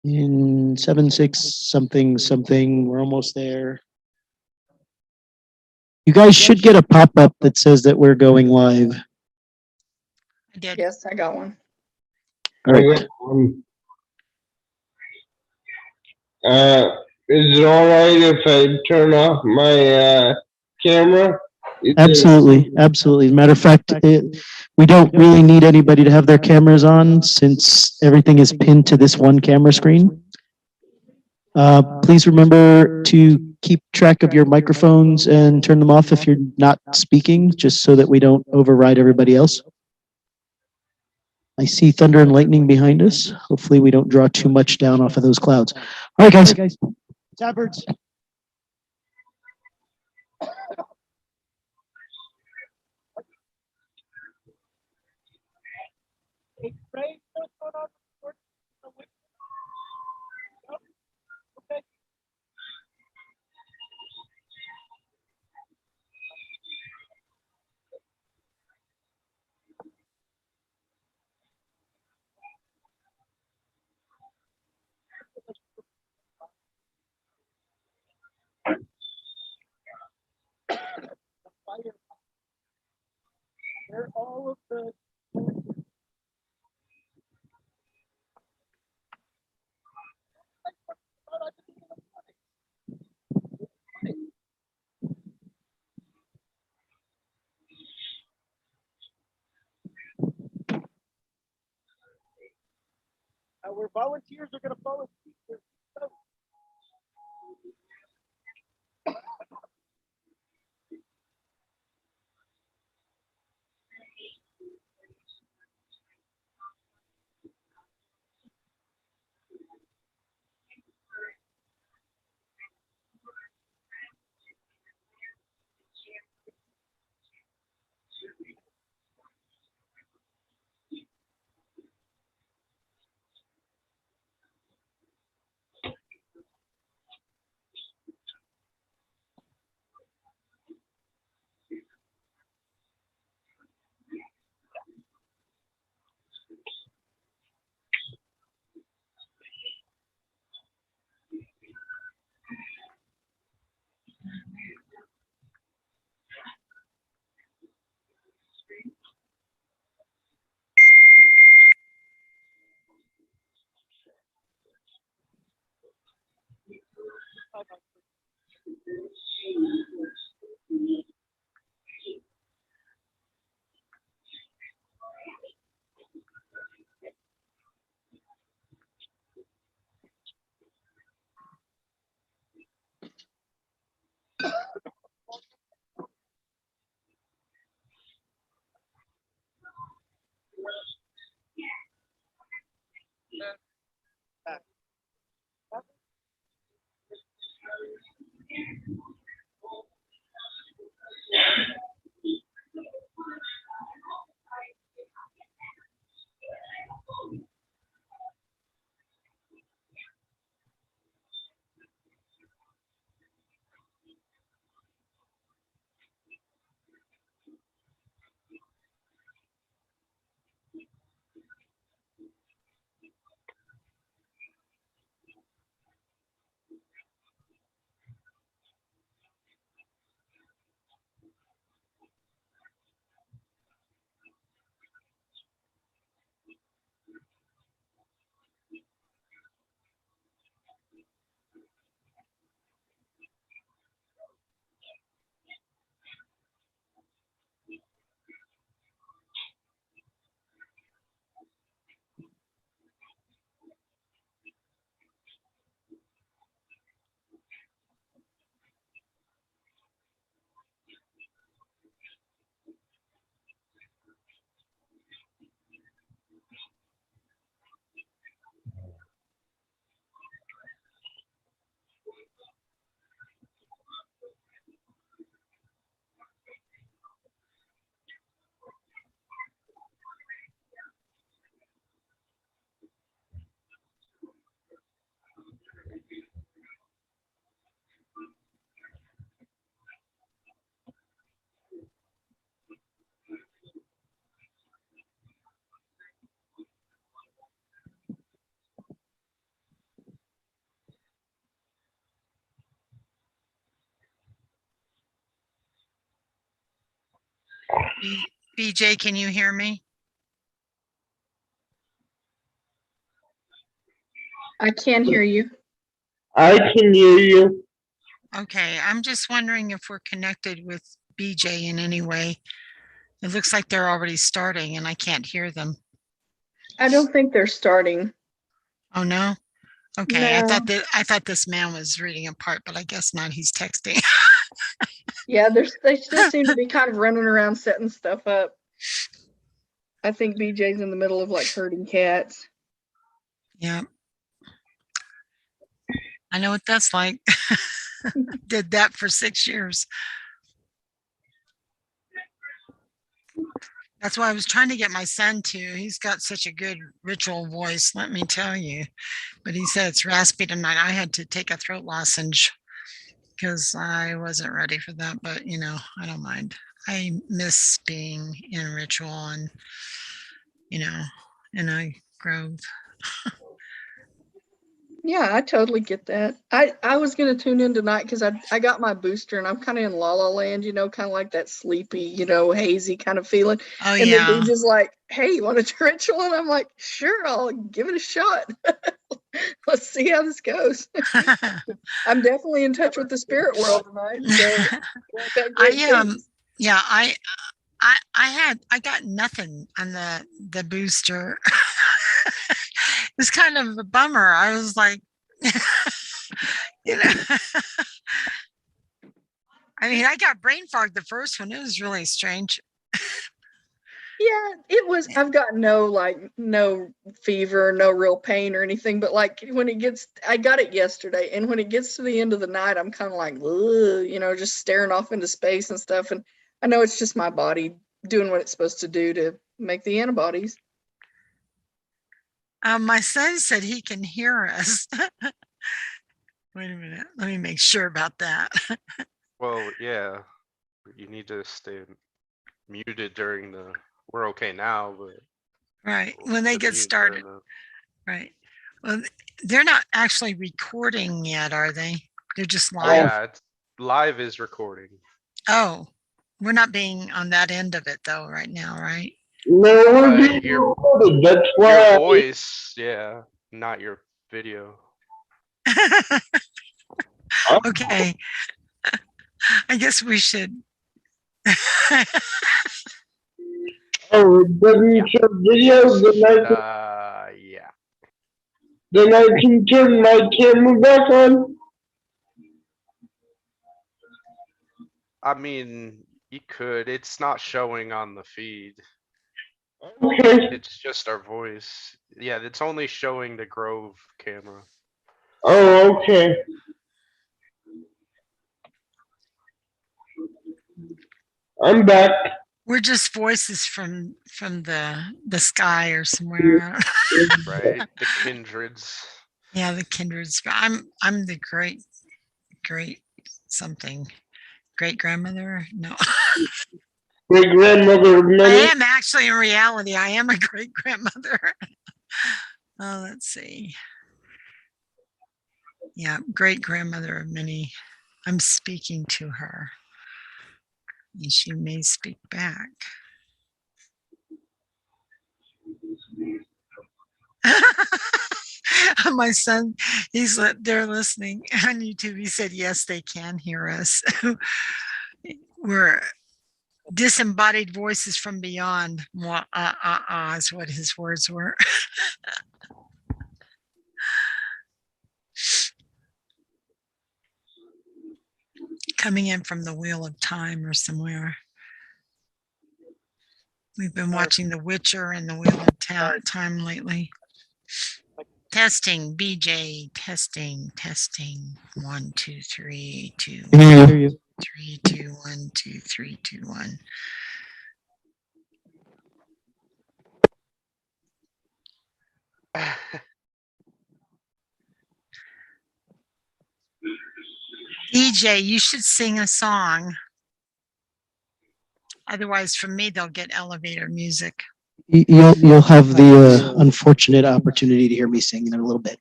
In 7 6 something something. We're almost there. You guys should get a pop-up that says that we're going live. I did. Yes, I got one. All right. Is it all right if I turn off my camera? Absolutely, absolutely. As a matter of fact, we don't really need anybody to have their cameras since everything is pinned to this one camera screen. Please remember to keep track of your microphones and turn them off if you're not speaking, just so that we don't override everybody else. I see thunder and lightning behind us. Hopefully we don't draw too much down off of those clouds. All right, guys. Tabards. They're all of the our volunteers are going to follow. BJ, can you hear me? I can hear you. I can hear you. Okay, I'm just wondering if we're connected with BJ in any way. It looks like they're already starting and I can't hear them. I don't think they're starting. Oh no? Okay, No. I thought this man was reading a part, but I guess not. He's texting. Yeah, they still seem to be kind of running around setting stuff up. I think BJ's in the middle of like herding cats. Yeah. I know what that's like. Did that for 6 years. That's why I was trying to get my son to. He's got such a good ritual voice, let me tell you. But he said it's raspy tonight. I had to take a throat lozenge because I wasn't ready for that. But, you know, I don't mind. I miss being in ritual and, you know, in a grove. Yeah, I totally get that. I was gonna tune in tonight because I got my booster and I'm kind of in La La Land, you know, kind of like that sleepy, you know, hazy kind of feeling. Oh, And yeah. then BJ's like, "Hey, you want to ritual?" And I'm like, "Sure, I'll give it a shot. Let's see how this goes." I'm definitely in touch with the spirit world tonight. So Yeah, I got nothing on the booster. It's kind of a bummer. I was like, you know, I mean, I got brain fog the first one. It was really strange. Yeah, it was. I've got no fever, no real pain or anything. But like when it gets, I got it yesterday, and when it gets to the end of the night, I'm kind of like, ugh, you know, just staring off into space and stuff. And I know it's just my body doing what it's supposed to do to make the antibodies. My son said he can hear us. Wait a minute. Let me make sure about that. Well, yeah, you need to stay muted during the. We're okay now, but Right. When they the get mute started. during Right. Well, they're not actually recording yet, are they? They're just the- live. Yeah, it's live is recording. Oh, we're not being on that end of it though right now, right? No, we're being Your recorded. That's your why. voice, yeah, not your video. Okay. I guess we should. Oh, it doesn't show videos. Yeah. Then I can turn my camera back on. I mean, you could. It's not showing on the feed. Okay. It's just our voice. Yeah, it's only showing the Grove camera. Oh, okay. I'm back. We're just voices from the sky or somewhere. Right? The Kindreds. Yeah, the Kindreds. I'm the great something. Great grandmother? No. Great grandmother of I many. am actually in reality. I am a great grandmother. Oh, let's see. Yeah, great grandmother of many. I'm speaking to her. And she may speak back. My son, they're listening on YouTube. He said, yes, they can hear us. We're disembodied voices from beyond. Mwah, is what his words were. Coming in from the Wheel of Time or somewhere. We've been watching The Witcher and the Wheel of Time lately. Testing, BJ, testing. 1, 2, 3, 2, I hear you. 3, 2, 1, 2, 3, 2, 1. DJ, you should sing a song. Otherwise, from me, they'll get elevator music. You'll have the unfortunate opportunity to hear me sing in a little bit.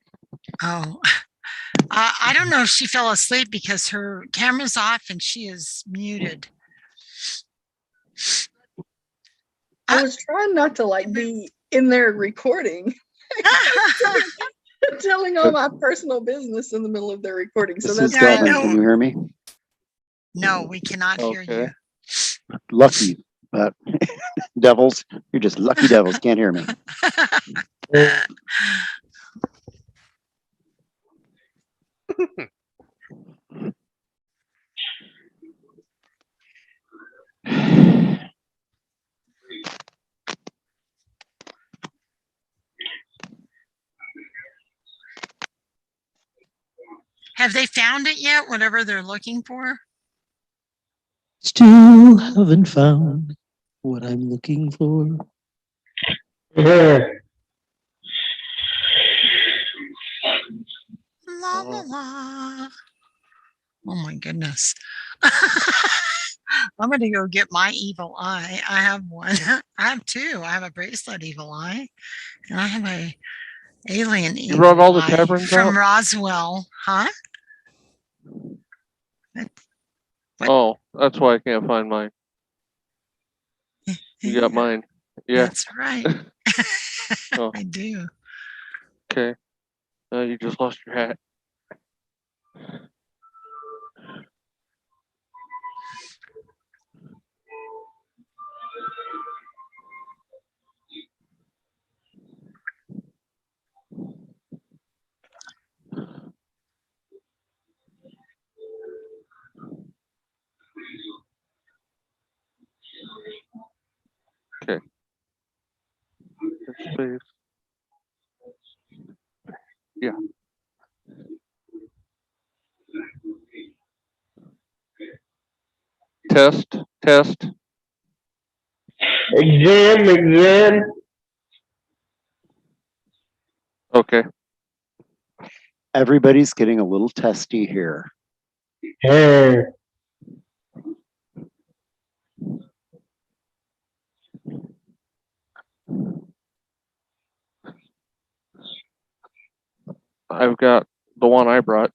Oh, I don't know if she fell asleep because her camera's off and she is muted. I was trying not to like be in there recording, telling all my personal business in the middle of their recording. So This that's is Yeah, I Delvin. know. Can you hear me? No, we cannot hear you. Okay. Lucky, but devils, you're just lucky devils. Can't hear me. Have they found it yet? Whatever they're looking for? Still haven't found what I'm looking for. Yeah. La la la. Oh my goodness. I'm gonna go get my evil eye. I have one. I have two. I have a bracelet evil eye, and I have a alien You evil brought all the eye taverns from out? Roswell, huh? What? Oh, that's why I can't find mine. You got mine. Yeah. That's right. Oh. I do. Okay. You just lost your hat. Okay. Space. Yeah. Test. Test. Exam. Okay. Everybody's getting a little testy here. Hey. I've got the one I brought.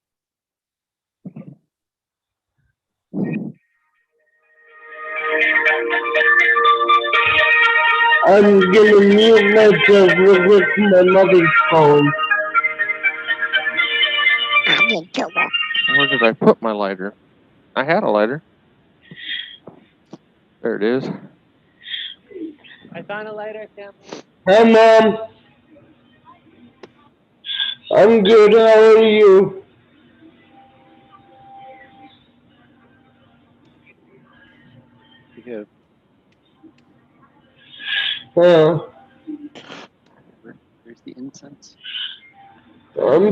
I'm gonna mute myself with my mother's phone. Where did I put my lighter? I had a lighter. There it is. I found a lighter, Tim. Hi, Mom. I'm good. How are you? Yeah. Uh, Where's the incense? I'm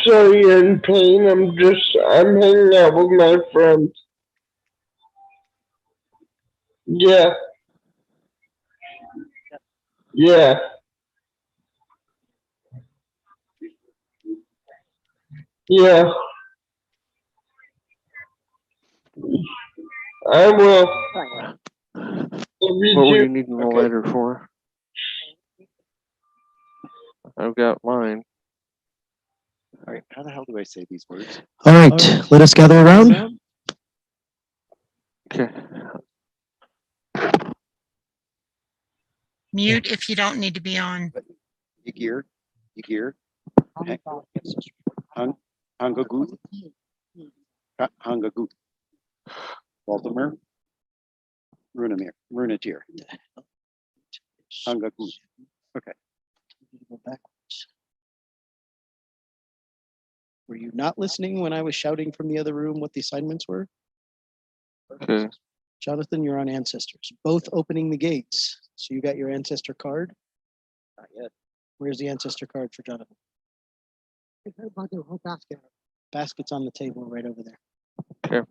sorry you're in pain. I'm hanging out with my friends. Yeah. Yeah. Yeah. I will. What were you needing the lighter for? I've got mine. All right. How the hell do I say these words? All right, let us gather around. Okay. Mute if you don't need to be on. Yigir. Hangagut. Hangagut. Baltimore. Runatir. Hangagut. Okay. Go backwards. Were you not listening when I was shouting from the other room what the assignments were? Okay. Jonathan, you're on Ancestors. Both opening the gates. So you got your Ancestor card? Not yet. Where's the Ancestor card for Jonathan? Basket's on the table right over there. Okay.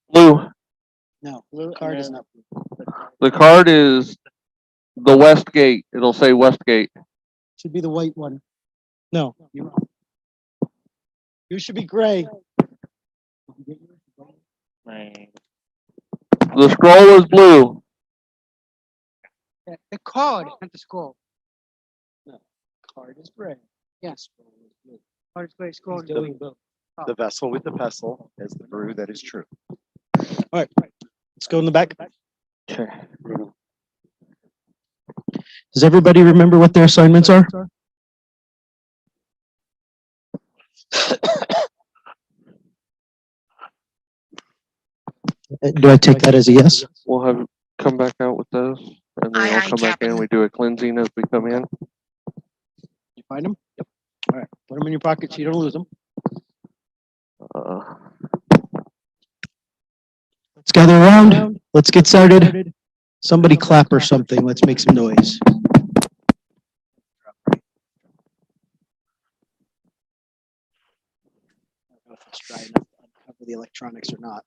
Blue. No, the card is not blue. The card is the west gate. It'll say west gate. Should be the white one. No, you're wrong. You should be gray. The scroll is blue. The card, not the scroll. Card is gray. Yes. Scroll is blue. Card is gray, scroll. He's doing both. The vessel with the pestle is the brew that is true. All right. Let's go in the back. Okay. Does everybody remember what their assignments are? Do I take that as a yes? We'll have come back out with those, and then Aye, I'll aye, come back in. Captain. We do a cleansing as we come in. You find them? Yep. All right. Put them in your pocket so you don't lose them. Uh, Let's gather around. Let's get started. Somebody clap or something. Let's make some noise. I don't know if it's dry enough to uncover the electronics or not.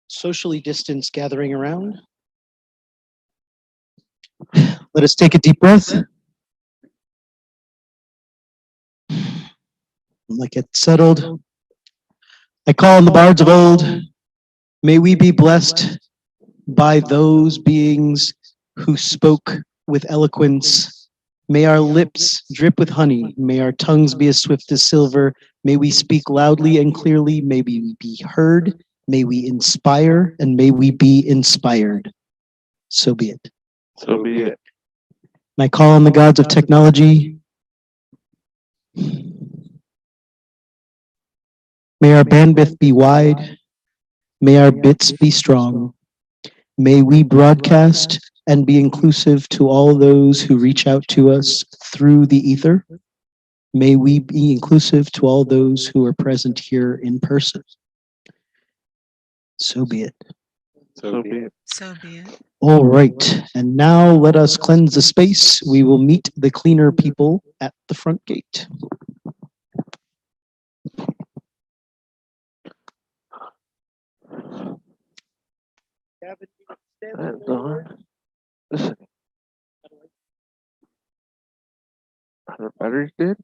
Socially distanced gathering around. Let us take a deep breath. Like it's settled. I call on the bards of old. May we be blessed by those beings who spoke with eloquence. May our lips drip with honey. May our tongues be as swift as silver. May we speak loudly and clearly. May we be heard. May we inspire, and may we be inspired. So be it. so be it. And I call on the gods of technology. May our bandwidth be wide. May our bits be strong. May we broadcast and be inclusive to all those who reach out to us through the ether. May we be inclusive to all those who are present here in person. So be it. So be it. So be it. All right, and now let us cleanse the space. We will meet the cleaner people at the front gate. Listen. Are the batteries dead?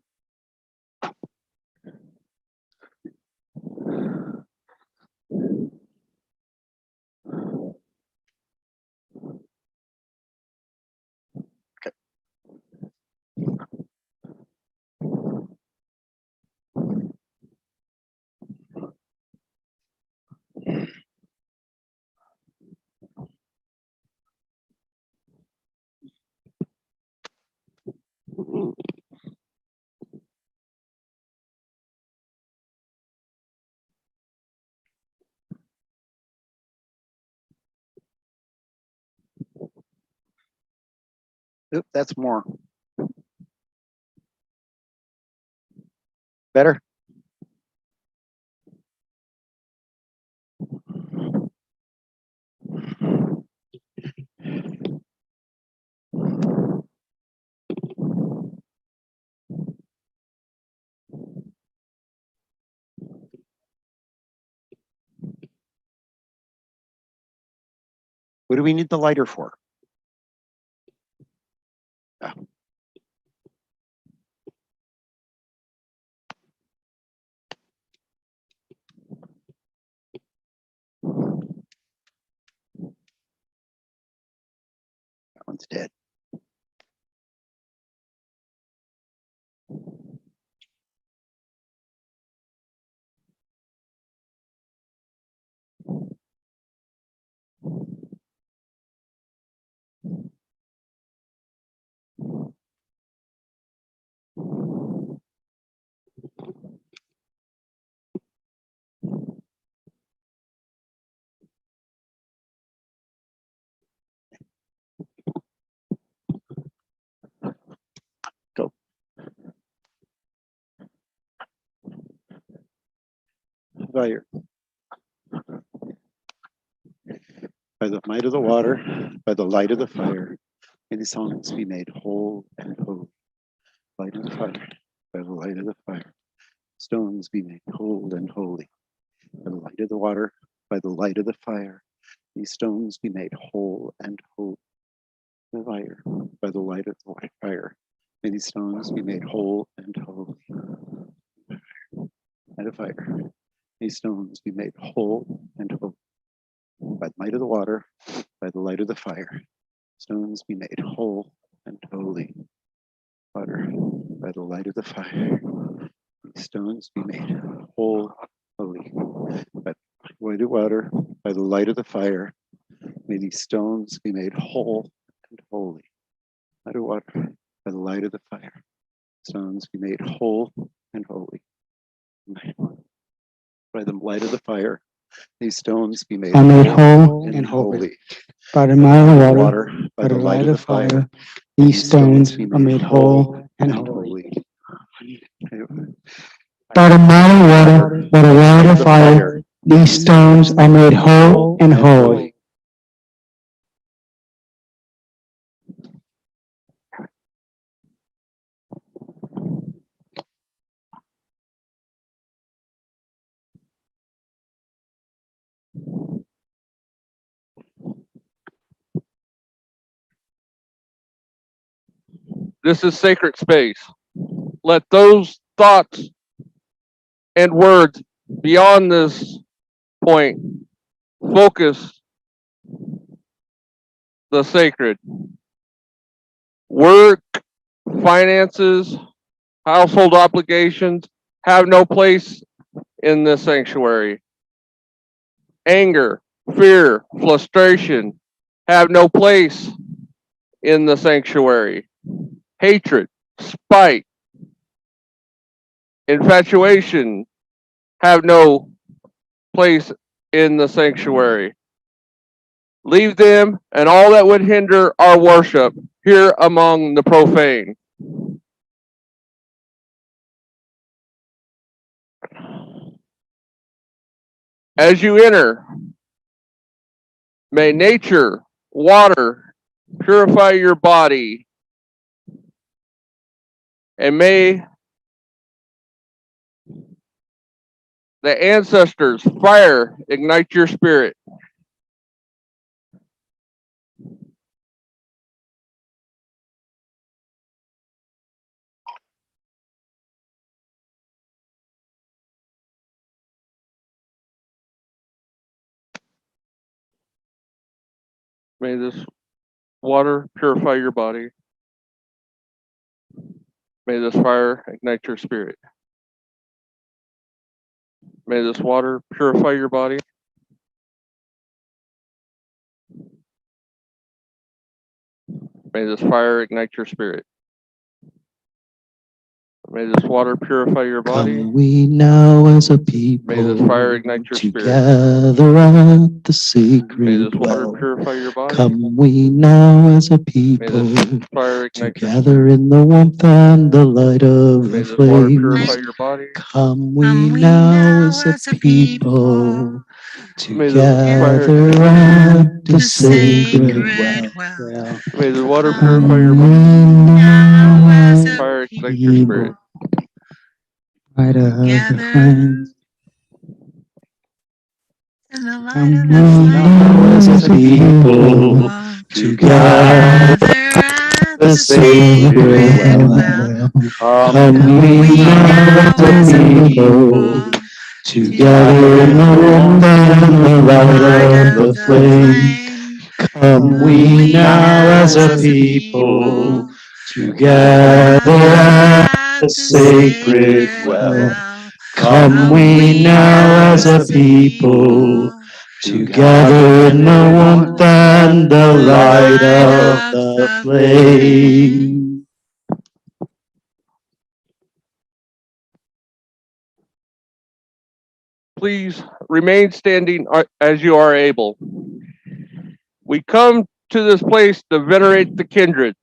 Oop, that's more. Better? What do we need the lighter for? Ah. That one's dead. Go. Fire. By the might of the water, by the light of the fire, may the songs be made whole and holy. Light of the fire, by the light of the fire, stones be made whole and holy. By the light of the water, by the light of the fire, these stones be made whole and holy. The fire, by the light of the fire, may these stones be made whole and holy. By the fire, these stones be made whole and holy. By the light of the water, by the light of the fire, stones be made whole and holy. Water, by the light of the fire. These stones be made whole, holy. By the way of water, by the light of the fire, may these stones be made whole and holy. Light of water, by the light of the fire, stones be made whole and holy. By the light of the fire, these stones be made Are made whole and holy. By the mighty water, by the light of the fire, these stones are made whole and holy. By the mighty water, by the light of fire, these stones are made whole and holy. This is sacred space. Let those thoughts and words beyond this point focus the sacred. Work, finances, household obligations have no place in this sanctuary. Anger, fear, frustration have no place in the sanctuary. Hatred, spite, infatuation have no place in the sanctuary. Leave them and all that would hinder our worship here among the profane. As you enter, may nature, water, purify your body, and may the ancestors' fire ignite your spirit. May this water purify your body. May this fire ignite your spirit. May this water purify your body. May this fire ignite your spirit. May this water purify your body. Come we now as a people May this fire ignite your spirit. together at the May sacred this water well. purify your body. Come we now as a May people this fire ignite your spirit. together in the warmth and the light of May the this water purify flames. your body. Come we now as a people May this fire together ignite at the sacred well. well. May the water Come purify your Come body. we now as a Fire ignite your spirit. light of the Together flames. in the light Come of we the now as a people flame. together Together at the the sacred sacred well. well. Come Come we now as a people together in the warmth and the light of the flame. Come we now as a people together at the sacred well. Come we now as a people together in the warmth and the light of the flame. Please remain standing as you are able. We come to this place to venerate the kindreds.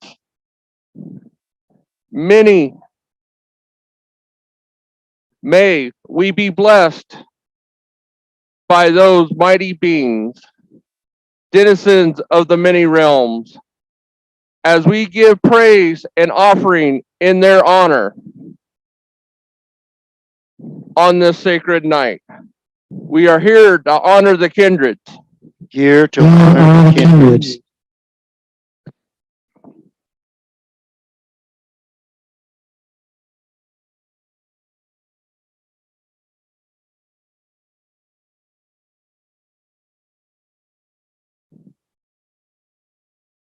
Many may we be blessed by those mighty beings, denizens of the many realms, as we give praise and offering in their honor on this sacred night. We are here to honor the kindreds. here to honor the kindreds.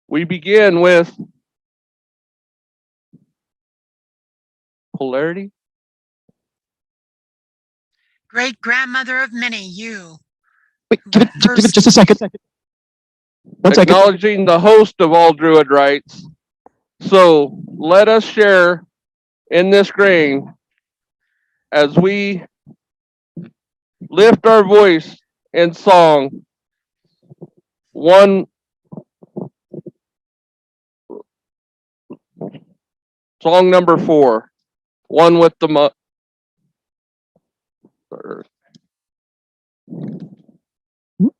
We begin with Polarity? Great grandmother of many, you. Wait, give it just a second. 1 second. Acknowledging the host of all Druid rites. So let us share in this grain as we lift our voice in song. Song number 4. One with the earth.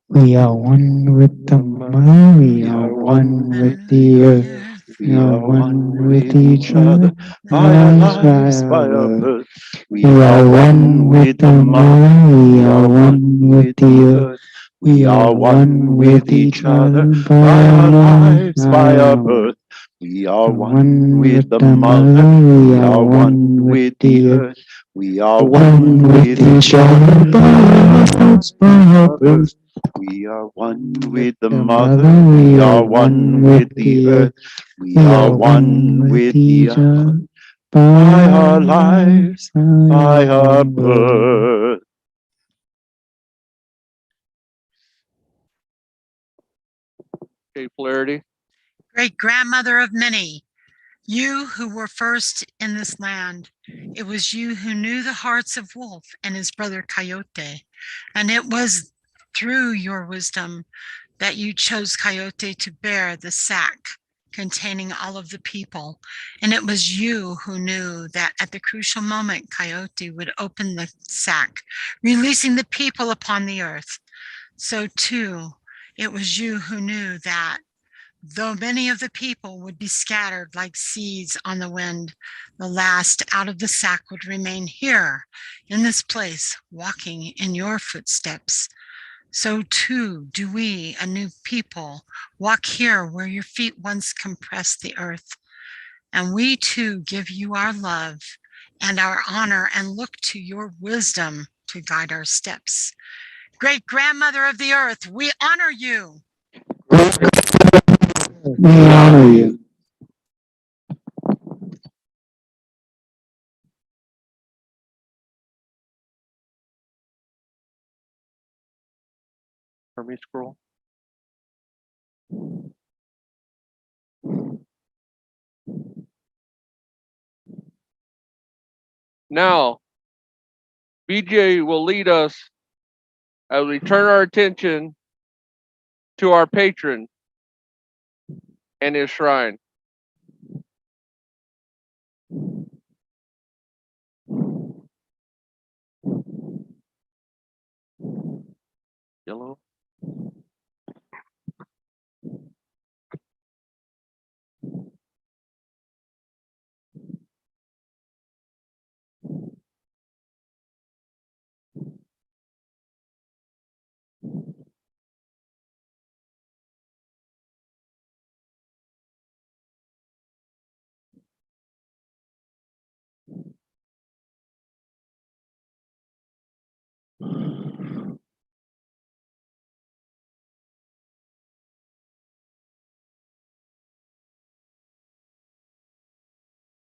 We are one with the mother, we are one with the earth, we are one with each other, by our lives, by our birth. We are one with the mother, we are one with the earth. We are one with each other, by our lives, by our birth. We are one with the mother, we are one with the earth. We are one with each other, by our lives, by our birth. We are one with the mother, we are one with the earth. We are one with each other, by our lives, by our birth. Okay, Polarity. Great grandmother of many, you who were first in this land. It was you who knew the hearts of Wolf and his brother Coyote. And it was through your wisdom that you chose Coyote to bear the sack containing all of the people. And it was you who knew that at the crucial moment, Coyote would open the sack, releasing the people upon the earth. So too, it was you who knew that though many of the people would be scattered like seeds on the wind, the last out of the sack would remain here in this place, walking in your footsteps. So too do we, a new people, walk here where your feet once compressed the earth. And we too give you our love and our honor and look to your wisdom to guide our steps. Great grandmother of the earth, we honor you. We honor you. Army scroll. Now, BJ will lead us as we turn our attention to our patron and his shrine. Yellow.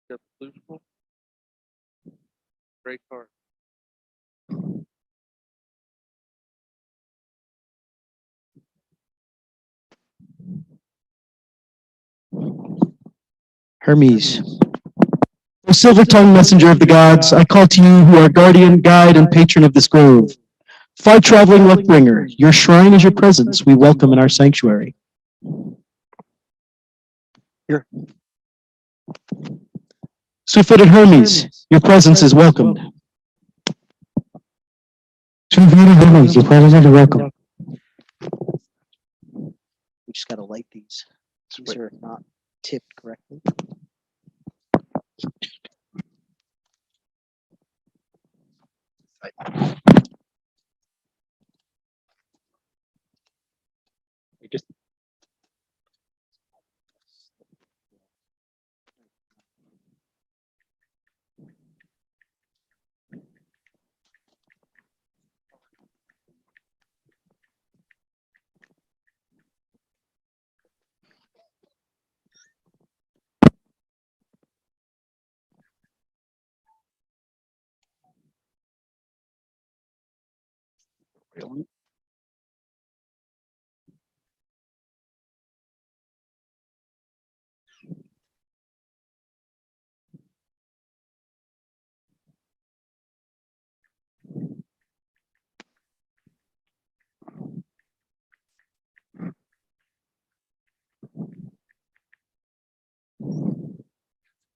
Got the blue scroll. Great card. Hermes. O silver-tongued messenger of the gods, I call to you who are guardian, guide, and patron of this grove. Far traveling luck bringer, your shrine is your presence we welcome in our sanctuary. Here. Swift-footed Hermes, your presence is welcomed. Swift-footed Hermes, your presence is welcome. We just gotta light these. These are not tipped correctly. We just Feeling it?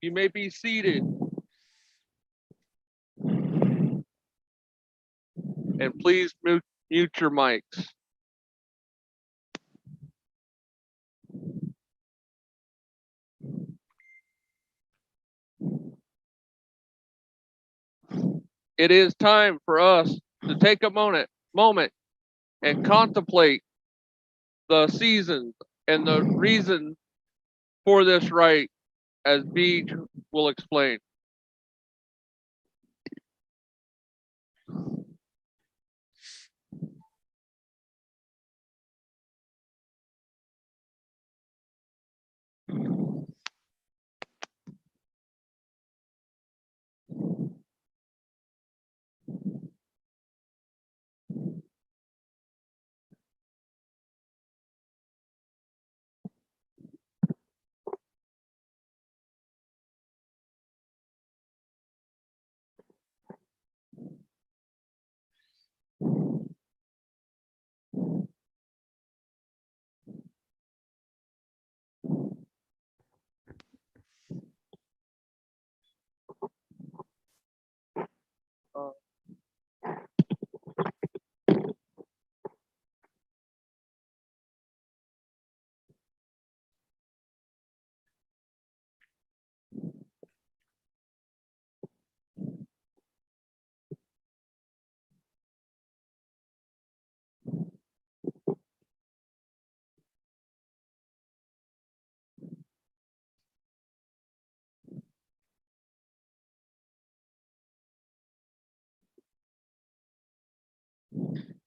You may be seated. And please mute your mics. It is time for us to take a moment and contemplate the seasons and the reason for this rite, as Beej will explain.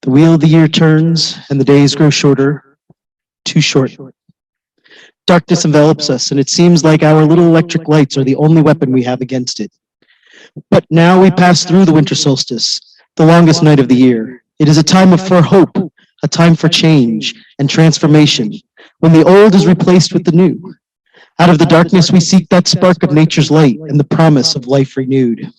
The wheel of the year turns and the days grow shorter, too short. Darkness envelops us, and it seems like our little electric lights are the only weapon we have against it. But now we pass through the winter solstice, the longest night of the year. It is a time for hope, a time for change and transformation, when the old is replaced with the new. Out of the darkness, we seek that spark of nature's light and the promise of life renewed.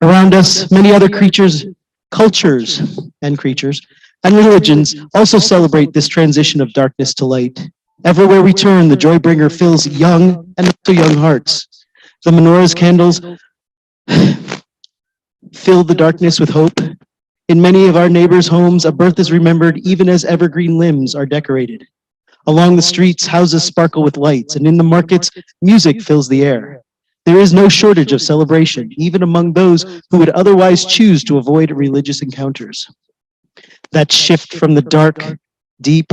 Around us, many other creatures, cultures, and creatures, and religions also celebrate this transition of darkness to light. Everywhere we turn, the joy bringer fills young and not so young hearts. The menorah's candles fill the darkness with hope. In many of our neighbors' homes, a birth is remembered even as evergreen limbs are decorated. Along the streets, houses sparkle with lights, and in the markets, music fills the air. There is no shortage of celebration, even among those who would otherwise choose to avoid religious encounters. That shift from the dark, deep,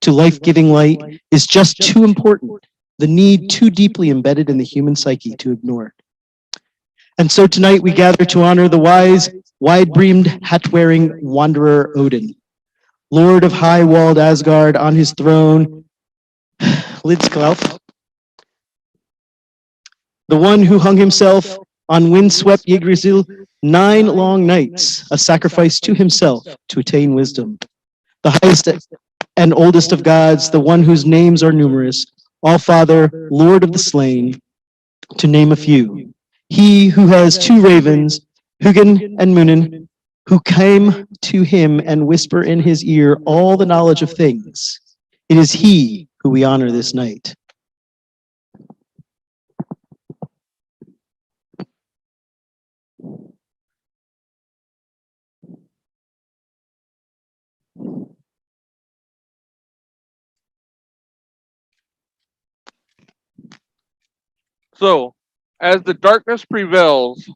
to life-giving light is just too important, the need too deeply embedded in the human psyche to ignore it. And so tonight we gather to honor the wise, wide-brimmed, hat-wearing wanderer Odin, Lord of high-walled Asgard on his throne, Lidskjalf, the one who hung himself on windswept Yggdrasil 9 long nights, a sacrifice to himself to attain wisdom. The highest and oldest of gods, the one whose names are numerous, All-Father, Lord of the slain, to name a few. He who has 2 ravens, Hugin and Munin, who came to him and whisper in his ear all the knowledge of things. It is he who we honor this night. So, as the darkness prevails,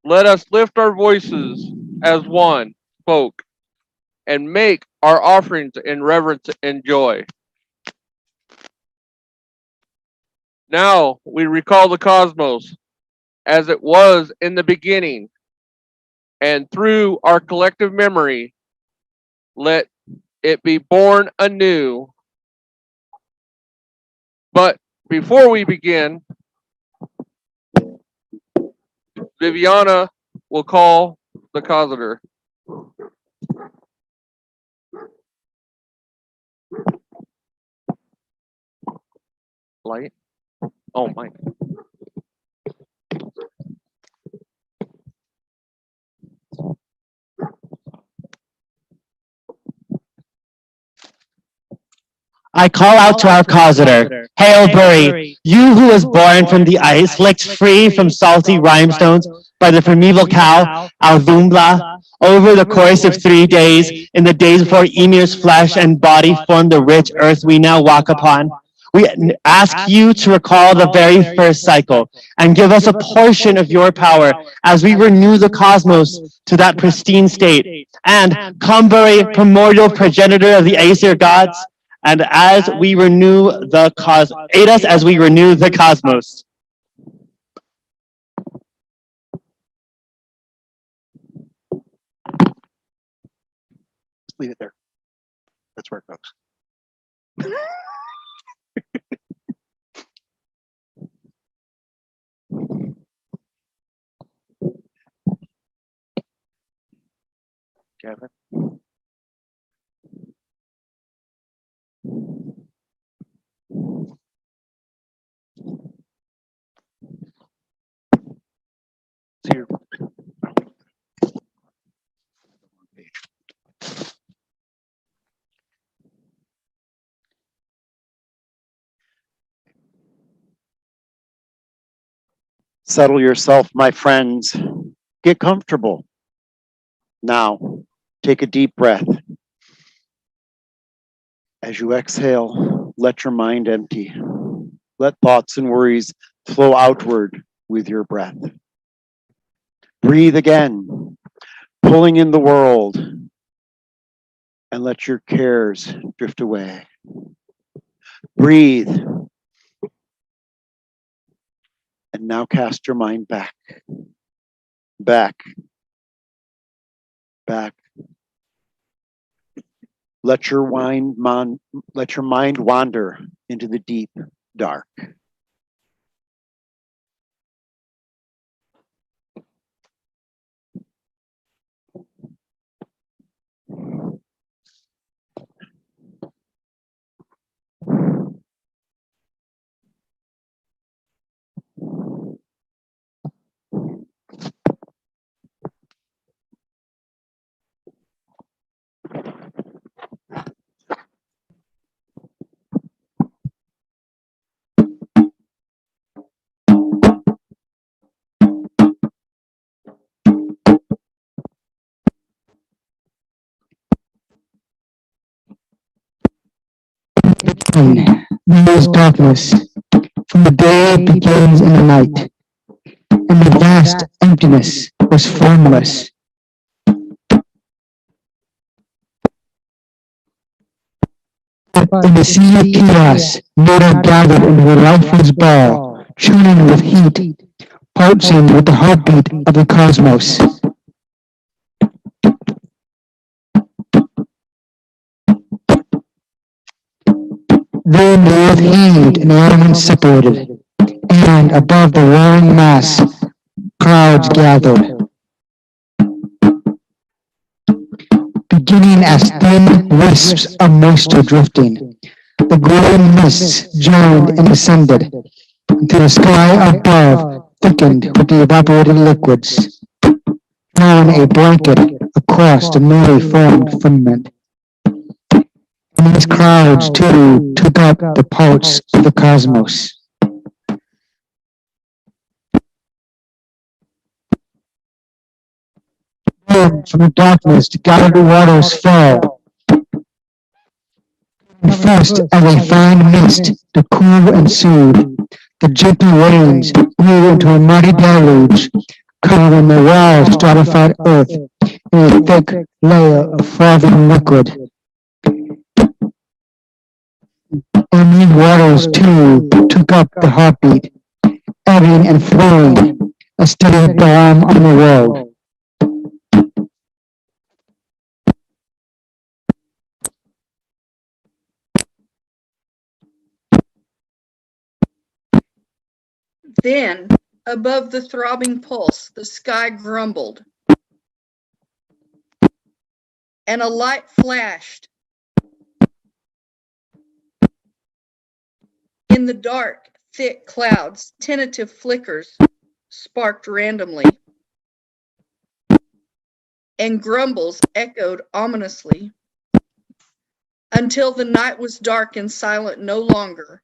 let us lift our voices as one folk and make our offerings in reverence and joy. Now we recall the cosmos as it was in the beginning, and through our collective memory, let it be born anew. But before we begin, Viviana will call the causator. light? Oh, mine. I call out to our causator, Hail Bury, you who was born from the ice, licked free from salty rhinestones by the primeval cow, Aldumbla, over the course of 3 days, in the days before Emir's flesh and body formed the rich earth we now walk upon. We ask you to recall the very first cycle and give us a portion of your power as we renew the cosmos to that pristine state. And come, Bury, primordial progenitor of the Aesir gods, and as we renew the aid us as we renew the cosmos. Just leave it there. That's where it goes. Kevin? It's here. Settle yourself, my friends. Get comfortable. Now, take a deep breath. As you exhale, let your mind empty. Let thoughts and worries flow outward with your breath. Breathe again, pulling in the world, and let your cares drift away. Breathe. And now cast your mind back, back, back. Let your mind wander into the deep dark. There is darkness, for the day begins in the night, and the vast emptiness was formless. In the sea of chaos, Yoda gathered into a lifeless ball, churning with heat, pulsing with the heartbeat of the cosmos. Then the earth heaved and the elements separated, and above the roaring mass, clouds gathered. Beginning as thin wisps of moisture drifting, the glowing mists joined and ascended until the sky above thickened with the evaporated liquids, drawing a blanket across the newly formed firmament. And these clouds, too, took up the pulse of the cosmos. Then, from the darkness, the gathered waters fell. And first, as a fine mist, to cool and soothe, the gentle rains grew into a mighty deluge, covering the wild stratified earth in a thick layer of frothing liquid. And these waters, too, took up the heartbeat, ebbing and flowing, a steady balm on the world. Then, above the throbbing pulse, the sky grumbled, and a light flashed. In the dark, thick clouds, tentative flickers sparked randomly, and grumbles echoed ominously, until the night was dark and silent no longer.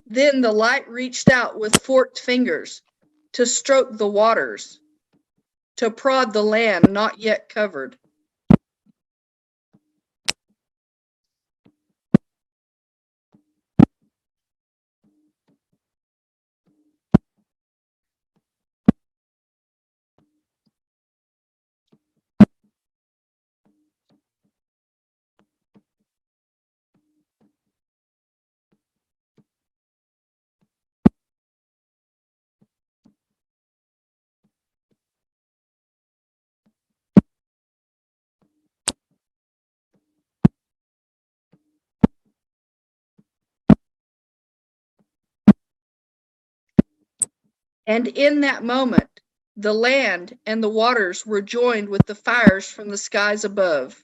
Then the light reached out with forked fingers to stroke the waters, to prod the land not yet covered. And in that moment, the land and the waters were joined with the fires from the skies above.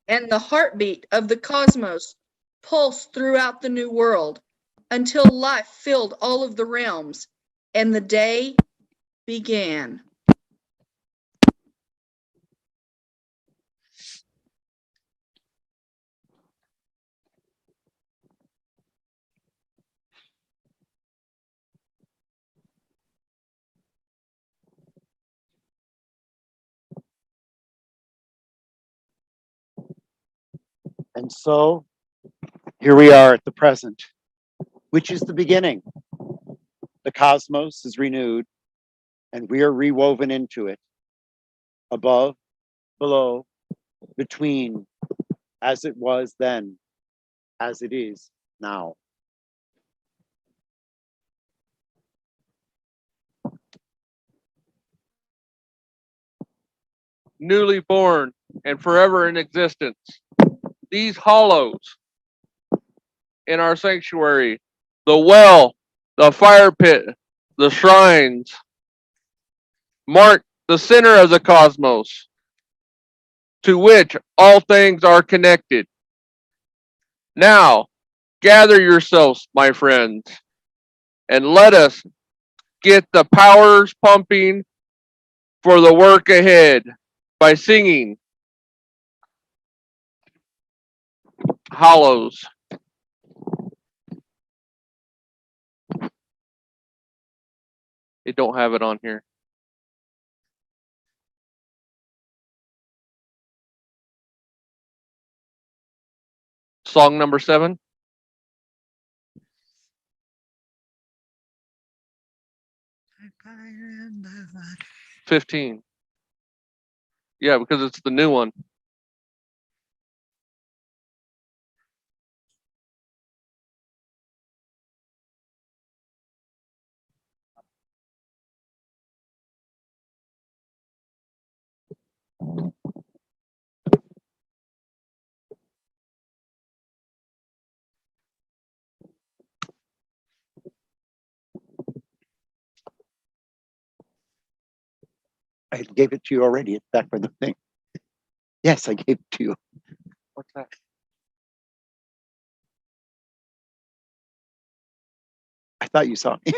And the heartbeat of the cosmos pulsed throughout the new world until life filled all of the realms, and the day began. And so here we are at the present, which is the beginning. The cosmos is renewed and we are rewoven into it, above, below, between, as it was then, as it is now. Newly born and forever in existence. These hollows in our sanctuary, the well, the fire pit, the shrines, mark the center of the cosmos, to which all things are connected. Now, gather yourselves, my friends, and let us get the powers pumping for the work ahead by singing Hollows. It don't have it on here. Song number 7. Fire in the blood. 15. Yeah, because it's the new one. I gave it to you already. It's back for the thing. Yes, I gave it to you. What's that? I thought you saw me.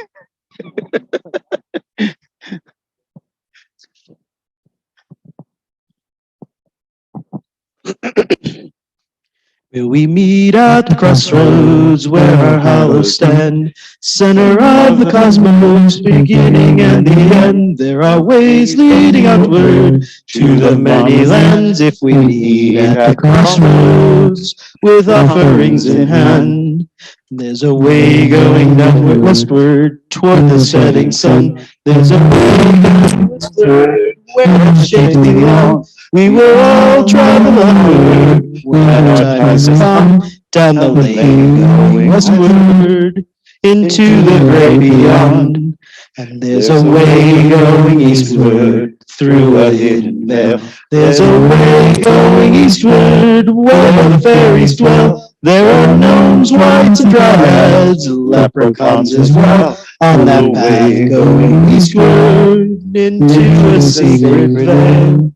Will we meet at the crossroads where our hollows stand? Center of the cosmos, beginning and the end. There are ways leading outward to the many lands. If we meet at the crossroads with offerings in hand, there's a way going downward westward toward the setting sun. There's a way going westward where it shapes the all. We will all travel onward when our time has come, down the lane going westward. into the great beyond. And there's a way going eastward through a hidden vale. There's a way going eastward where the fairies dwell. There are gnomes, wights, and dryads, leprechauns as well. On that path going eastward into a secret vale.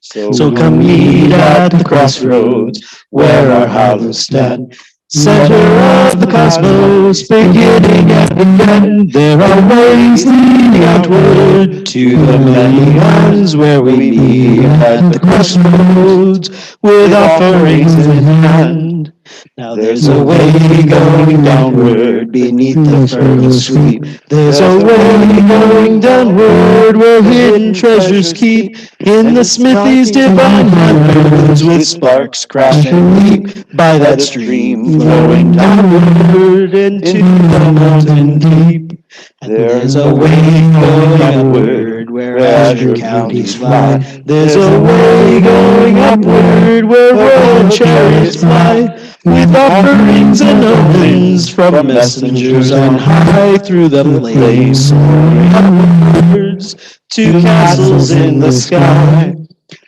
So come meet at the crossroads where our hollows stand. Center of the cosmos, beginning and the end. There are ways leading outward to the many lands where we meet at the crossroads with offerings in hand. Now there's a way going downward beneath the fertile sweep. There's a way going downward where hidden treasures keep. In the smithy's divine hands with sparks crash and leap by that stream flowing downward into the mountain deep. And there's a way going upward where azure counties fly. There's a way going upward where royal chariots fly. With offerings and opens from messengers on high through the flames soaring upwards to castles in the sky.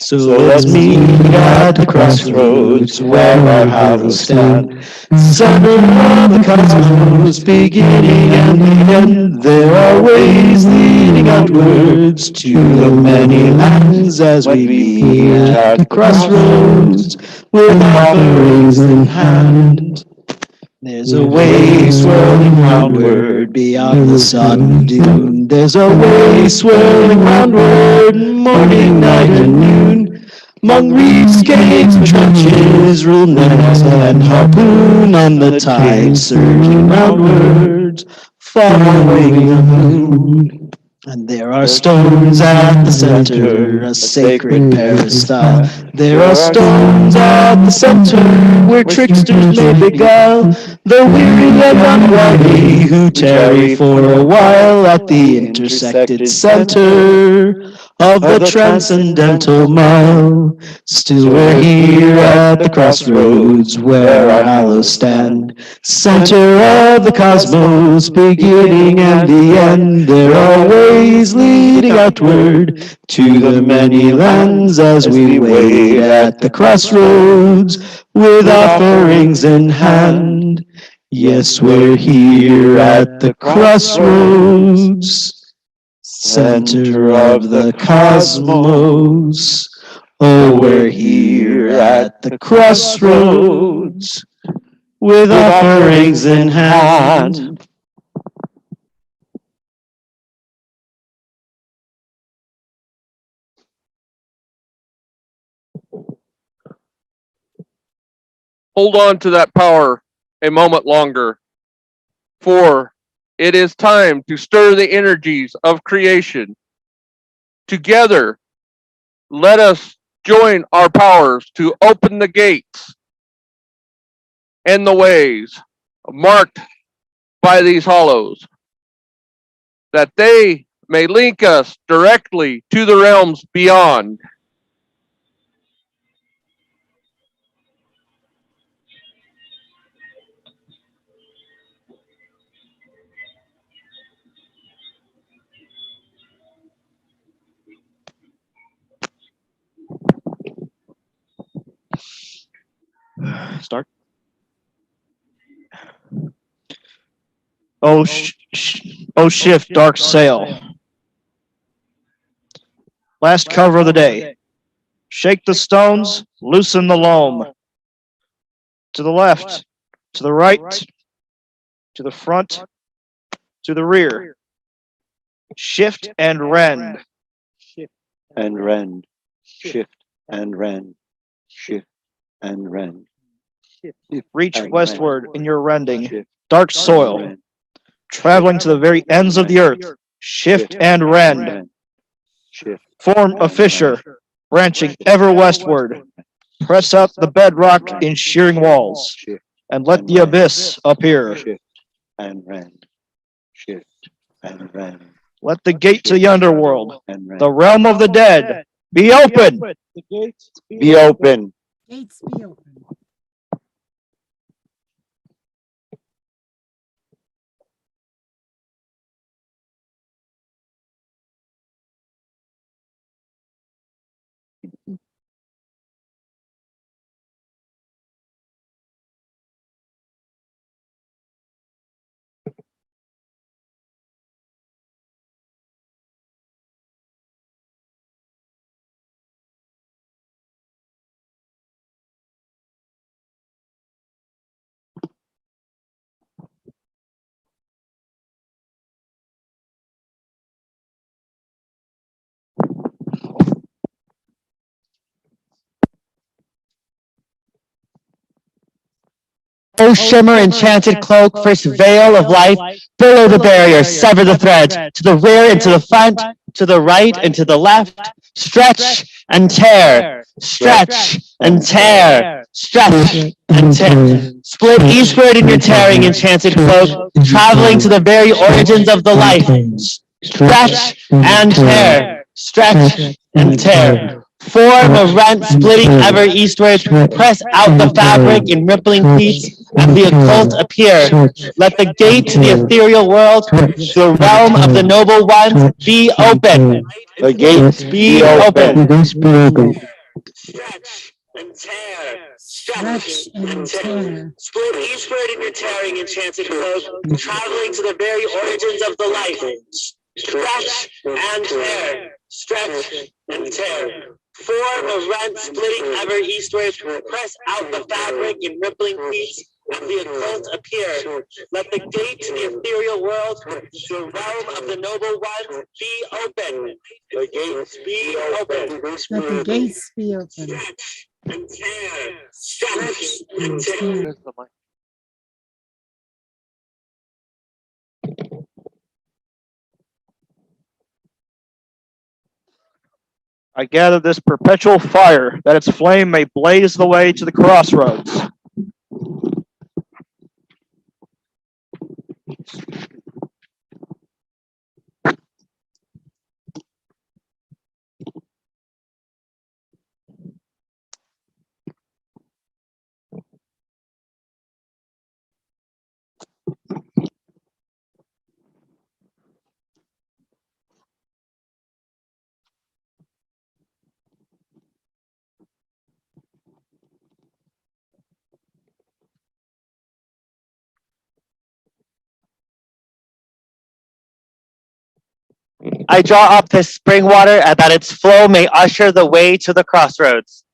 So let's meet at the crossroads where our hollows stand. Center of the cosmos, beginning and the end. There are ways leading outwards to the many lands as we meet at the crossroads with offerings in hand. There's a way swirling roundward beyond the sodden dune. There's a way swirling roundward morning, night, and noon. Among reefs, caves, and trenches, rule net and harpoon on the tide surging roundwards, following the moon. And there are stones at the center, a sacred peristyle. There are stones at the center where tricksters may beguile the weary and unwary who tarry for a while at the intersected center of the transcendental mile. Still we're here at the crossroads where our hollows stand. Center of the cosmos, beginning and the end. There are ways leading outward to the many lands as we wait at the crossroads with offerings in hand. Yes, we're here at the crossroads, center of the cosmos. Oh, we're here at the crossroads with offerings in hand. Hold on to that power a moment longer, for it is time to stir the energies of creation. Together, let us join our powers to open the gates and the ways marked by these hollows, that they may link us directly to the realms beyond. Start. Oh, shift, dark sail. Last cover of the day. Shake the stones, loosen the loam. To the left, to the right, to the front, to the rear. Shift and rend. And rend, shift and rend, shift and rend. Reach And westward rend. in your rending. Shift Dark and soil, rend, traveling to the very ends of the earth. Shift and rend. rend, shift. Form a fissure, branching ever westward. Press up the bedrock in shearing walls, Shift and let the abyss appear. shift and rend, shift and rend, Let the gate to the underworld, and rend. the realm of the dead, be open. Be open. Gates be open. O shimmer enchanted cloak, first veil of life, billow the barrier, sever the threads, to the rear and to the front, to the right and to the left, stretch and tear, stretch and tear, stretch and tear. Split eastward in your tearing enchanted cloak, traveling to the very origins of the life. Stretch and tear, stretch and tear. Form a rent splitting ever eastward, press out the fabric in rippling pleats, and the occult appear. Let the gate to the ethereal world, the realm of the noble ones, be open. The gates be open. Stretch and tear, stretch and tear. Split eastward in your tearing enchanted cloak, traveling to the very origins of the life. Stretch and tear, stretch and tear. Form a rent splitting ever eastward, press out the fabric in rippling pleats, and the occult appear. Let the gate to the ethereal world, the realm of the noble ones, be open. The gates be open. Let the gates be open. Stretch and tear, stretch and tear. I gather this perpetual fire, that its flame may blaze the way to the crossroads. I draw up this spring water that its flow may usher the way to the crossroads.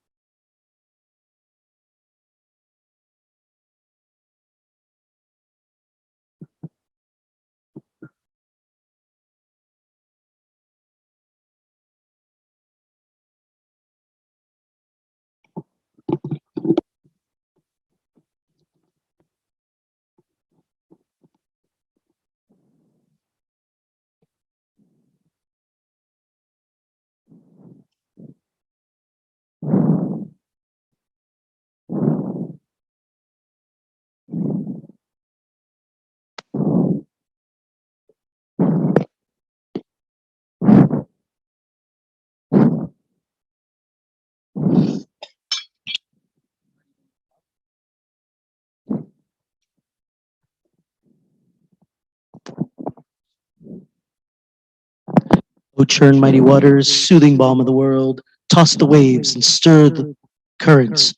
O churn mighty waters, soothing balm of the world, toss the waves and stir the currents.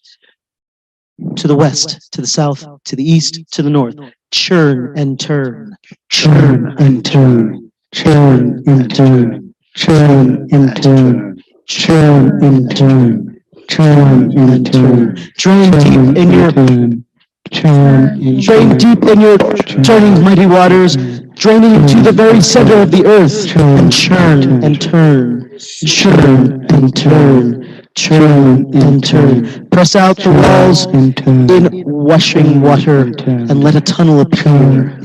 To the west, to the south, to the east, to the north, churn and turn, churn and turn, churn and turn, churn and turn, churn and turn, churn and turn. Drain deep in your drain deep in your turning mighty waters, draining into the very center of the earth, and churn and turn, churn and turn, churn and turn. Press out the walls in washing water, and let a tunnel appear.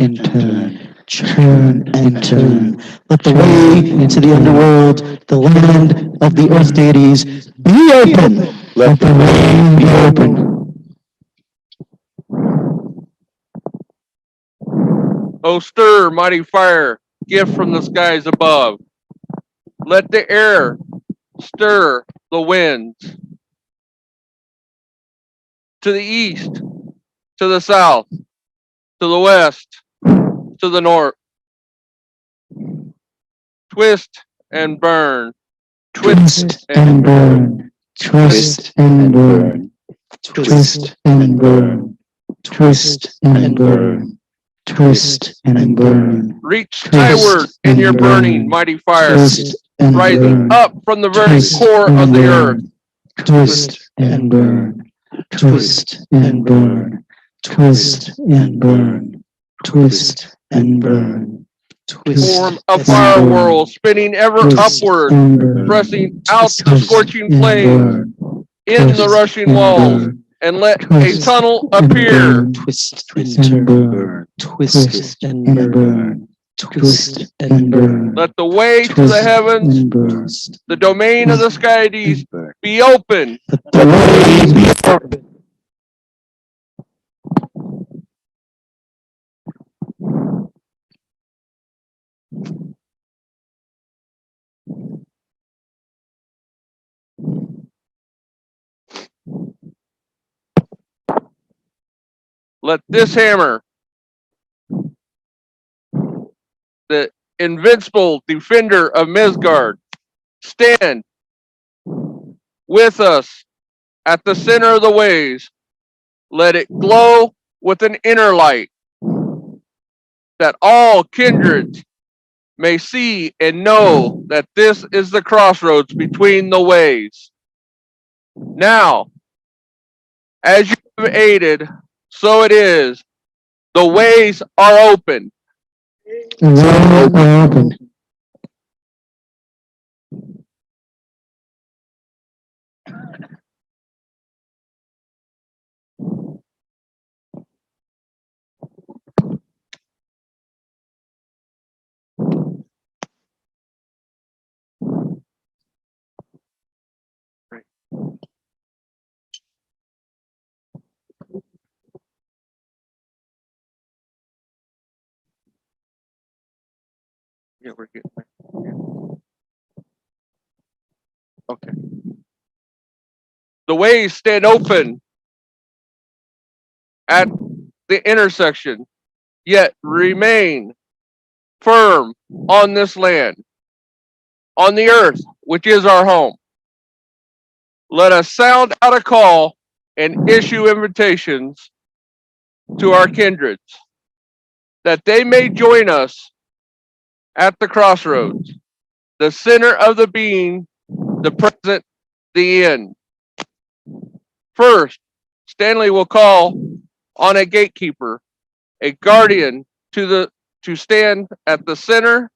Churn and turn. Let the way into the underworld, the land of the earth deities, be open. Let the way be open. O stir, mighty fire, gift from the skies above. Let the air stir the winds. To the east, to the south, to the west, to the north. Twist and burn. Twist and burn. Twist and burn. Twist and burn. Twist and burn. Twist and burn. Reach skyward in your burning mighty fire, rising up from the very core of the earth. Twist and burn. Twist and burn. Twist and burn. Twist and burn. Form a fire whirl spinning ever upward, pressing out the scorching flame in the rushing walls, and let a Twist tunnel and appear. burn, twist and burn, twist and burn, twist and burn. Let the way to the Twist heavens, and burn. the domain of the Skydes, Burn. be open. Let the way be open. Let this hammer, the invincible defender of Midgard, stand with us at the center of the ways. Let it glow with an inner light, that all kindreds may see and know that this is the crossroads between the ways. Now, as you have aided, so it is. The ways are open. The way are open. Yeah, we're getting there. Yeah. Okay. The ways stand open at the intersection, yet remain firm on this land, on the earth, which is our home. Let us sound out a call and issue invitations to our kindreds, that they may join us at the crossroads, the center of the being, the present, the end. First, Stanley will call on a gatekeeper, a guardian to stand at the center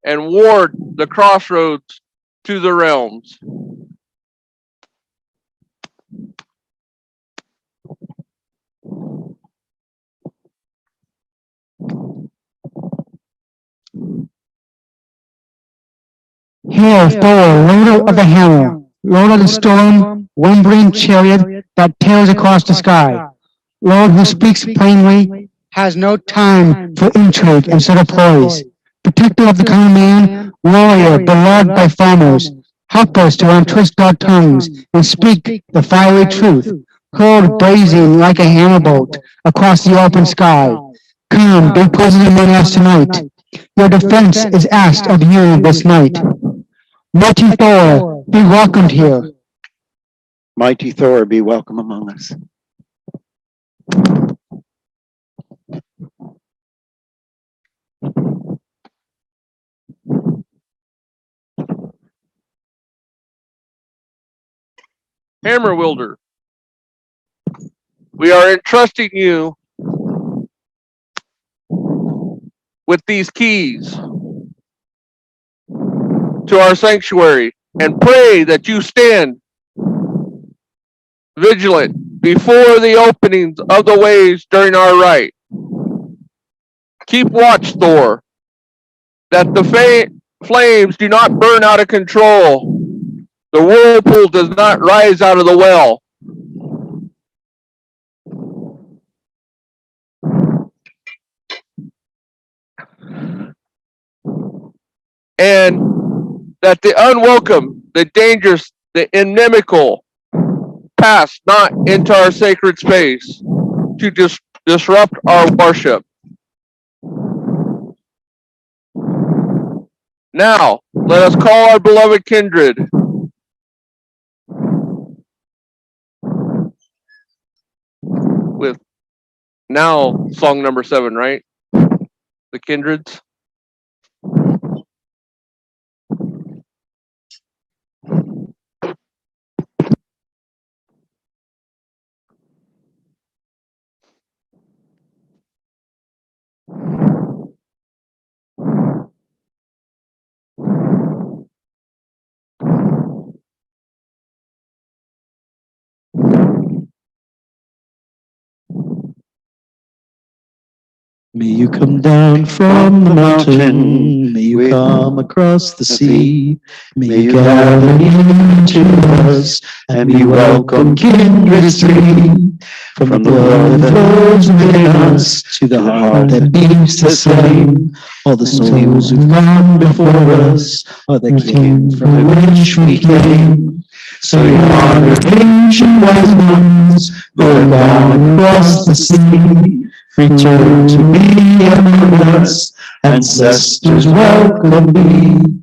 and ward the crossroads to the realms. Hail, Thor, Lord of the Hammer, Lord of the Storm, wind-bringing chariot that tears across the sky. Lord who speaks plainly, has no time for intrigue and subtle ploys. Protector of the common man, warrior beloved by farmers, help us to untwist our tongues and speak the fiery truth, hurled blazing like a hammer bolt across the open sky. Come, be present among us tonight. Your defense is asked of you this night. Mighty Thor, be welcomed here. Mighty Thor, be welcome among us. Hammer wielder, we are entrusting you with these keys to our sanctuary and pray that you stand vigilant before the openings of the ways during our rite. Keep watch, Thor, that the flames do not burn out of control. The whirlpool does not rise out of the well. And that the unwelcome, the dangerous, the inimical pass not into our sacred space to disrupt our worship. Now, let us call our beloved kindred. With now song number 7, right? The Kindreds. May you come down from the mountain, may you come across the sea, may you gather near to us, and be welcome, kindreds three. From the blood that flows within us, to the heart that beats the same, all the souls who've gone before us, are the kin from which we came. So your honor, ancient wise ones, going down across the sea, return to be among us, ancestors welcome me.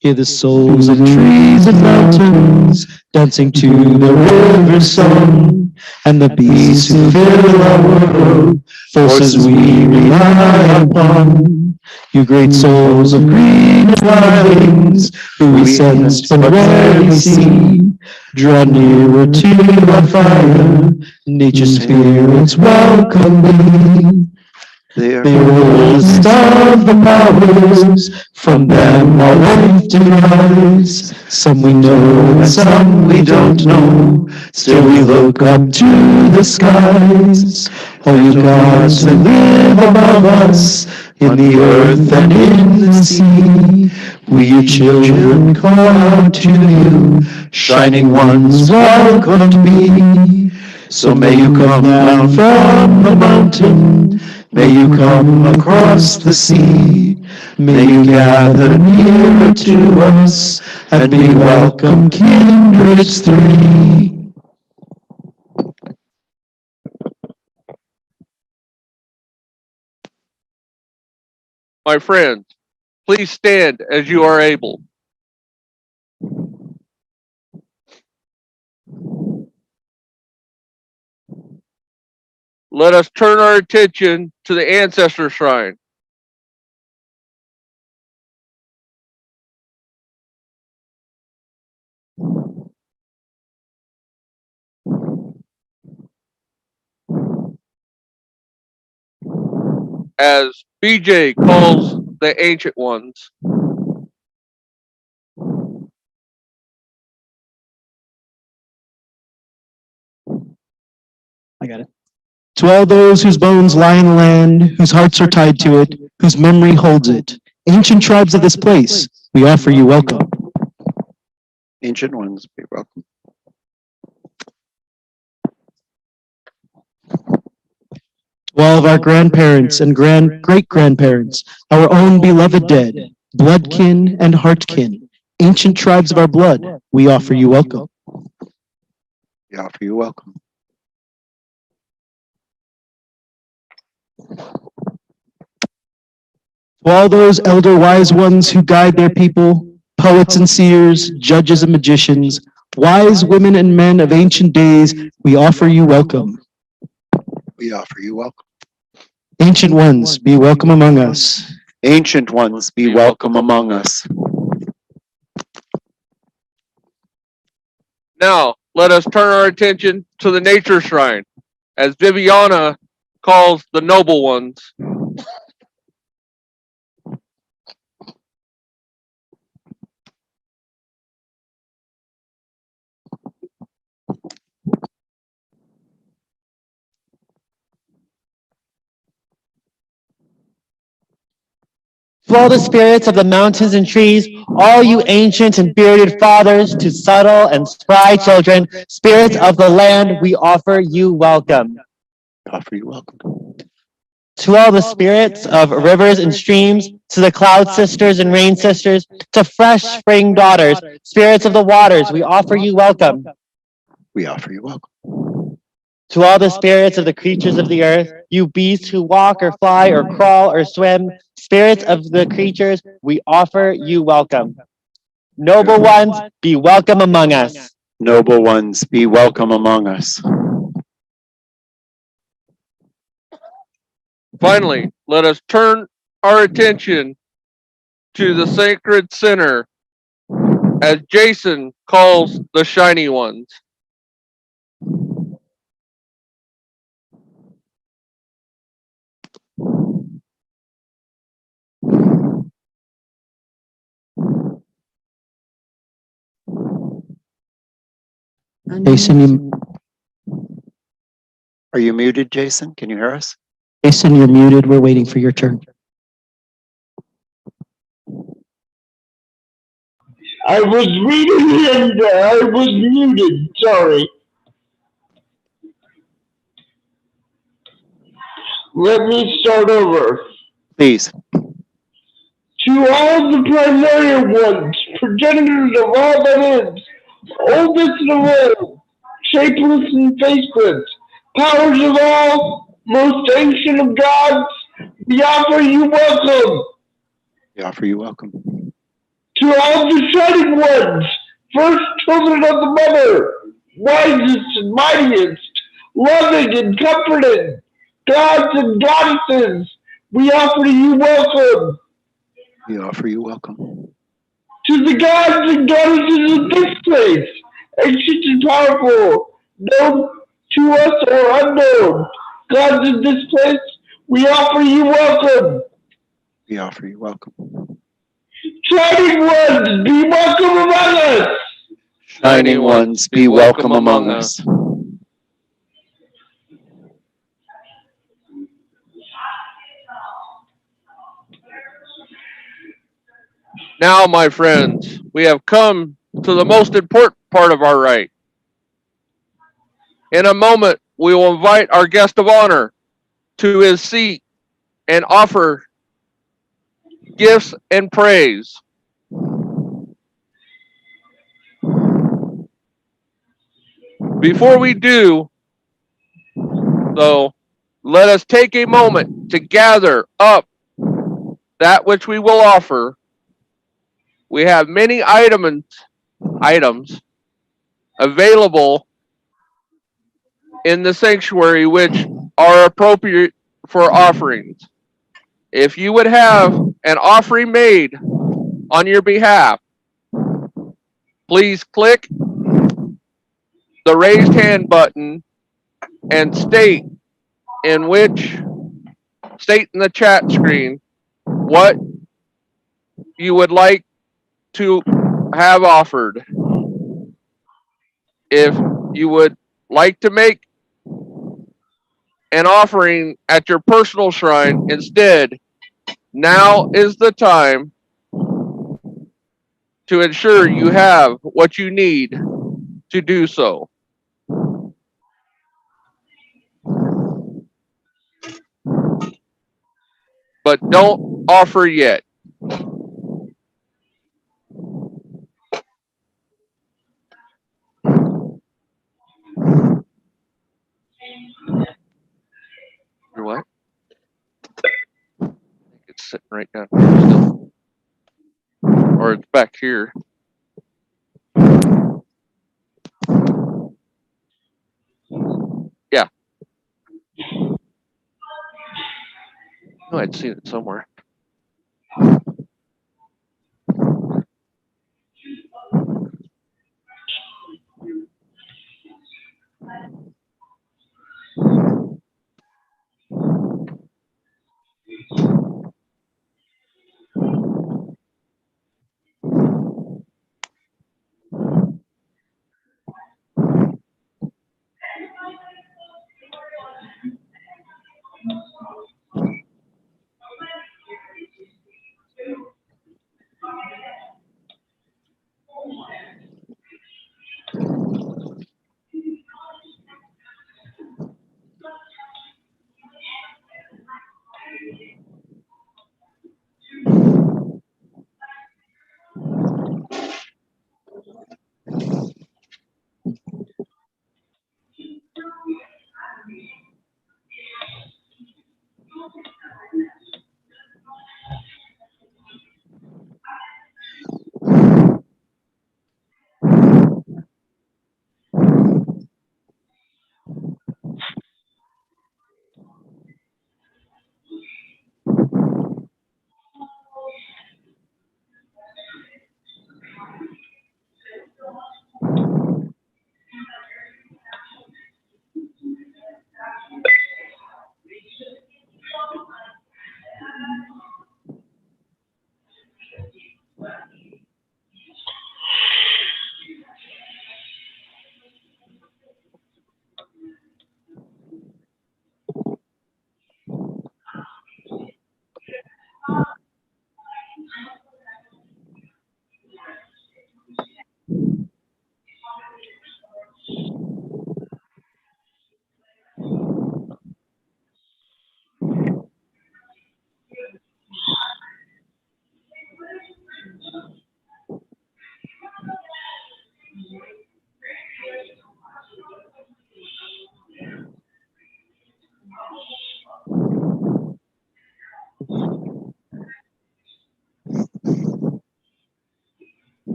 Hear the souls of trees and mountains, dancing to the river's song, and the beasts who fill our world, forces we rely upon. You great souls of green flowers, who we sense but rarely see, draw nearer to our fire, nature's spirits welcome thee. They rule the star of the powers, from them all life derives. Some we know and some we don't know, still we look up to the skies. All you gods that live above us, in the earth and in the sea, we your children call out to you, shining ones welcome to be. So may you come down from the mountain, may you come across the sea, may you gather nearer to us, and be welcome, kindreds three. My friends, please stand as you are able. Let us turn our attention to the Ancestor Shrine. As BJ calls the Ancient Ones. I got it. To all those whose bones lie in the land, whose hearts are tied to it, whose memory holds it, ancient tribes of this place, we offer you welcome. Ancient ones, be welcome. To all of our grandparents and great-grandparents, our own beloved dead, bloodkin and heartkin, ancient tribes of our blood, we offer you welcome. We offer you welcome. To all those elder wise ones who guide their people, poets and seers, judges and magicians, wise women and men of ancient days, we offer you welcome. We offer you welcome. Ancient ones, be welcome among us. Ancient ones, be welcome among us. Now, let us turn our attention to the Nature Shrine, as Viviana calls the Noble Ones. To all the spirits of the mountains and trees, all you ancient and bearded fathers, to subtle and spry children, spirits of the land, we offer you welcome. We offer you welcome. To all the spirits of rivers and streams, to the cloud sisters and rain sisters, to fresh spring daughters, spirits of the waters, we offer you welcome. We offer you welcome. To all the spirits of the creatures of the earth, you beasts who walk or fly or crawl or swim, spirits of the creatures, we offer you welcome. Noble ones, be welcome among us. Noble ones, be welcome among us. Finally, let us turn our attention to the sacred center, as Jason calls the Shiny Ones. Jason, Are you muted, Jason? Can you hear us? Jason, you're muted. We're waiting for your turn. I was reading and I was muted. Sorry. Let me start over. Please. To all the primordial ones, progenitors of all that is, oldest of old, shapeless and faceless, powers of all, most ancient of gods, we offer you welcome. We offer you welcome. To all the shining ones, first children of the mother, wisest and mightiest, loving and comforting, gods and goddesses, we offer you welcome. We offer you welcome. To the gods and goddesses of this place, ancient and powerful, known to us or unknown, gods of this place, we offer you welcome. We offer you welcome. Shining ones, be welcome among us. Shining ones, be welcome among us. Now, my friends, we have come to the most important part of our rite. In a moment, we will invite our guest of honor to his seat and offer gifts and praise. Before we do, though, let us take a moment to gather up that which we will offer. We have many items available in the sanctuary which are appropriate for offerings. If you would have an offering made on your behalf, please click the raised hand button and state in the chat screen what you would like to have offered. If you would like to make an offering at your personal shrine instead, now is the time to ensure you have what you need to do so. But don't offer yet. You're what? I think it's sitting right down here still. Or it's back here. Yeah. No, I'd seen it somewhere.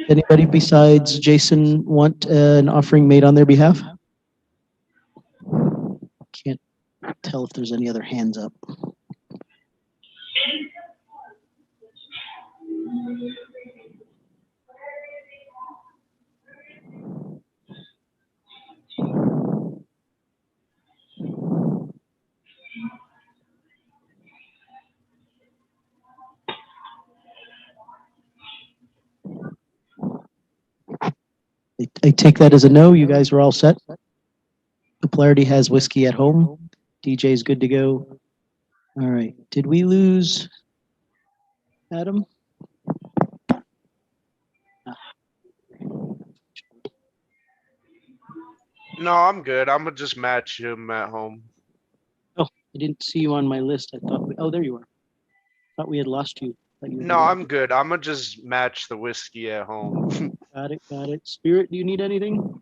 Anybody besides Jason want an offering made on their behalf? Can't tell if there's any other hands up. I take that as a no. You guys are all set. The Polarity has whiskey at home. DJ's good to go. All right. Did we lose Adam? No, I'm good. I'm gonna just match him at home. Oh, I didn't see you on my list. I thought. Oh, there you are. Thought we had lost you. No, I'm good. I'm gonna just match the whiskey at home. Got it. Got it. Spirit, do you need anything?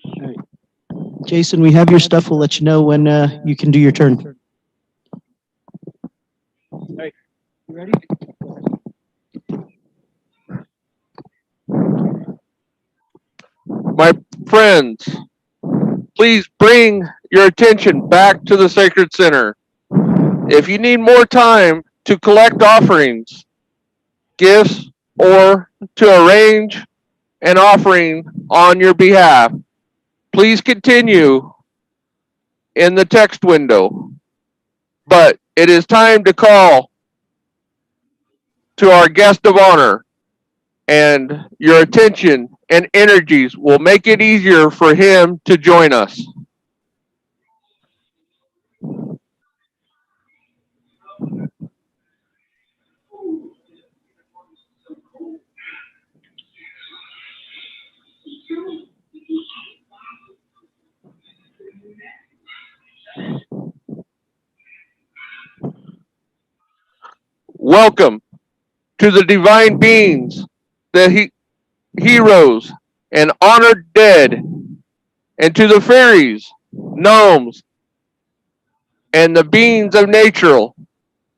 All right. Jason, we have your stuff. We'll let you know when you can do your turn. All right. You ready? My friends, please bring your attention back to the Sacred Center. If you need more time to collect offerings, gifts, or to arrange an offering on your behalf, please continue in the text window. But it is time to call to our guest of honor, and your attention and energies will make it easier for him to join us. Welcome to the divine beings, the heroes, and honored dead, and to the fairies, gnomes, and the beings of nature,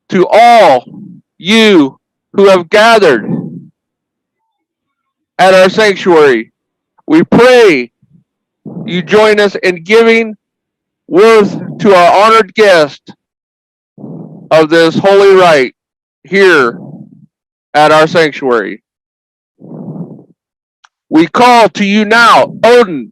to all you who have gathered at our sanctuary. We pray you join us in giving worth to our honored guest of this holy rite here at our sanctuary. We call to you now, Odin.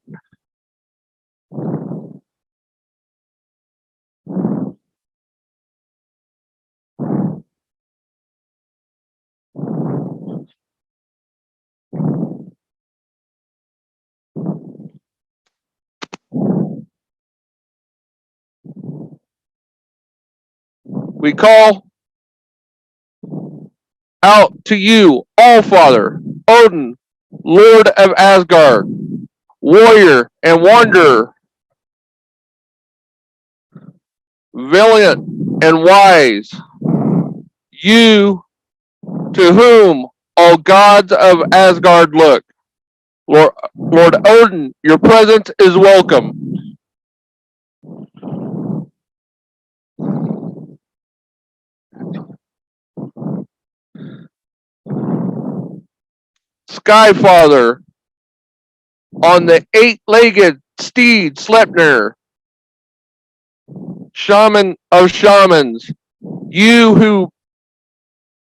We call out to you, All-Father, Odin, Lord of Asgard, warrior and wanderer, valiant and wise, you to whom all gods of Asgard look. Lord Odin, your presence is welcome. Skyfather, on the eight-legged steed Sleipnir, shaman of shamans, you who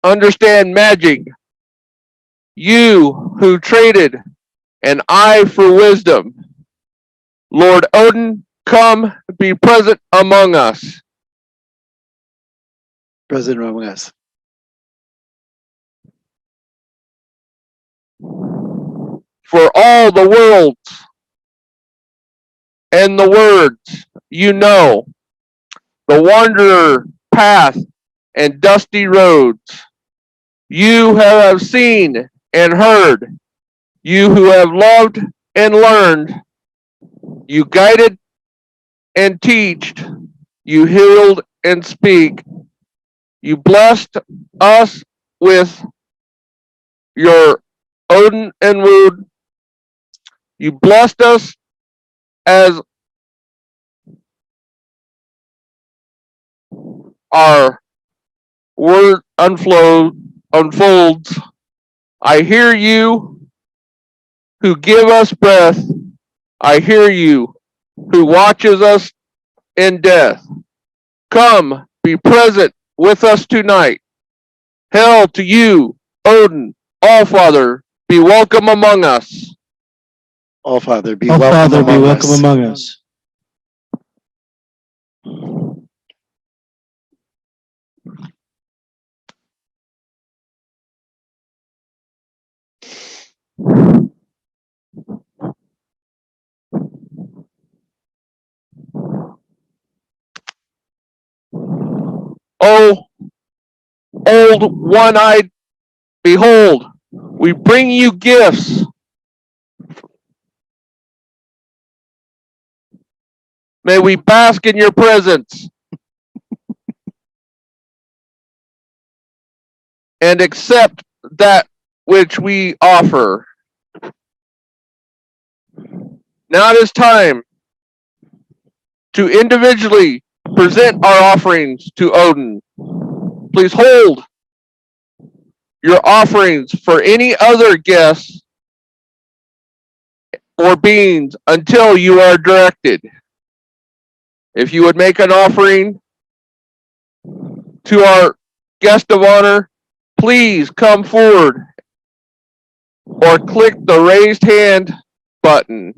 understand magic, you who traded an eye for wisdom. Lord Odin, come be present among us. Present among us. For all the worlds and the words you know, the wanderer path and dusty roads, You who have seen and heard, you who have loved and learned, you guided and teached, you healed and speak, you blessed us with your Odin and Wood, you blessed us as our word unfolds. I hear you who give us breath. I hear you who watches us in death. Come, be present with us tonight. Hail to you, Odin, All-Father, be welcome among us. All Father, be All welcome Father, be among welcome us. among us. O old one-eyed, behold, we bring you gifts. May we bask in your presence and accept that which we offer. Now it is time to individually present our offerings to Odin. Please hold your offerings for any other guests or beings until you are directed. If you would make an offering to our guest of honor, please come forward or click the raised hand button.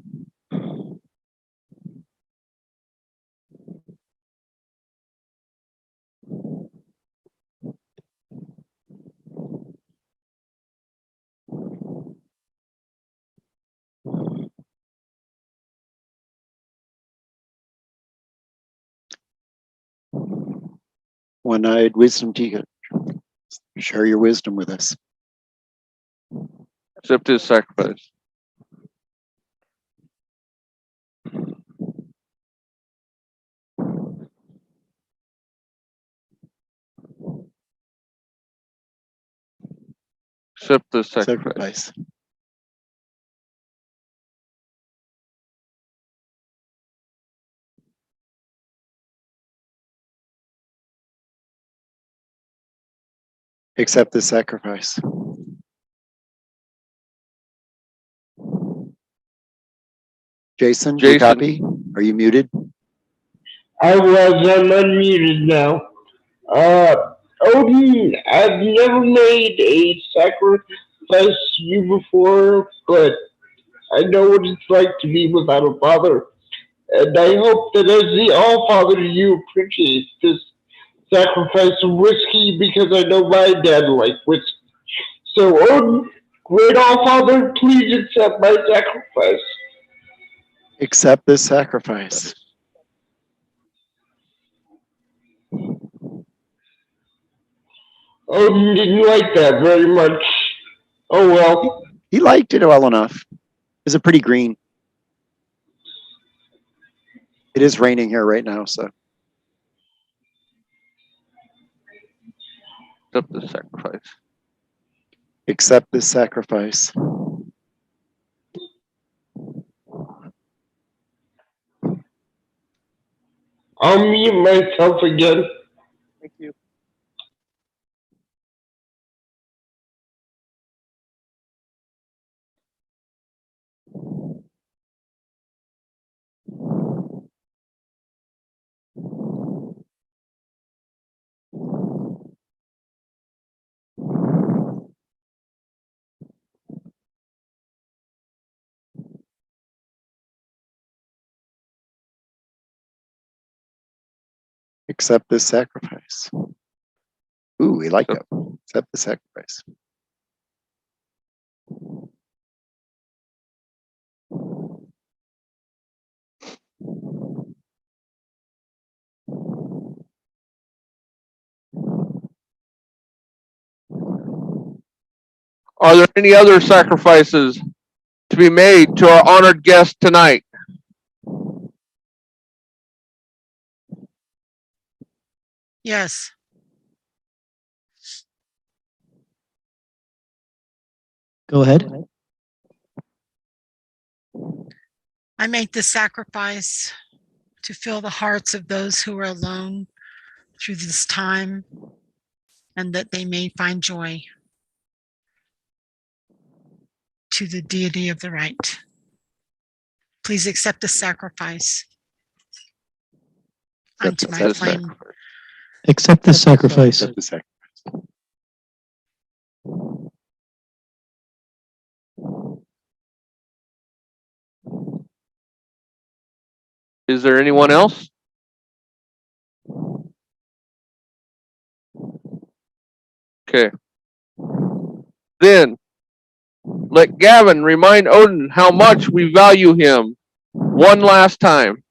One-eyed wisdom teacher, share your wisdom with us. Accept his sacrifice. Accept the sacrifice. Sacrifice. Accept the sacrifice. Jason, you Jason. copy? Are you muted? I'm unmuted now. Odin, I've never made a sacrifice to you before, but I know what it's like to be without a father. And I hope that as the All-Father you appreciate this sacrifice of whiskey because I know my dad liked whiskey. So Odin, great All-Father, please accept my sacrifice. Accept this sacrifice. Odin didn't like that very much. Oh well. He liked it well enough. Is it pretty green? It is raining here right now, so. Accept the sacrifice. Accept this sacrifice. I'll mute myself again. Thank you. Accept this sacrifice. Ooh, we like it. Accept the sacrifice. Are there any other sacrifices to be made to our honored guest tonight? Yes. Go ahead. I make this sacrifice to fill the hearts of those who are alone through this time, and that they may find joy to the deity of the right. Please accept the sacrifice unto my Accept the flame. sacrifice. Accept this sacrifice. Accept the sacrifice. Is there anyone else? Okay. Then let Gavin remind Odin how much we value him one last time.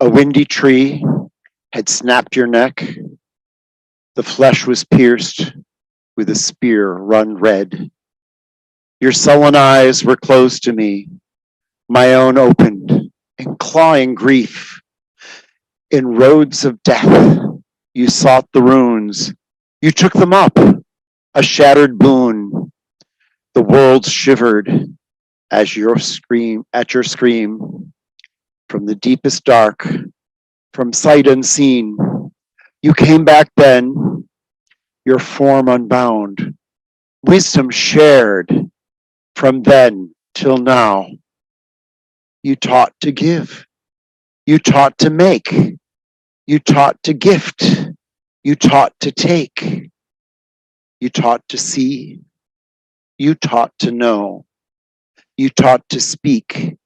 A windy tree had snapped your neck. The flesh was pierced with a spear run red. Your sullen eyes were closed to me, my own opened, in clawing grief. In roads of death, you sought the runes. You took them up, a shattered boon. The world shivered as your scream, at your scream. From the deepest dark, from sight unseen, you came back then, your form unbound, wisdom shared from then till now. You taught to give, you taught to make, you taught to gift, you taught to take, you taught to see, you taught to know, you taught to speak.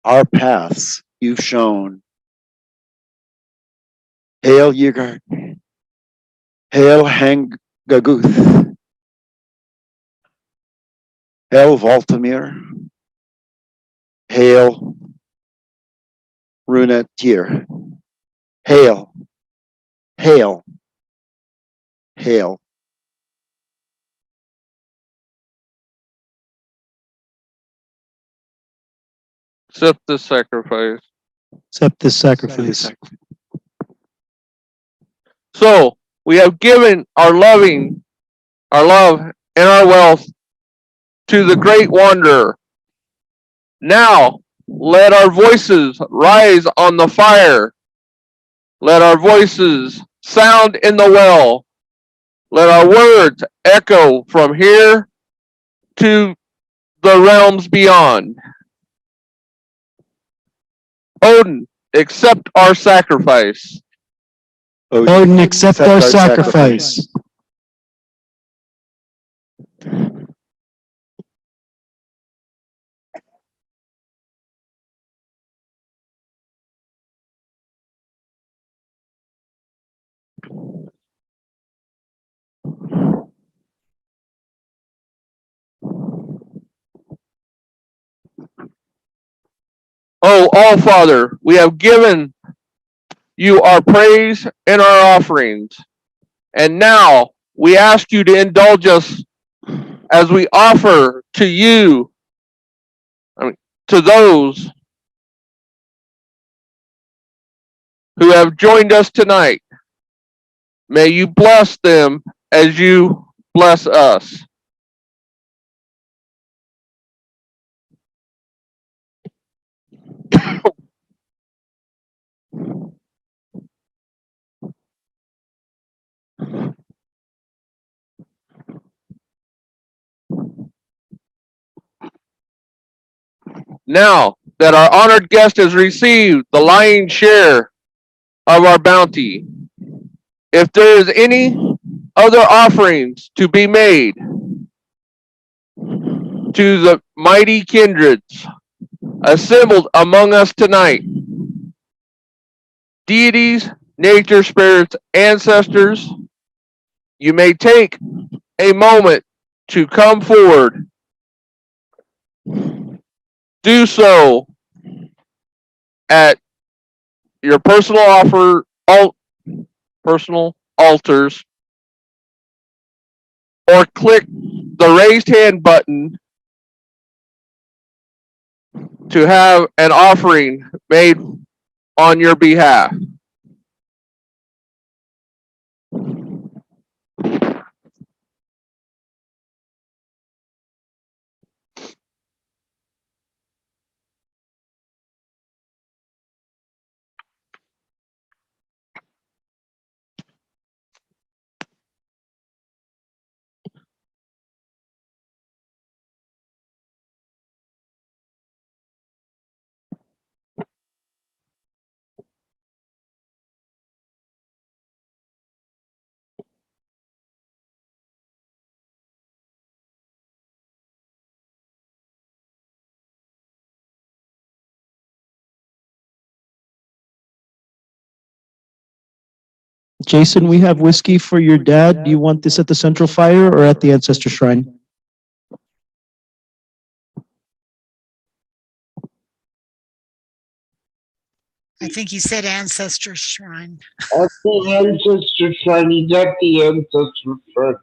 Our paths you've shown. Hail Yigard, hail Hangaguth, hail Valtamir, hail Runetir, hail, hail, hail. Accept the sacrifice. Accept this sacrifice. So we have given our love and our wealth to the great wanderer. Now let our voices rise on the fire. Let our voices sound in the well. Let our words echo from here to the realms beyond. Odin, accept our sacrifice. Odin, accept our sacrifice. Oh, All-Father, we have given you our praise and our offerings. And now we ask you to indulge us as we offer to you, to those who have joined us tonight. May you bless them as you bless us. Now that our honored guest has received the lion's share of our bounty, if there is any other offerings to be made to the mighty kindreds assembled among us tonight, deities, nature spirits, ancestors, you may take a moment to come forward. Do so at your personal altars, or click the raised hand button to have an offering made on your behalf. Jason, we have whiskey for your dad. Do you want this at the central fire or at the Ancestor Shrine? I think he said Ancestor Shrine. At the Ancestor Shrine, he's at the Ancestor Shrine.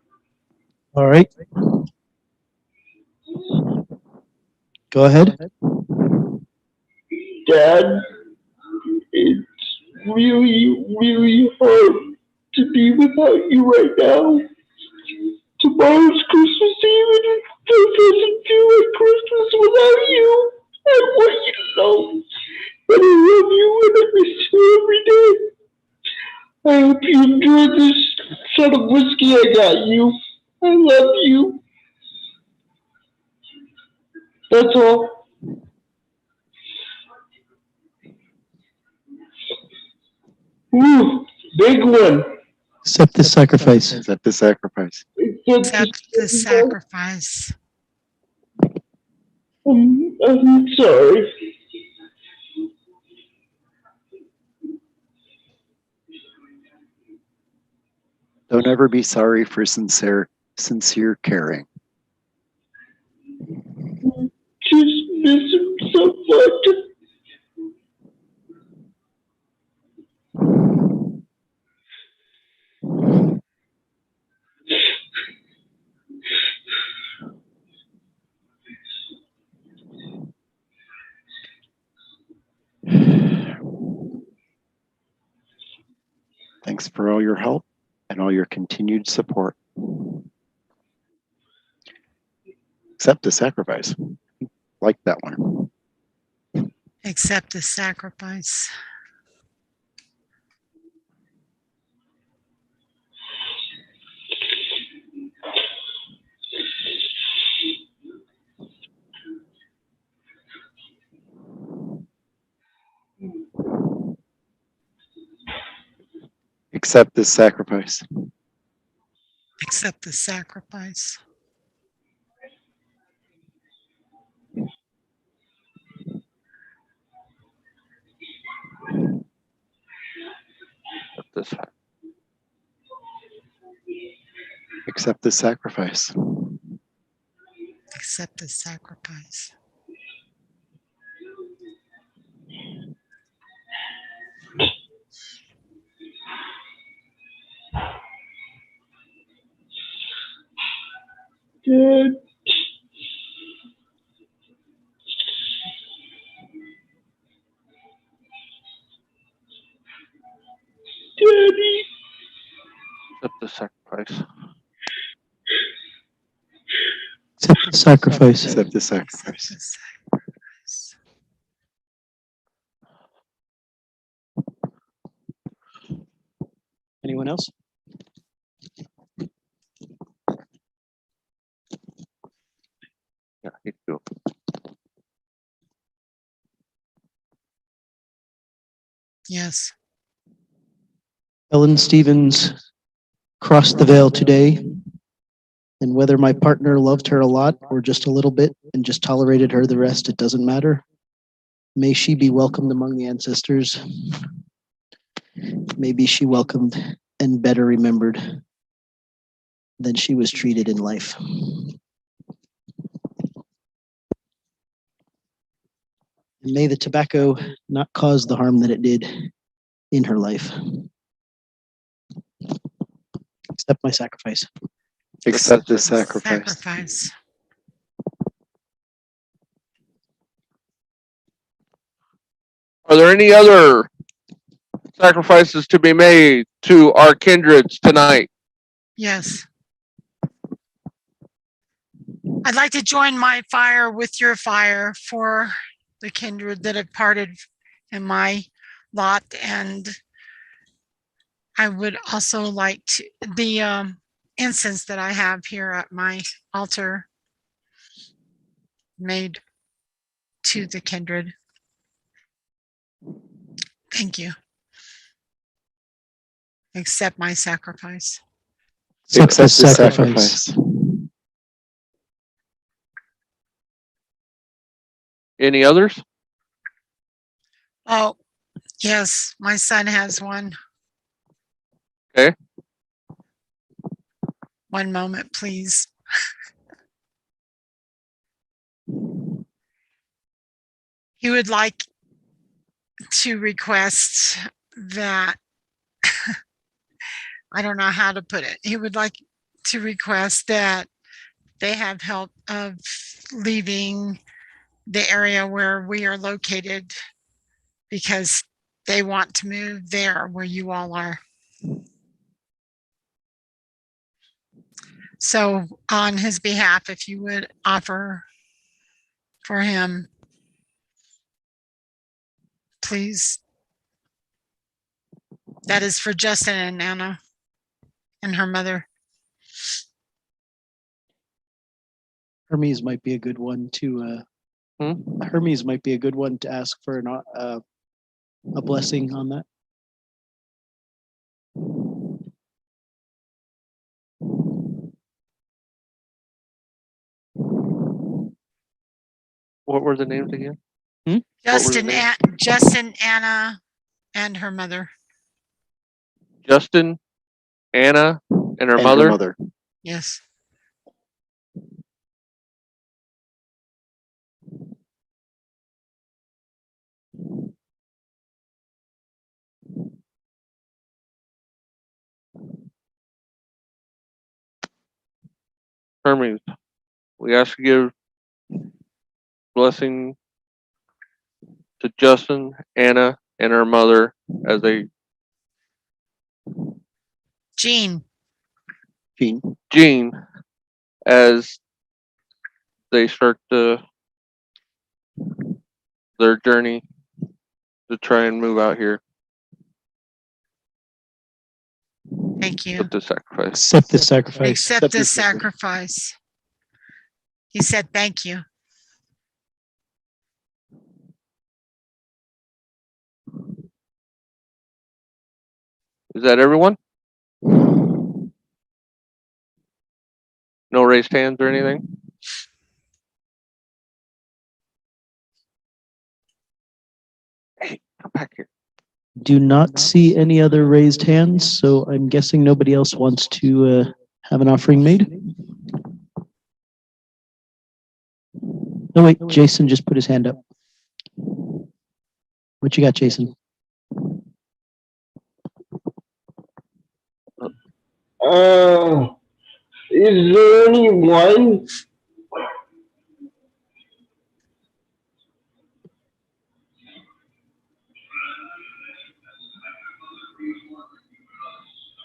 All right. Go ahead. Dad, it's really, really hard to be without you right now. Tomorrow's Christmas Eve and it still doesn't feel like Christmas without you. I want you to know that I love you and I miss you every day. I hope you enjoy this shot of whiskey I got you. I love you. That's all. Ooh, big one. Accept this sacrifice. Accept the sacrifice. Accept the sacrifice. I'm sorry. Don't ever be sorry for sincere caring. Just miss him so much. Thanks for all your help and all your continued support. Accept the sacrifice. Like that one. Accept the sacrifice. Accept this sacrifice. Accept the sacrifice. Accept the sacrifice. Accept the sacrifice. Dad. Daddy. Accept the sacrifice. Accept the sacrifice. Accept the Accept sacrifice. the sacrifice. Anyone else? Yeah, you do. Yes. Ellen Stevens crossed the veil today, and whether my partner loved her a lot or just a little bit and just tolerated her the rest, it doesn't matter. May she be welcomed among the ancestors. May be she welcomed and better remembered. than she was treated in life. And may the tobacco not cause the harm that it did in her life. Accept my sacrifice. Accept this sacrifice. Sacrifice. Are there any other sacrifices to be made to our kindreds tonight? Yes. I'd like to join my fire with your fire for the kindred that have parted in my lot, and I would also like to the incense that I have here at my altar made to the kindred. Thank you. Accept my sacrifice. Accept this sacrifice. Any others? Oh, yes, my son has one. Okay. One moment, please. He would like to request that, I don't know how to put it. He would like to request that they have help of leaving the area where we are located because they want to move there where you all are. So on his behalf, if you would offer for him, please. That is for Justin and Anna and her mother. Hermes might be a good one to Hermes might be a good one to ask for a blessing on that. What were the names again? Justin, Anna, and her mother. Justin, Anna, and her mother? Yes. Hermes, we ask you to give blessing to Justin, Anna, and her mother as they Jean, as they start their journey to try and move out here. thank you. Accept the sacrifice. Accept the sacrifice. Accept this sacrifice. He said, thank you. Is that everyone? No raised hands or anything? Hey, come back here. Do not see any other raised hands, so I'm guessing nobody else wants to have an offering made. Oh wait, Jason just put his hand up. What you got, Jason? Is there any wine?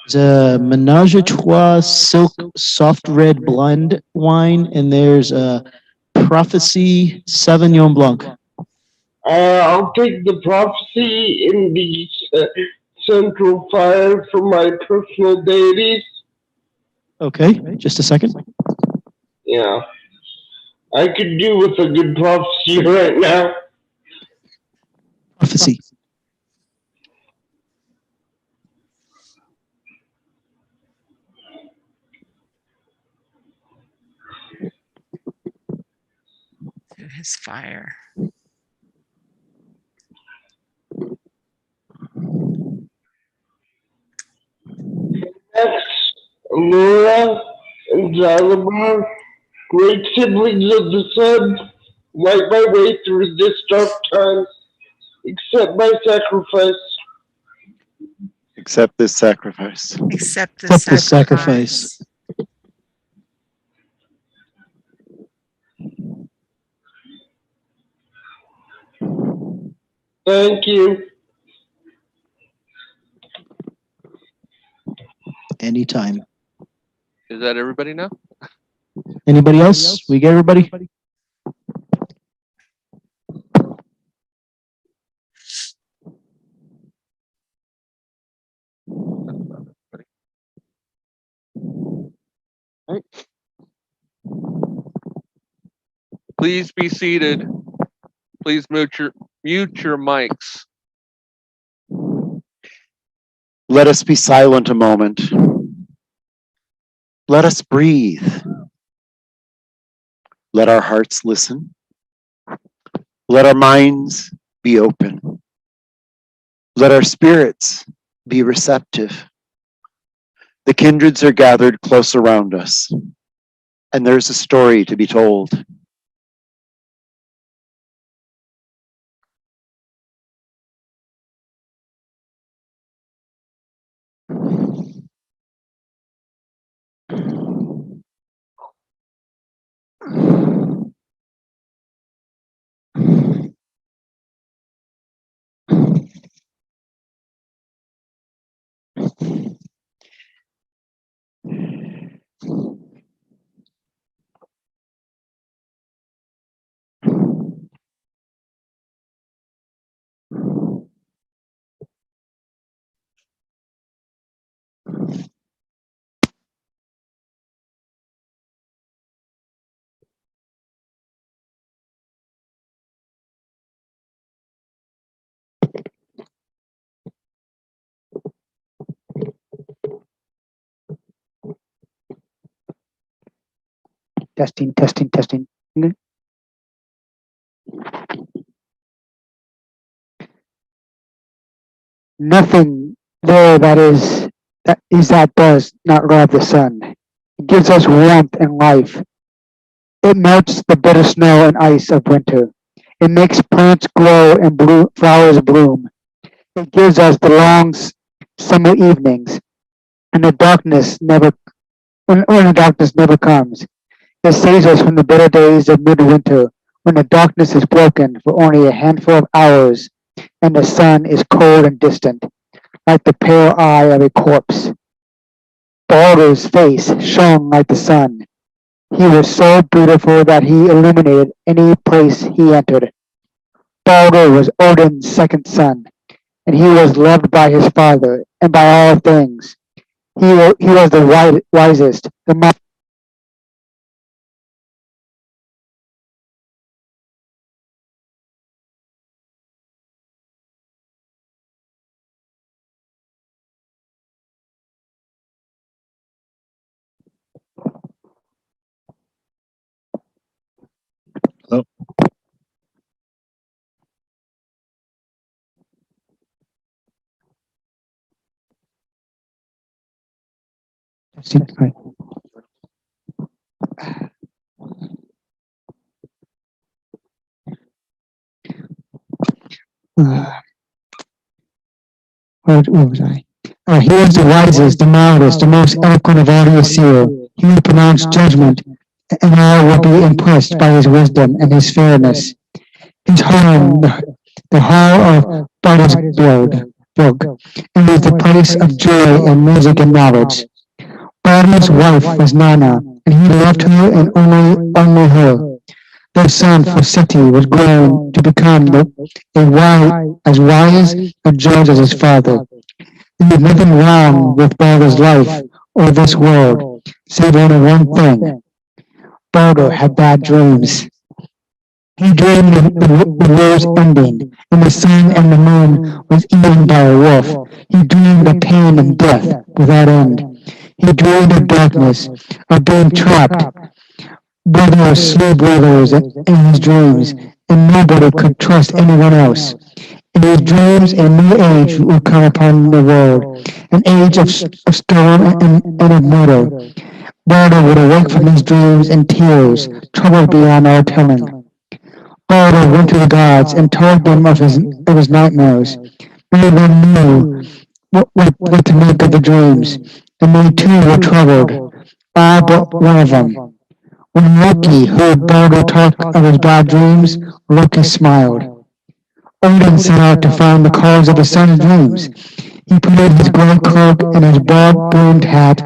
There's a Menage a Trois Silk Soft Red Blend wine, and there's a Prophecy Sauvignon Blanc. I'll take the prophecy in the central fire for my personal deities. Okay, just a second. Yeah. I could do with a good prophecy right now. Prophecy. To his fire. Next, Laura, and Zalbar, great siblings of the sun, light my way through this dark time. Accept my sacrifice. Accept this sacrifice. Accept the Accept this sacrifice. sacrifice. Thank you. Anytime. Is that everybody now? Anybody else? We get everybody? Please be seated. Please mute your mics. Let us be silent a moment. Let us breathe. Let our hearts listen. Let our minds be open. Let our spirits be receptive. The kindreds are gathered close around us, and there's a story to be told. Testing, testing, testing. Okay. Nothing there that does not love the sun. It gives us warmth and life. It melts the bitter snow and ice of winter. It makes plants grow and flowers bloom. It gives us the long summer evenings and the darkness never when the darkness never comes. It saves us from the bitter days of midwinter when the darkness is broken for only a handful of hours and the sun is cold and distant, like the pale eye of a corpse. Baldur's face shone like the sun. He was so beautiful that he illuminated any place he entered. Baldur was Odin's second son, and he was loved by his father and by all things. He was the wisest, the most what was I? He was the wisest, the mildest, the most eloquent of all the Asir. He would pronounce judgment, and all would be impressed by his wisdom and his fairness. His home, the hall of Bardasburg, and was the place of joy and music and knowledge. Bardur's wife was Nana, and he loved her and only her. Their son Forseti was grown to become as wise a judge as his father. There was nothing wrong with Baldur's life or this world, save only one thing. Baldur had bad dreams. He dreamed the world's ending, and the sun and the moon was eaten by a wolf. He dreamed of pain and death without end. He dreamed of darkness, of being trapped. Brothers slew brothers in his dreams, and nobody could trust anyone else. In his dreams, a new age would come upon the world, an age of storm and of murder. Balder would awake from his dreams in tears, troubled beyond all telling. Balder went to the gods and told them of his nightmares. None of them knew what to make of the dreams, and they too were troubled, all but one of them. When Loki heard Balder talk of his bad dreams, Loki smiled. Odin set out to find the cause of his son's dreams. He put on his gray cloak and his broad-brimmed hat,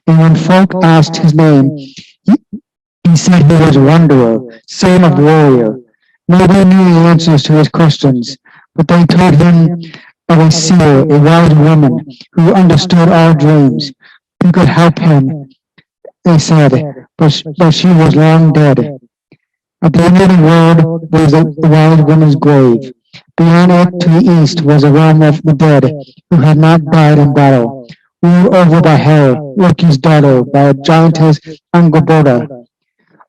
and when folk asked his name, he said he was Wanderer, son of warrior. Nobody knew the answers to his questions, but they told him of a seer, a wise woman, who understood all dreams, who could help him, they said, but she was long dead. At the end of the world was the wise woman's grave. Beyond it to the east was a realm of the dead, who had not died in battle, ruled over by Hel, Loki's daughter, by a giantess Angrboda.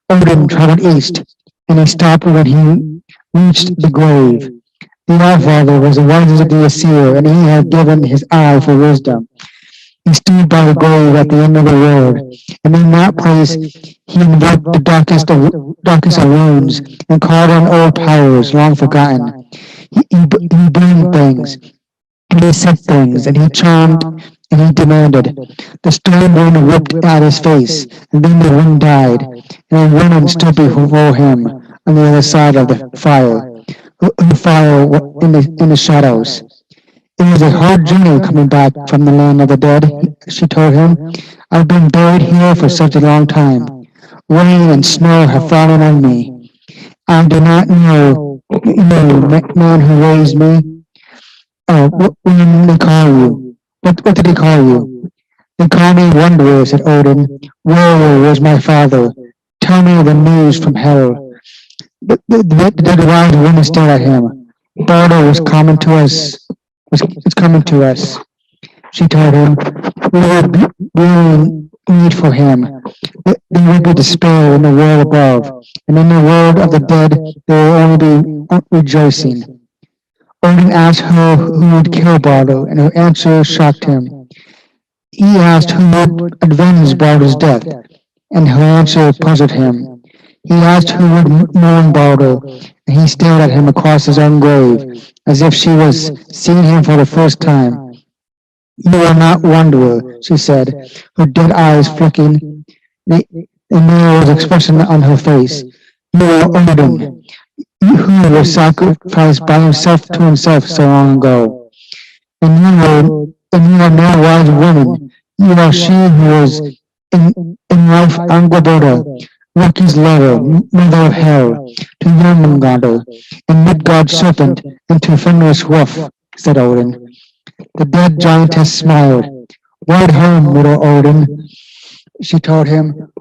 Odin traveled east, and he stopped when he reached the grave. The Allfather was the wisest of the Aesir, and he had given his eye for wisdom. He stood by the grave at the end of the road, and in that place he invoked the darkest of wounds, and called on old powers long forgotten. He burned things, and he said things, and he charmed, and he demanded. The storm wind whipped at his face, and then the wind died, and a woman stood before him on the other side of the fire, in the shadows. It was a hard journey coming back from the land of the dead, she told him. I've been buried here for such a long time. Rain and snow have fallen on me. I do not know you, man who raised me. Oh, what did they call you? What did they call you? They call me Wanderer, said Odin. Warrior was my father. Tell me the news from hell. The wise woman stared at him. Balder was coming to us. It's coming to us, she told him. We would be need for him. There would be despair in the world above, and in the world of the dead there will only be rejoicing. Odin asked her who would kill Balder, and her answer shocked him. He asked who would avenge Balder's death, and her answer puzzled him. He asked who would mourn Balder, and he stared at him across his own grave, as if she was seeing him for the first time. You are not Wanderer, she said, her dead eyes flicking, a narrow expression on her face. You are Odin, who was sacrificed by himself to himself so long ago. And you are no wise woman. You are she who was in life Angrboda, Loki's lover, mother of Hel, to Jormungandr, and Midgard's serpent, and to Fenrir's wolf, said Odin. The dead giantess smiled. Ride home, little Odin, she told him.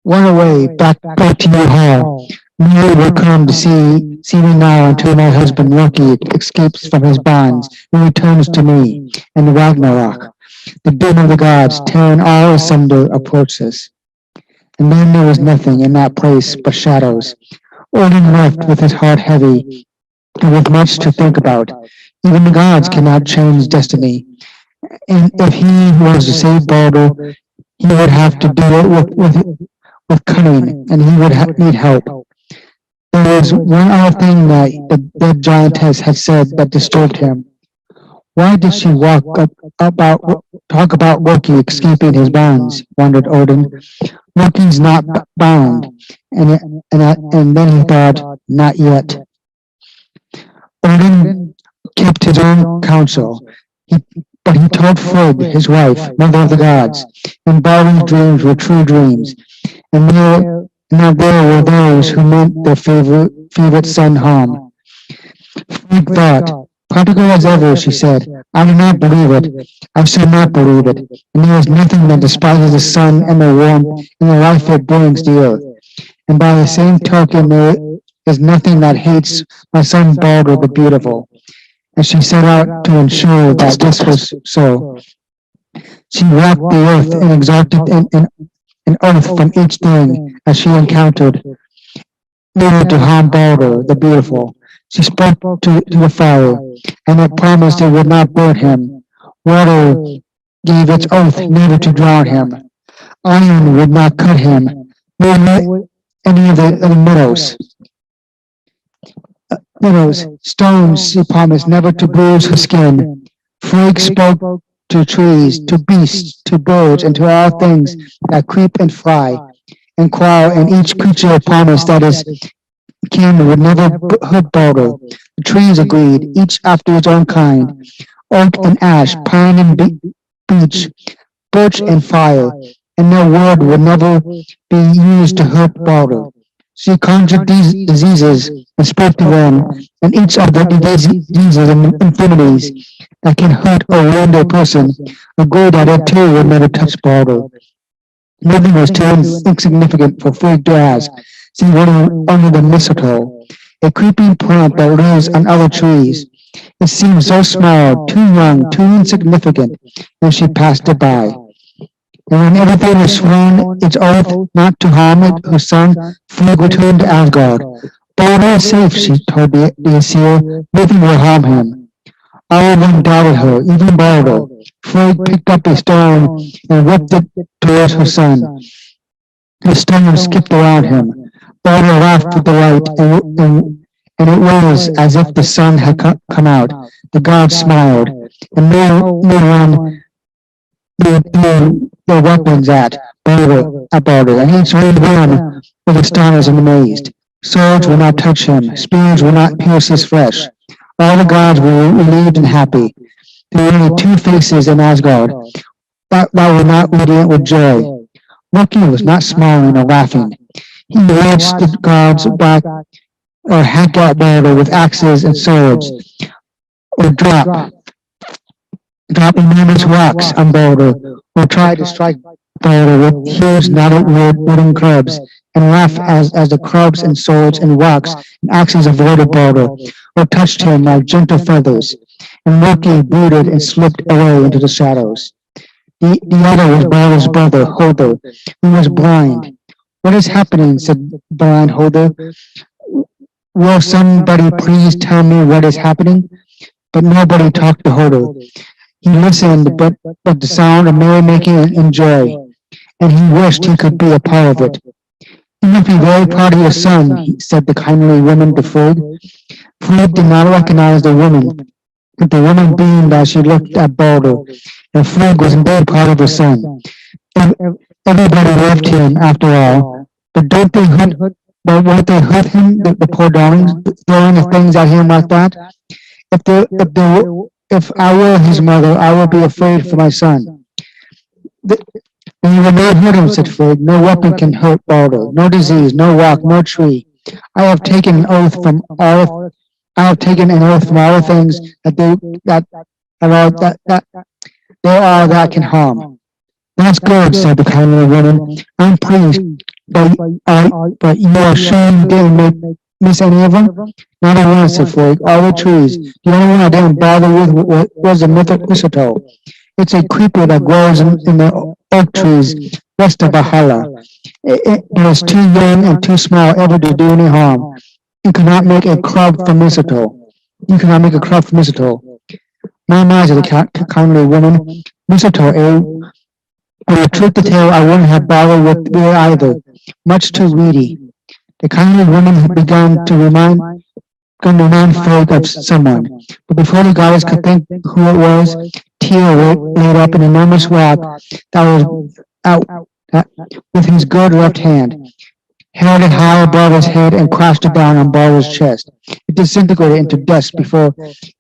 Run away, back to your hall. Mary will come to see me now until my husband Loki escapes from his bonds and returns to me, and Ragnarok, the doom of the gods, tearing all asunder, approaches. And then there was nothing in that place but shadows. Odin left with his heart heavy, and with much to think about. Even the gods cannot change destiny. And if he was to save Balder, he would have to do it with cunning, and he would need help. There was one other thing that the dead giantess had said that disturbed him. Why did she talk about Loki escaping his bonds? Wondered Odin. Loki's not bound, and then he thought, not yet. Odin kept his own counsel, but he told Frigg, his wife, mother of the gods, and Balder's dreams were true dreams, and now there were those who meant their favorite son harm. Frigg thought, practical as ever, she said, I do not believe it. I shall not believe it. And there is nothing that despises the sun and the warmth and the life it brings the earth. And by the same token, there is nothing that hates my son Balder the Beautiful. And she set out to ensure that this was so. She walked the earth and exalted an oath from each thing as she encountered, neither to harm Balder the Beautiful. She spoke to the fire, and it promised it would not burn him. Water gave its oath never to drown him. Iron would not cut him, nor would any of the meadows. Stones he promised never to bruise her skin. Frigg spoke to trees, to beasts, to birds, and to all things that creep and fly and crawl, and each creature promised that his kin would never hurt Balder. The trees agreed, each after its own kind. Oak and ash, pine and beech, birch and fire, and their word would never be used to hurt Balder. She conjured these diseases and spoke to them, and each of the diseases and infirmities that can hurt or wound a person agreed that it too would never touch Balder. Nothing was too insignificant for Frigg to ask. See one under the mistletoe, a creeping plant that lives on other trees. It seemed so small, too young, too insignificant, and she passed it by. And when everything was sworn its oath not to harm it, her son, Frigg returned to Asgard. Balder is safe, she told the Aesir. Nothing will harm him. All of them doubted her, even Balder. Frigg picked up a stone and whipped it towards her son. The stone skipped around him. Balder laughed with delight, and it was as if the sun had come out. The gods smiled, and no one threw their weapons at Balder, and each one was astonished and amazed. Swords would not touch him, spears would not pierce his flesh. All the gods were relieved and happy. There were only two faces in Asgard that were not radiant with joy. Loki was not smiling or laughing. He watched the gods back or hack at Balder with axes and swords, or drop enormous rocks on Balder, or try to strike Balder with huge knotted wooden clubs, and laugh as the clubs and swords and rocks and axes avoided Balder, or touched him like gentle feathers. And Loki brooded and slipped away into the shadows. The other was Balder's brother, Hodor, who was blind. What is happening? Said blind Hodor. Will somebody please tell me what is happening? But nobody talked to Hodor. He listened, but the sound of merrymaking and joy, and he wished he could be a part of it. "You must be very proud of your son," said the kindly woman to Frigg. Frigg did not recognize the woman, but the woman beamed as she looked at Balder, and Frigg was indeed proud of her son. Everybody loved him, after all. But won't they hurt him, the poor darlings, throwing the things at him like that? If I were his mother, I would be afraid for my son. "And you will not hurt him," said Frigg. "No weapon can hurt Balder, no disease, no rock, no tree. I have taken an oath from all the things that there are that can harm." "That's good," said the kindly woman. "I'm pleased, but you are sure you didn't miss any of them?" "Not a one," said Frigg. "All the trees. The only one I didn't bother with was the mistletoe. It's a creeper that grows in the oak trees west of Valhalla. It is too young and too small ever to do any harm. You cannot make a club from mistletoe. My," said the kindly woman. "Mistletoe, eh? But the truth to tell, I wouldn't have bothered with it either. Much too weedy." The kindly woman had begun to remind Frigg of someone, but before the goddess could think who it was, Tyr laid up an enormous rock that was out with his good left hand, held it high above his head, and crashed it down on Balder's chest. It disintegrated into dust before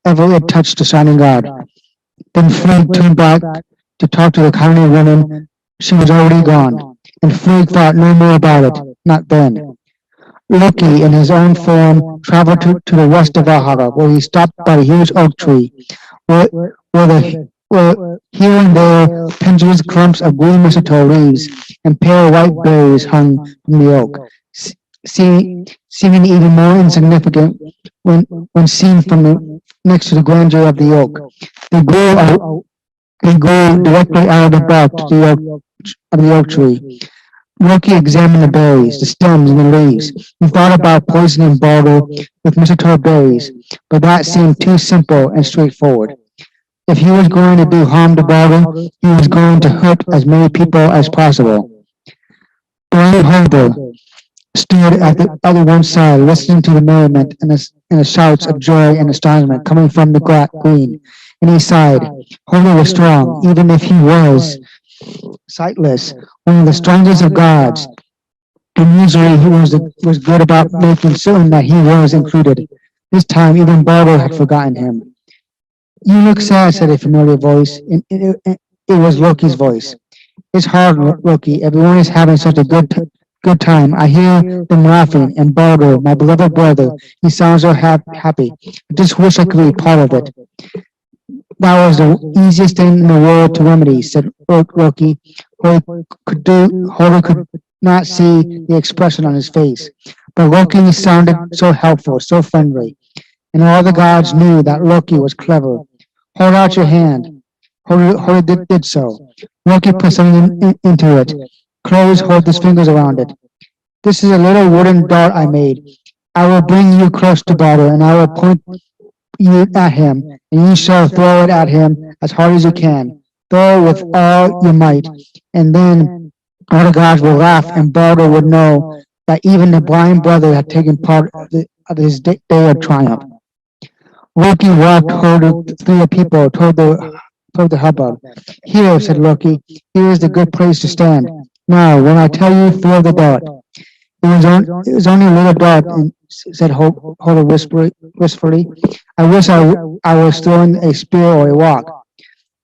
ever it touched the shining god. Then Frigg turned back to talk to the kindly woman. She was already gone, and Frigg thought no more about it, not then. Loki, in his own form, traveled to the west of Valhalla, where he stopped by a huge oak tree, where here and there pendulous clumps of green mistletoe leaves and pale white berries hung from the oak, seeming even more insignificant when seen from next to the grandeur of the oak. They grew directly out of the bark of the oak tree. Loki examined the berries, the stems, and the leaves. He thought about poisoning Balder with mistletoe berries, but that seemed too simple and straightforward. If he was going to do harm to Balder, he was going to hurt as many people as possible. Brian Holder stood at the other one side, listening to the merriment and the shouts of joy and astonishment coming from the green. And he sighed. Holder was strong, even if he was sightless, one of the strongest of gods. And usually he was good about making certain that he was included. This time, even Baldur had forgotten him. You look sad, said a familiar voice. And it was Loki's voice. It's hard, Loki. Everyone is having such a good time. I hear them laughing, and Baldur, my beloved brother, he sounds so happy. I just wish I could be part of it. That was the easiest thing in the world to remedy, said Loki. Holder could not see the expression on his face, but Loki sounded so helpful, so friendly, and all the gods knew that Loki was clever. Hold out your hand. Holder did so. Loki put something into it. Closed Holder's fingers around it. This is a little wooden dart I made. I will bring you close to Baldur, and I will point you at him, and you shall throw it at him as hard as you can. Throw it with all your might, and then all the gods will laugh, and Baldur would know that even the blind brother had taken part of his day of triumph. Loki walked through the people toward the hubbub. Here, said Loki, here is the good place to stand. Now, when I tell you, throw the dart. It was only a little dart, said Holder wistfully. I wish I was throwing a spear or a rock.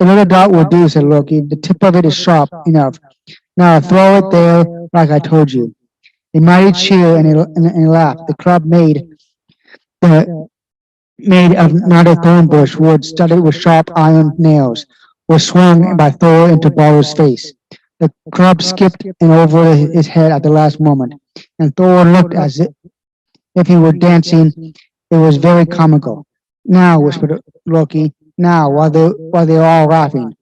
A little dart will do, said Loki. The tip of it is sharp enough. Now throw it there like I told you. A mighty cheer and a laugh. The club made of knotted thorn bush wood studded with sharp iron nails was swung by Thor into Baldur's face. The club skipped and over his head at the last moment, and Thor looked as if he were dancing. It was very comical. Now, whispered Loki, now, while they were all laughing,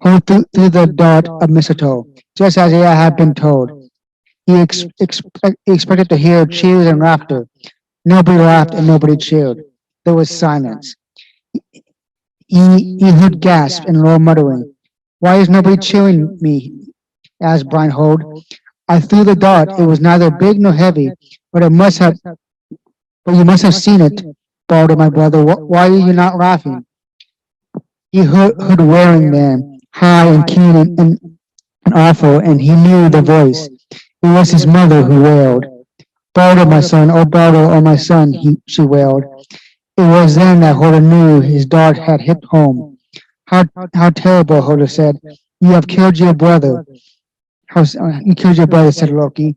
hold through the dart of mistletoe, just as he had been told. He expected to hear cheers and laughter. Nobody laughed and nobody cheered. There was silence. He heard gasps and low muttering. Why is nobody cheering me? Asked Brian Hold. I threw the dart. It was neither big nor heavy, but you must have seen it, Baldur, my brother. Why are you not laughing? He heard a wearing man, high and keen and awful, and he knew the voice. It was his mother who wailed. Baldur, my son, oh Baldur, oh my son, she wailed. It was then that Holder knew his dart had hit home. How terrible, Holder said. You have killed your brother. You killed your brother, said Loki.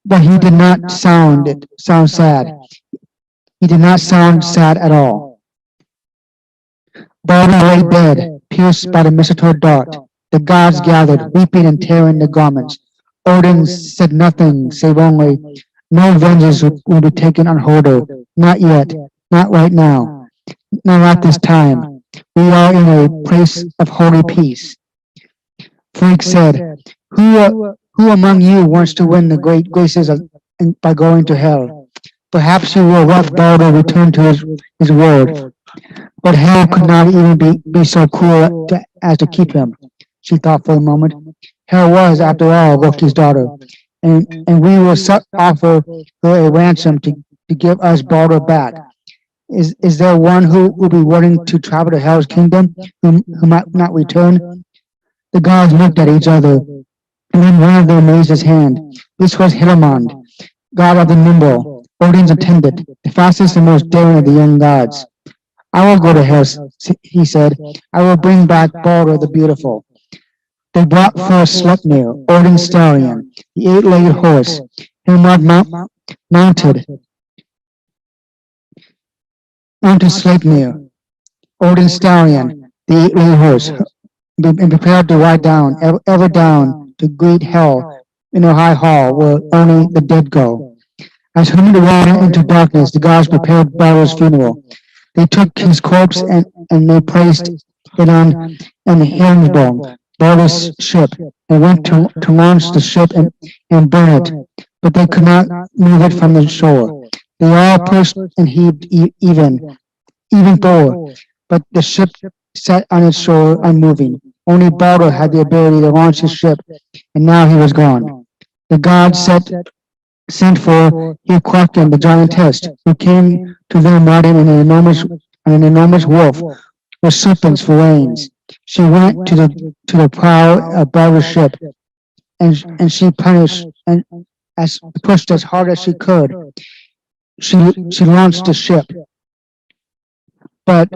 But he did not sound sad. He did not sound sad at all. Baldur lay dead, pierced by the mistletoe dart. The gods gathered, weeping and tearing their garments. Odin said nothing, save only, no vengeance will be taken on Holder. Not yet. Not right now. Not at this time. We are in a place of holy peace. Frigg said, Who among you wants to win the great graces by going to hell? Perhaps you will let Baldur return to his world. But hell could not even be so cruel as to keep him. She thought for a moment. Hell was, after all, Loki's daughter, and we will offer her a ransom to give us Baldur back. Is there one who will be willing to travel to Hell's kingdom, who might not return? The gods looked at each other, and then one of them raised his hand. This was Hilamand, god of the nimble, Odin's attendant, the fastest and most daring of the young gods. I will go to Hell, he said. I will bring back Baldur the beautiful. They brought first Sleipnir, Odin's stallion, the eight-legged horse. Hilamand mounted Sleipnir, Odin's stallion, the eight-legged horse, and prepared to ride down, ever down, to greet Hell in her high hall where only the dead go. As hurried around into darkness, the gods prepared Baldur's funeral. They took his corpse and they placed it on Helmsborg, Baldur's ship, and went to launch the ship and burn it, but they could not move it from the shore. They all pushed and heaved, even Thor, but the ship sat on its shore unmoving. Only Balder had the ability to launch his ship, and now he was gone. The gods sent for Hyrkwakin, the giantess, who came to them riding an enormous wolf with serpents for reins. She went to the prow of Balder's ship, and she pushed as hard as she could. She launched the ship, but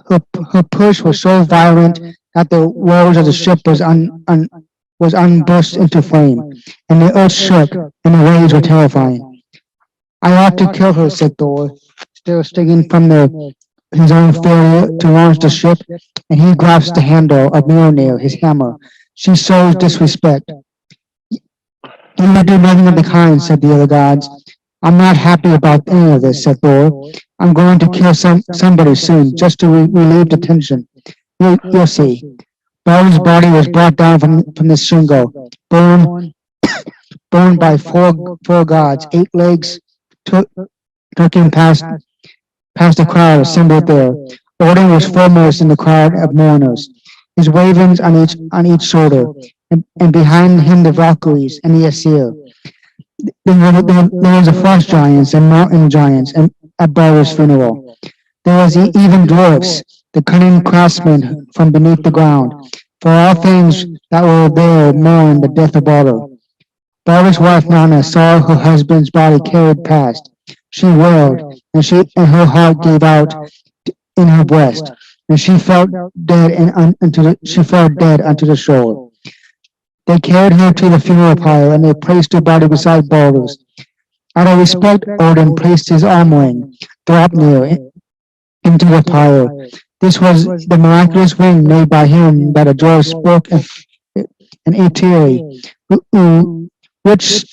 her push was so violent that the walls of the ship was unburst into flame, and the earth shook, and the waves were terrifying. I ought to kill her, said Thor, still stinging from his own failure to launch the ship, and he grasps the handle of Mjolnir, his hammer. She shows disrespect. You will do nothing of the kind, said the other gods. I'm not happy about any of this, said Thor. I'm going to kill somebody soon, just to relieve the tension. You'll see. Balder's body was brought down from the shingle, burned by four gods, 8 legs looking past the crowd assembled there. Odin was foremost in the crowd of mourners, his ravens on each shoulder, and behind him the Valkyries and the Aesir. There was the frost giants and mountain giants at Balder's funeral. There was even dwarfs, the cunning craftsmen from beneath the ground. For all things that were there mourned the death of Balder. Balder's wife Nanna saw her husband's body carried past. She wailed, and her heart gave out in her breast, and she fell dead unto the shore. They carried her to the funeral pyre, and they placed her body beside Balder's. Out of respect, Odin placed his arm ring, Draupnir, into the pyre. This was the miraculous ring made by him that a dwarf spoke in Aetiri, which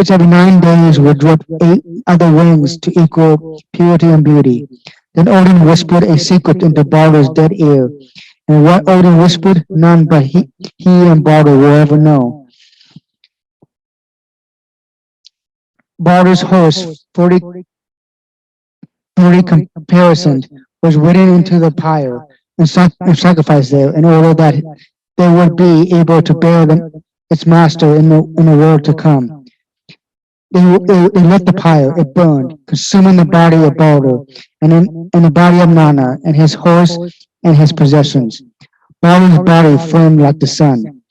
every 9 days would drip 8 other rings to equal purity and beauty. Then Odin whispered a secret into Balder's dead ear, and what Odin whispered, none but he and Balder will ever know. Balder's horse, 40 comparisoned, was ridden into the pyre and sacrificed there in order that they would be able to bear its master in the world to come. They lit the pyre, it burned, consuming the body of Balder and the body of Nanna and his horse and his possessions. Balder's body flamed like the sun.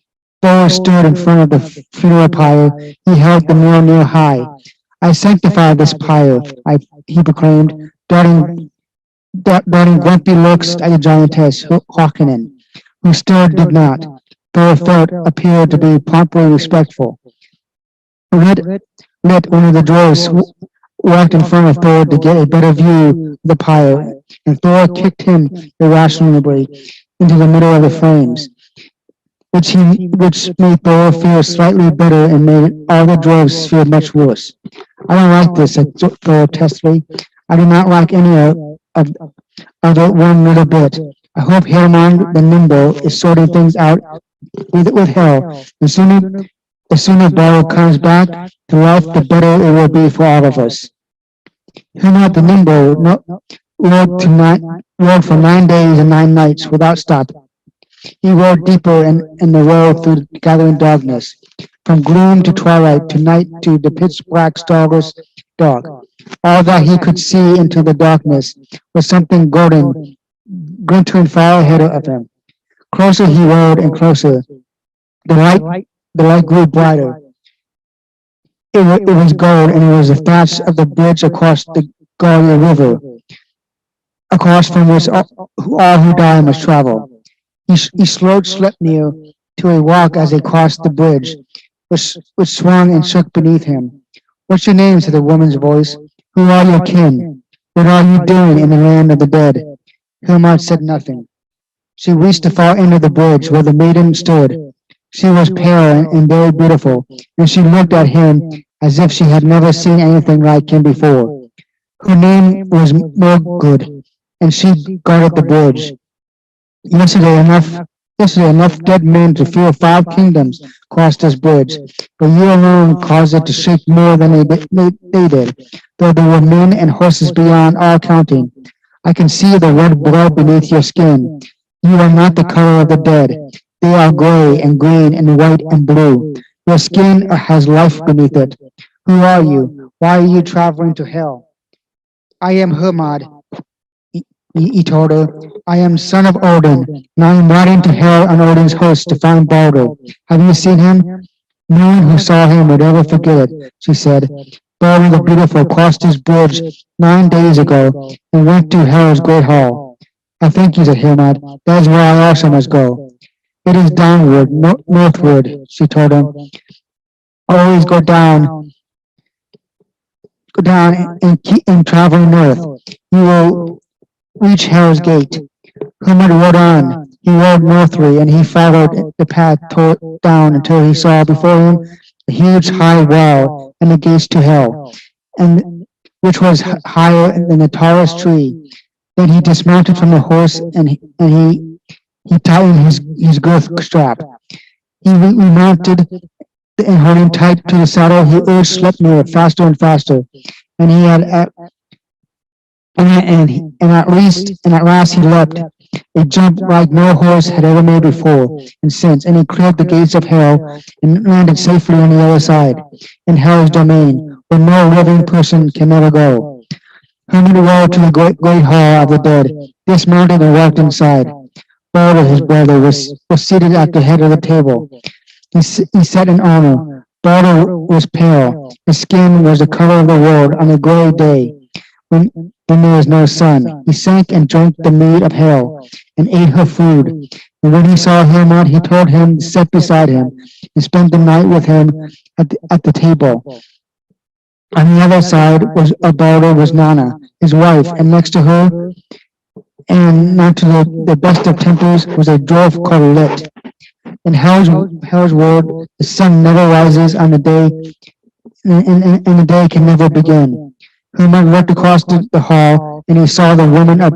Thor stood in front of the funeral pyre. He held the Mjolnir high. I sanctify this pyre, he proclaimed, darting grumpy looks at the giantess Hyrkwakin, who still did not. Thor appeared to be promptly respectful. Lit, one of the dwarves walked in front of Thor to get a better view of the pyre, and Thor kicked him irrationally into the middle of the flames, which made Thor feel slightly better and made all the dwarves feel much worse. I don't like this, said Thor testily. I do not like any of it one little bit. I hope Hermod the Nimble is sorting things out with Hel. The sooner Balder comes back to life, the better it will be for all of us. Hermod the Nimble rode for 9 days and 9 nights without stopping. He rode deeper in the road through the gathering darkness, from gloom to twilight to night to the pitch black starless dark. All that he could see into the darkness was something glittering far ahead of him. Closer he rode and closer. The light grew brighter. It was gold, and it was the thatch of the bridge across the Gallia River, across from which all who die must travel. He slowed Sleipnir to a walk as they crossed the bridge, which swung and shook beneath him. What's your name? Said the woman's voice. Who are your kin? What are you doing in the land of the dead? Hermod said nothing. She reached the far end of the bridge where the maiden stood. She was pale and very beautiful, and she looked at him as if she had never seen anything like him before. Her name was Morgood, and she guarded the bridge. Yesterday, enough dead men to fill 5 kingdoms crossed this bridge, but you alone caused it to shake more than they did, though there were men and horses beyond all counting. I can see the red blood beneath your skin. You are not the color of the dead. They are gray and green and white and blue. Your skin has life beneath it. Who are you? Why are you traveling to hell? I am Hermod, he told her. I am son of Odin, and I am riding to hell on Odin's horse to find Baldur. Have you seen him? No one who saw him would ever forget it, she said. Baldur the Beautiful crossed his bridge 9 days ago and went to Hell's great hall. I think you said Hermod. That is where I also must go. It is downward, northward, she told him. Always go down and travel north. You will reach Hell's gate. Hermod rode on. He rode northward, and he followed the path down until he saw before him a huge high wall and the gates to hell, and which was higher than the tallest tree. Then he dismounted from the horse, and he tightened his girth strap. He remounted, and holding tight to the saddle, he urged Sleipnir faster and faster. And he had at last he leapt a jump like no horse had ever made before and since, and he cleared the gates of hell and landed safely on the other side, in hell's domain, where no living person can ever go. Hermod rode to the great hall of the dead, dismounted and walked inside. Baldur, his brother, was seated at the head of the table. He sat in honor. Baldur was pale. His skin was the color of the world on a gray day, when there was no sun. He sank and drank the mead of hell, and ate her food. And when he saw Hermod, he told him to sit beside him, and spend the night with him at the table. On the other side of Baldur was Nanna, his wife, and next to her, and not to the best of tempers, was a dwarf called Lit. In Hell's world, the sun never rises on the day, and the day can never begin. Hermod looked across the hall, and he saw the woman of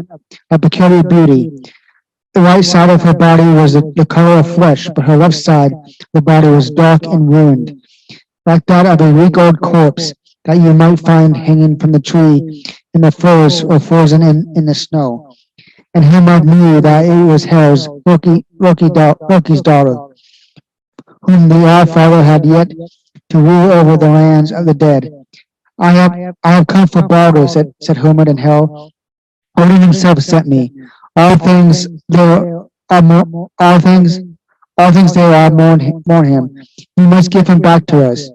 peculiar beauty. The right side of her body was the color of flesh, but her left side of the body was dark and ruined, like that of a week old corpse that you might find hanging from the tree in the forest or frozen in the snow. And Hermod knew that it was Hell's Loki's daughter, whom the All-Father had yet to rule over the lands of the dead. I have come for Baldur, said Hermod in Hell. Odin himself sent me. All things there are mourn him. You must give him back to us.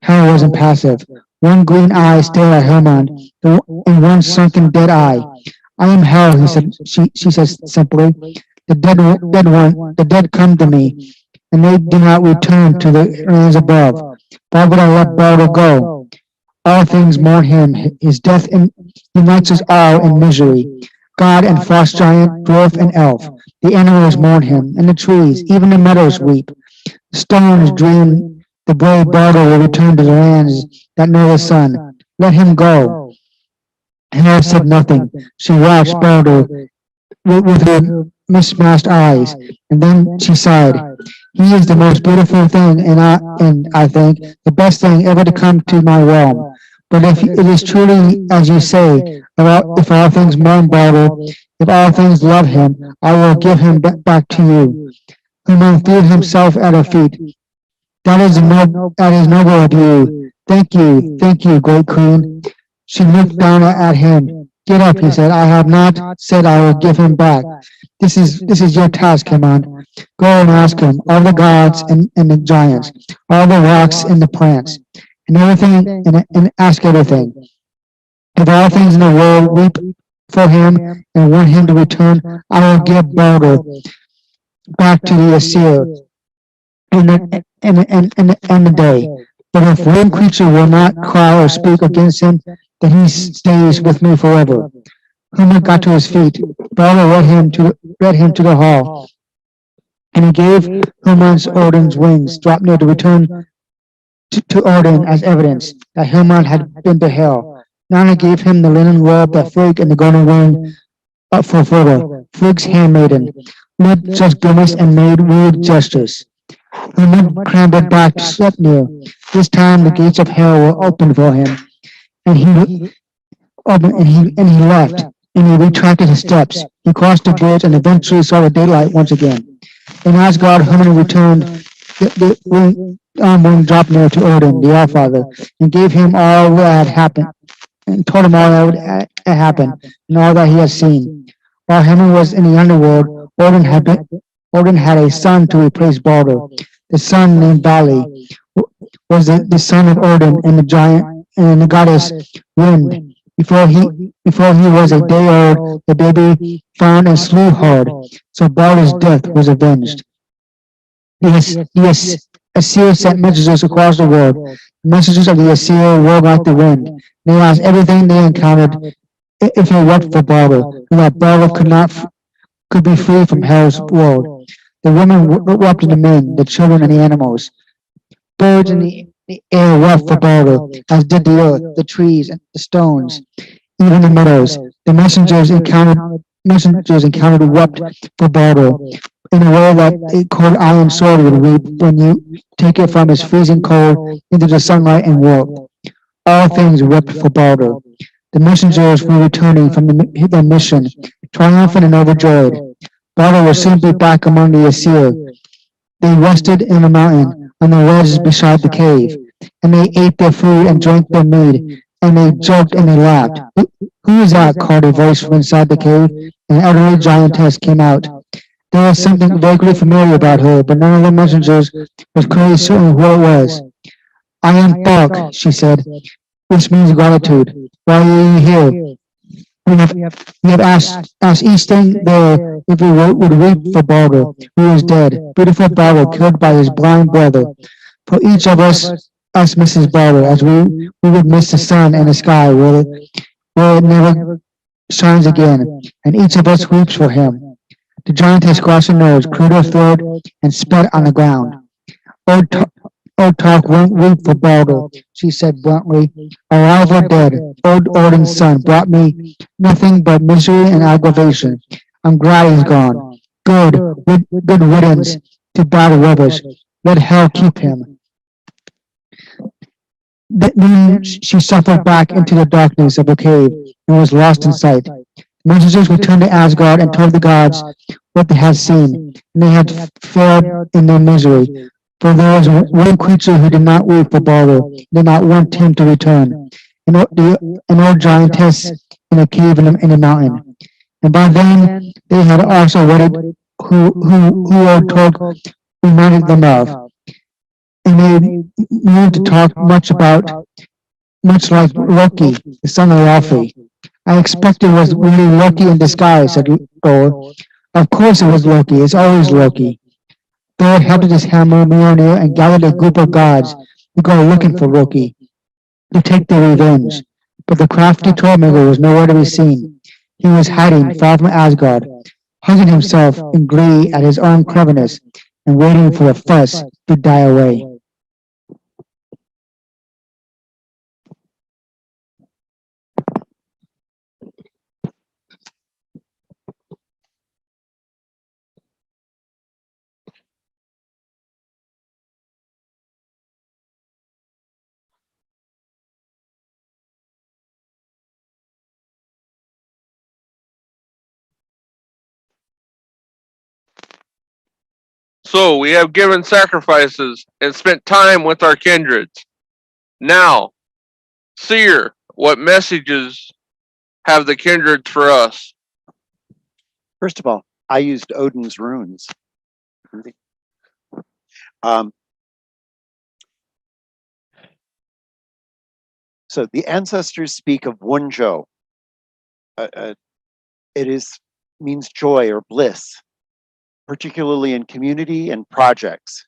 Hell was impassive. One green eye stared at Hermod, and one sunken dead eye. I am Hell, she says simply. The dead come to me, and they do not return to the lands above. Why would I let Baldur go? All things mourn him. His death unites us all in misery. God and frost giant, dwarf and elf. The animals mourn him, and the trees, even the meadows weep. The stones dream the brave Baldur will return to the lands that know the sun. Let him go. Hel said nothing. She watched Baldur with her mismatched eyes, and then she sighed. He is the most beautiful thing, and I think the best thing ever to come to my realm. But if it is truly as you say, if all things mourn Baldur, if all things love him, I will give him back to you. Hermod threw himself at her feet. That is noble of you. Thank you, great queen. She looked down at him. Get up, he said. I have not said I will give him back. This is your task, Hermod. Go and ask him, all the gods and the giants, all the rocks and the plants, and everything, and ask everything. If all things in the world weep for him and want him to return, I will give Baldur back to the Aesir in the day. But if one creature will not cry or speak against him, then he stays with me forever. Hermod got to his feet. Baldur led him to the hall, and he gave Hermod's Odin's wings, Draupnir, to return to Odin as evidence that Hermod had been to Hell. Nanna gave him the linen robe that Frigg and the golden ring for Frigga, Frigg's handmaiden. Lit just grimaced and made weird gestures. Hermod clambered back to Sleipnir. This time the gates of Hell were opened for him, and he left, and he retracted his steps. He crossed the bridge and eventually saw the daylight once again. In Asgard, Hermann returned ring dropped near to Odin, the Allfather, and gave him all that had happened, and told him all that would happen, and all that he had seen. While Hermann was in the underworld, Odin had a son to replace Balder. The son named Bali was the son of Odin and the giant and the goddess Wind. Before he was a day old, the baby found and slew hard, so Balder's death was avenged. The Asir sent messengers across the world. The messengers of the Asir rolled like the wind. They lost everything they encountered if it wept for Balder, and that Balder could be free from Hell's world. The women wept in the men, the children, and the animals. Birds in the air wept for Balder, as did the earth, the trees, and the stones, even the meadows. The messengers encountered wept for Balder in a way that a cold iron sword would weep when you take it from its freezing cold into the sunlight and warmth. All things wept for Balder. The messengers were returning from their mission, triumphant and overjoyed. Balder will soon be back among the Asir. They rested in a mountain on the ledge beside the cave, and they ate their food and drank their mead, and they joked and they laughed. Who is that? Called a voice from inside the cave, and an elderly giantess came out. There was something vaguely familiar about her, but none of the messengers was clearly certain who it was. I am Thok, she said, which means gratitude. Why are you here? We have asked each thing there if we would weep for Balder, who is dead, beautiful Balder killed by his blind brother. For each of us misses Balder, as we would miss the sun and the sky where it never shines again, and each of us weeps for him. The giantess crossed her nose, cleared her throat, and spat on the ground. Old Talk won't weep for Balder, she said bluntly. Alive or dead, old Odin's son brought me nothing but misery and aggravation. I'm glad he's gone. Good riddance to bad rubbish. Let hell keep him. Then she suffered back into the darkness of the cave and was lost in sight. Messengers returned to Asgard and told the gods what they had seen, and they had failed in their misery. For there was one creature who did not weep for Balder, did not want him to return, an old giantess in a cave in a mountain. And by then they had also wedded who old Torg reminded them of. And they moved to talk much like Loki, the son of Laufey. I expected it was really Loki in disguise, said Thor. Of course it was Loki, it's always Loki. Thor held his hammer Mjolnir and gathered a group of gods to go looking for Loki, to take their revenge. But the crafty tormentor was nowhere to be seen. He was hiding far from Asgard, hugging himself in glee at his own cleverness, and waiting for the fuss to die away. So we have given sacrifices and spent time with our kindreds. Now, Seer, what messages have the kindreds for us? First of all, I used Odin's runes. So the ancestors speak of Wunjo. It means joy or bliss, particularly in community and projects,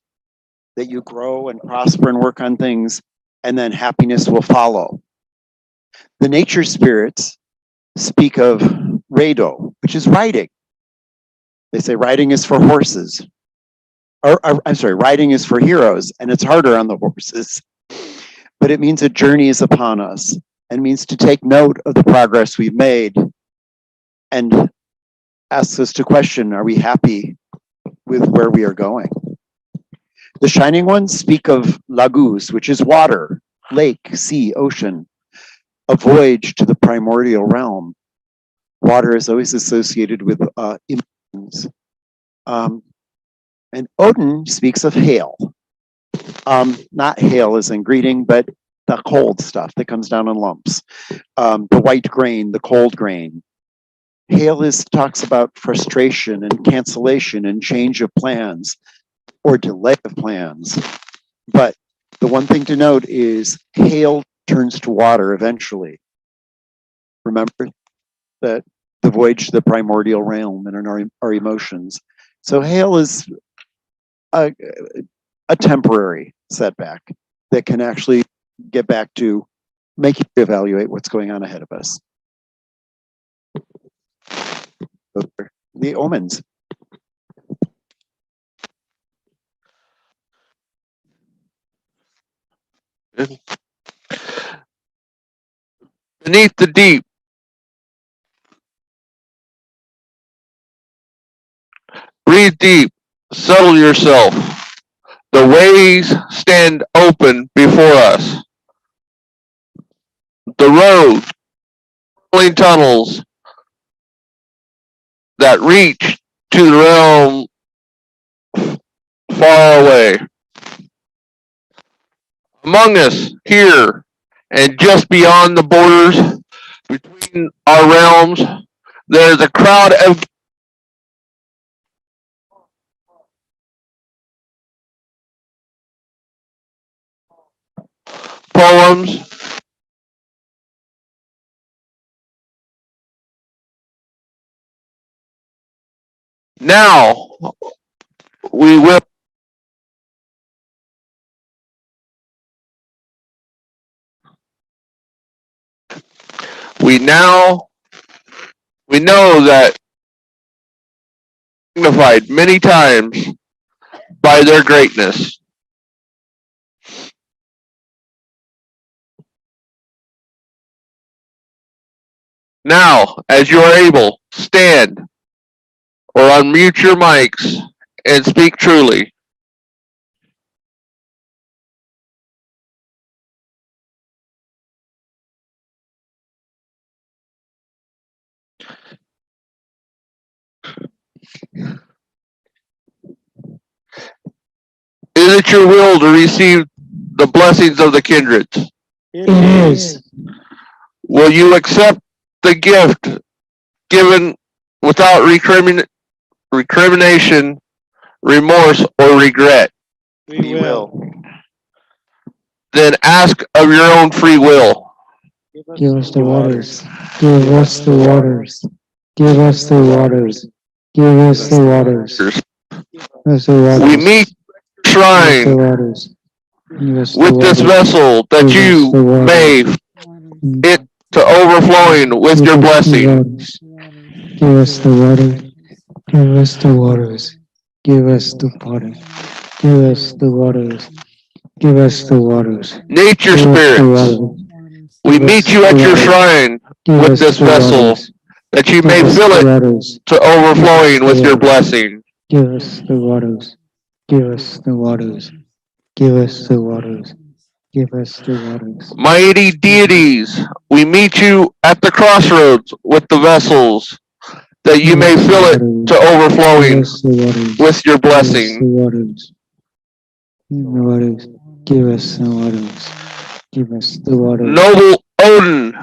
that you grow and prosper and work on things, and then happiness will follow. The nature spirits speak of Rado, which is riding. They say riding is for horses. I'm sorry, riding is for heroes, and it's harder on the horses. But it means a journey is upon us, and means to take note of the progress we've made, and asks us to question, are we happy with where we are going? The shining ones speak of Lagus, which is water, lake, sea, ocean, a voyage to the primordial realm. Water is always associated with emotions. And Odin speaks of hail. Not hail as in greeting, but the cold stuff that comes down in lumps. The white grain, the cold grain. Hail talks about frustration and cancellation and change of plans or delay of plans. But the one thing to note is hail turns to water eventually. Remember that the voyage to the primordial realm and our emotions. So hail is a temporary setback that can actually get back to make you evaluate what's going on ahead of us. Those are the omens. Beneath the deep, breathe deep, settle yourself. The ways stand open before us. The road, rolling tunnels that reach to the realm far away. Among us, here, and just beyond the borders between our realms, there is a crowd of poems, now we will we know that magnified many times by their greatness. Now, as you are able, stand or unmute your mics and speak truly. Is it your will to receive the blessings of the kindreds? It is. Will you accept the gift given without recrimination, remorse, or regret? We will. Then ask of your own free will. Give us the waters. Give us the waters. Give us the waters. Give us the waters. Give us the waters. We meet shrine Give us the waters. Give us the with this waters. vessel that Give us you the waters. may it to overflowing with your blessing. Give us the water. Give us the waters. Give us the water. Give us the waters. Give us the waters. Nature Give us the spirits, waters. we Give us meet you the at your waters. shrine Give with us this the vessel waters. that you Give may us fill the it waters. to overflowing the with your waters. blessing. Give us the waters. Give us the waters. Give us the waters. Give us the waters. Mighty deities, we meet you at the crossroads with the vessels that you Give may us the fill it waters. to Give overflowing us the waters. with your Give us the blessing. waters. Give the waters. Give us the waters. Give us the waters. Noble Odin,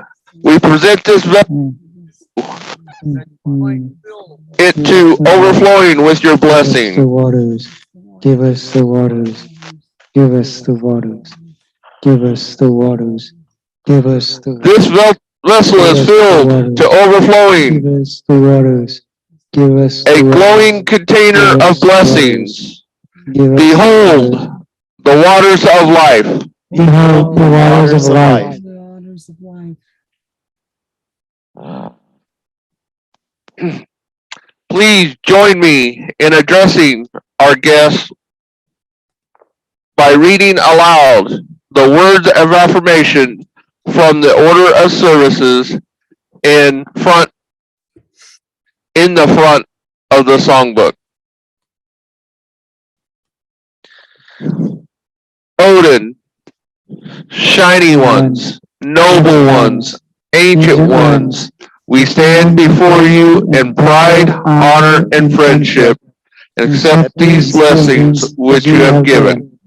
we present this vessel it to overflowing with your Give us the blessing. waters. Give us the waters. Give us the waters. Give us the waters. Give us the This vessel Give is us the filled waters. to overflowing, Give us the waters. Give us a the glowing waters. container Give of us the waters. blessings. Give us Behold, the waters. the waters of life. Behold the waters of life. Please join me in addressing our guests by reading aloud the words of affirmation from the order of services in the front of the songbook. Odin, shining ones, noble ones, ancient ones, we stand before you in pride, honor, and friendship and accept these blessings which you have given.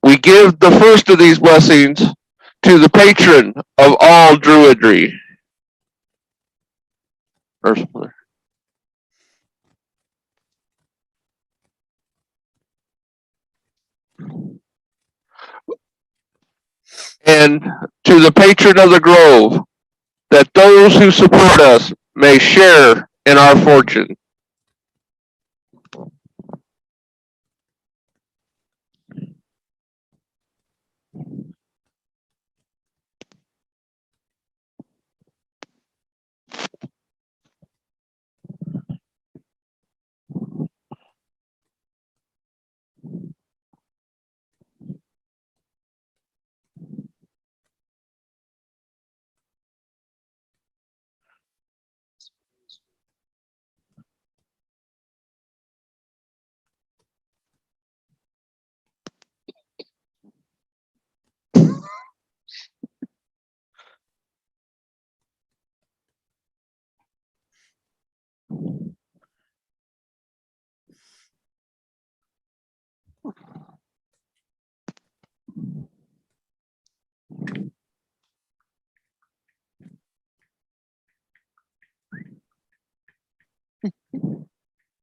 We give the first of these blessings to the patron of all Druidry. And to the patron of the grove, that those who support us may share in our fortune.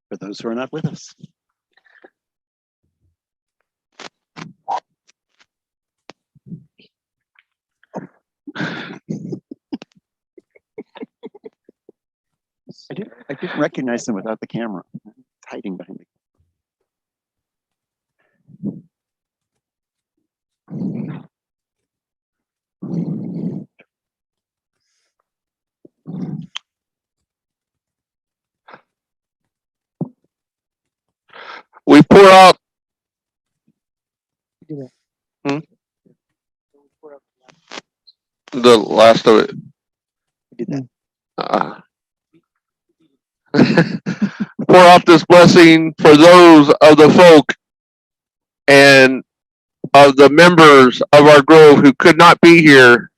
For those who are not with us. I didn't recognize them without the camera. It's hiding behind the We pour out. The last of it. did that. Pour out this blessing for those of the folk and of the members of our grove who could not be here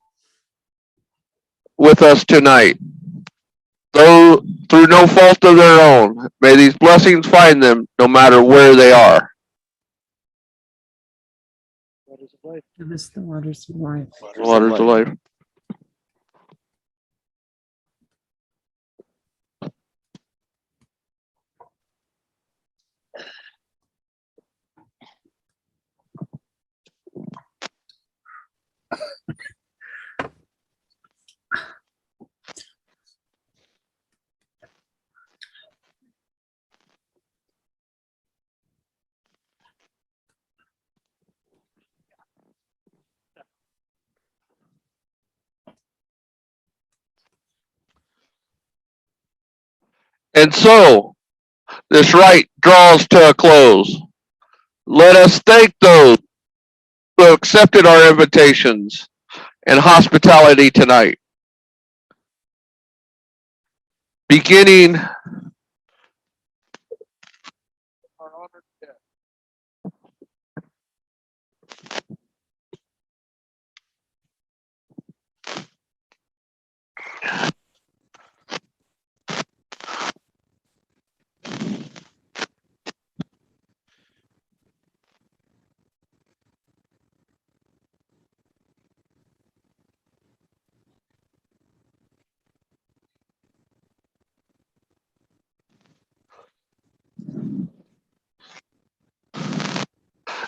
with us tonight. Though through no fault of their own, may these blessings find them no matter where they are. Give us the waters of life. Waters of life. And so, this rite draws to a close. Let us thank those who accepted our invitations and hospitality tonight. Beginning our honored guest.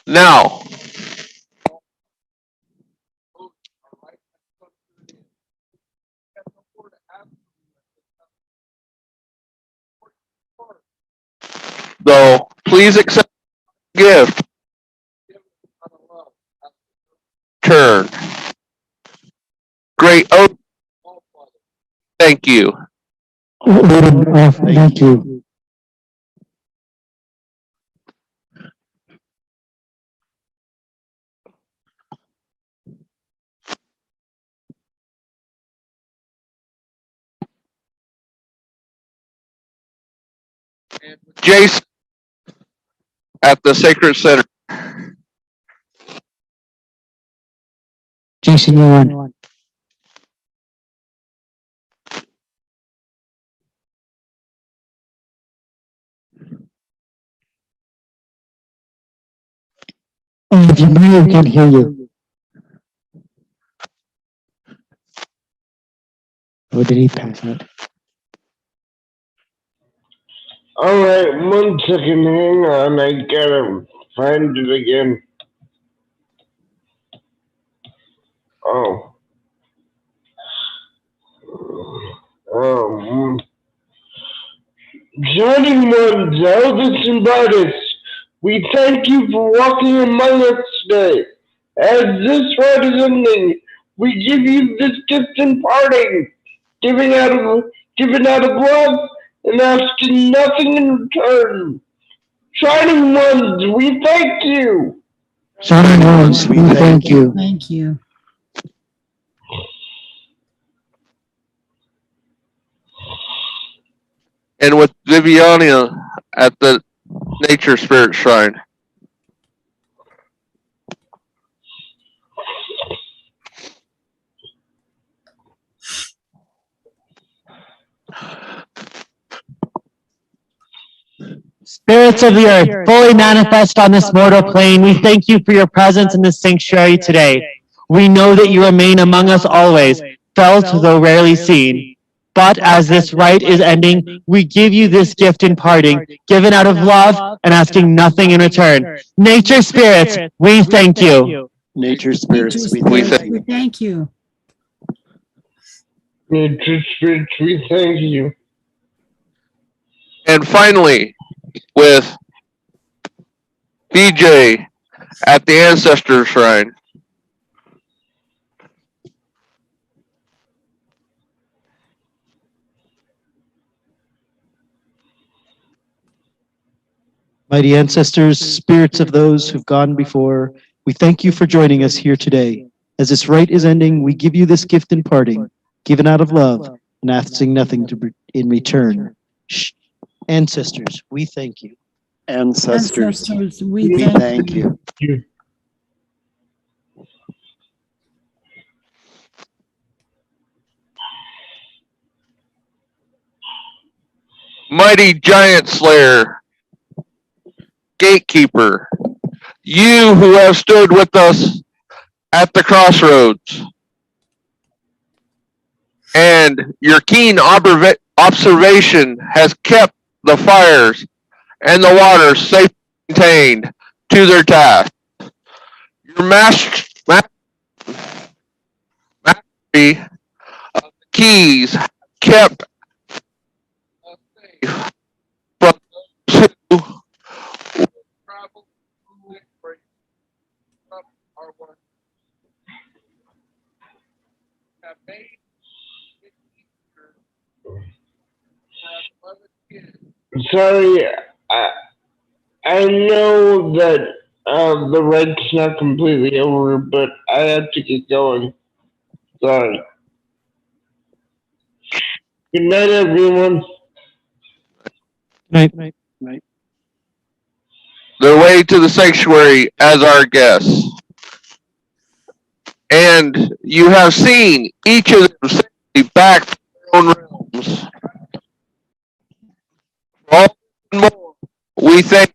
Now, though, please accept the gift. Turn. Great Odin, thank you. Odin, thank you. Jason at the Sacred Center. Jason, you're on. If you move, we can't hear you. Or did he pass out? Alright, 1 second, hang on, I gotta find it again. Oh. Joining ones, eldest and brightest, we thank you for walking among us today. As this rite is ending, we give you this gift in parting, giving out of love and asking nothing in return. Shining ones, we thank you. Shining ones, we thank you. Thank you. And with Viviana at the Nature Spirit Shrine. Spirits of the earth, fully manifest on this mortal plane, we thank you for your presence in this sanctuary today. We know that you remain among us always, felt though rarely seen. But as this rite is ending, we give you this gift in parting, given out of love and asking nothing in return. Nature spirits, we thank you. Nature spirits, we We thank you. We thank you. Nature spirits, we thank you. And finally, with DJ at the Ancestor Shrine. Mighty ancestors, spirits of those who've gone before, we thank you for joining us here today. As this rite is ending, we give you this gift in parting, given out of love and asking nothing in return. Ancestors, we thank you. Ancestors, Ancestors, we thank you. Mighty Giant Slayer, Gatekeeper, you who have stood with us at the crossroads, and your keen observation has kept the fires and the waters safely contained to their task. Your mastery of the keys kept us safe from those who would travel from our work. Have made it easier to have other kids. Sorry, I know that the rite's not completely over, but I have to get going. Sorry. Good night, everyone. Night. Their way to the sanctuary as our guests. And you have seen each of them safely back to their own realms. For all and more, we thank.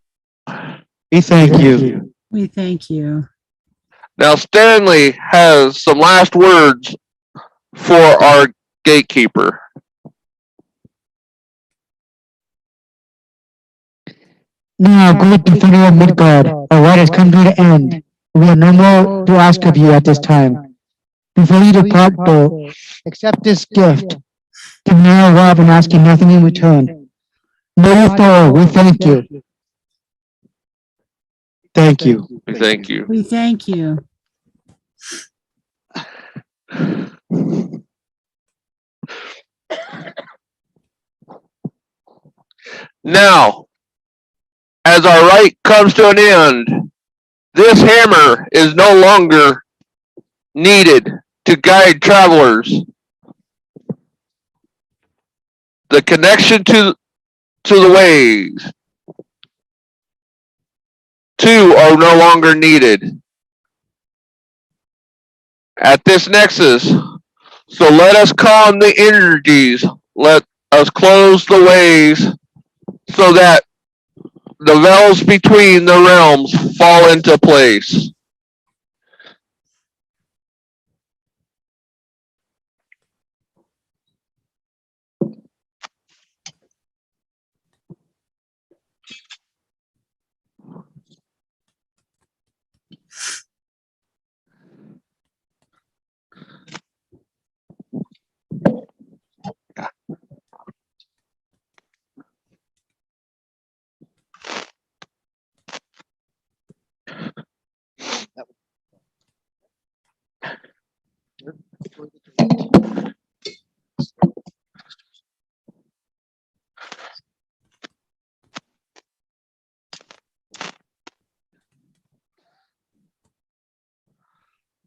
We thank you. We thank you. Now Stanley has some last words for our gatekeeper. Now, great defender of Midgard, our rite has come to an end. We have no more to ask of you at this time. Before you depart, though, accept this gift, giving our love and asking nothing in return. Lord Thor, we thank you. Thank you. We thank you. We thank you. Now, as our rite comes to an end, this hammer is no longer needed to guide travelers. The connection to the ways are no longer needed at this nexus. So let us calm the energies. Let us close the ways so that the veils between the realms fall into place.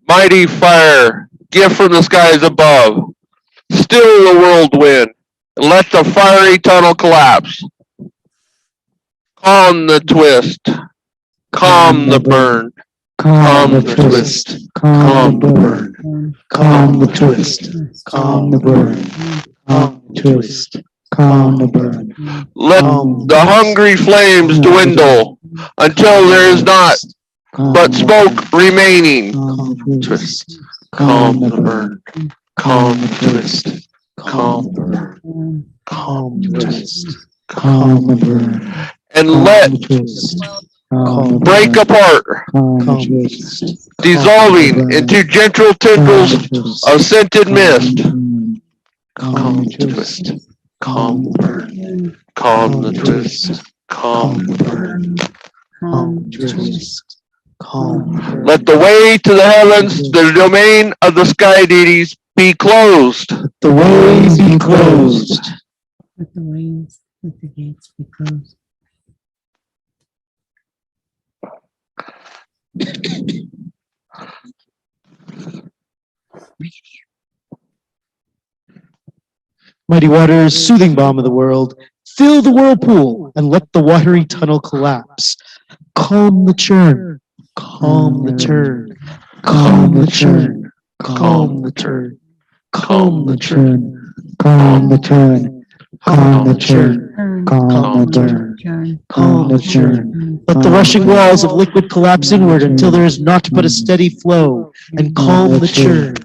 Mighty fire, gift from the skies above, still the whirlwind, and let the fiery tunnel collapse. Calm the twist, calm the burn, calm the twist, calm the burn, calm the twist, calm the burn, calm the twist, calm the burn. Let the hungry flames dwindle until there is not but smoke remaining. Calm the twist, Calm the burn, calm the twist, calm calm the burn, calm the twist, calm calm the burn, and let break apart, calm the twist, dissolving into gentle tendrils of scented mist. calm the twist, Calm the burn, calm the twist, calm the burn. calm the twist, calm the burn. Let the way to the heavens, the domain of the sky deities, be closed. The ways be closed. Let the ways, let the gates be closed. Mighty waters, soothing balm of the world, fill the whirlpool and let the watery tunnel collapse. Calm the churn, calm the turn, calm the churn, calm the turn, calm the churn, Calm the turn, calm the churn, Turn, calm the turn, turn, calm the churn. Let the rushing walls of liquid collapse inward until there is naught but a steady flow, and calm the churn,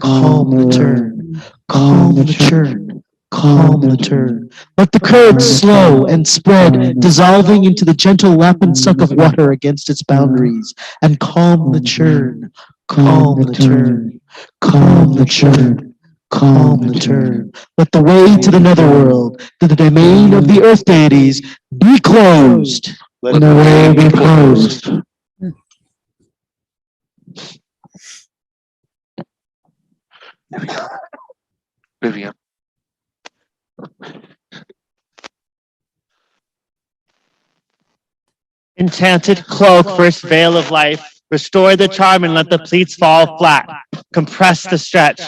calm the turn, calm the churn, calm the turn. Let the current slow and spread, dissolving into the gentle lap and suck of water against its boundaries, and calm the churn, calm the turn, calm the churn, calm the turn. Let the way to the netherworld, to the domain of the earth deities, be closed. Let the way be closed. Vivian. Enchanted cloak, first veil of life. Restore the charm and let the pleats fall flat. Compress the stretch,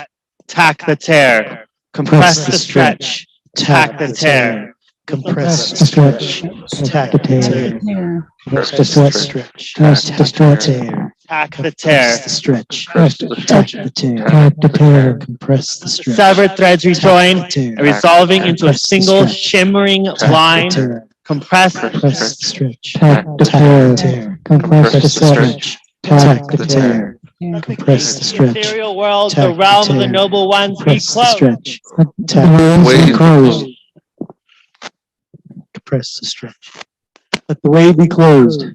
tack the tear. Compress the stretch, tack the tear. Compress the stretch, tack the tear. Here, Press the stretch, Press the stretch, tear. Tack the Press tear. the stretch, press the tack stretch, the tear. tack the tear. Compress the stretch. Severed threads rejoin, Tack the tear. resolving into a Compress the single stretch. shimmering Tack the line. tear. Compress Press the stretch. Tack the Tack tear, the tear. compress the Press the stretch, stretch. tack Tack the tear. here. Compress the the stretch. ethereal world, the Tack the realm of the tear. noble ones be Press the closed. stretch. Let Tack the ways be closed. Compress the stretch. Let the way be closed.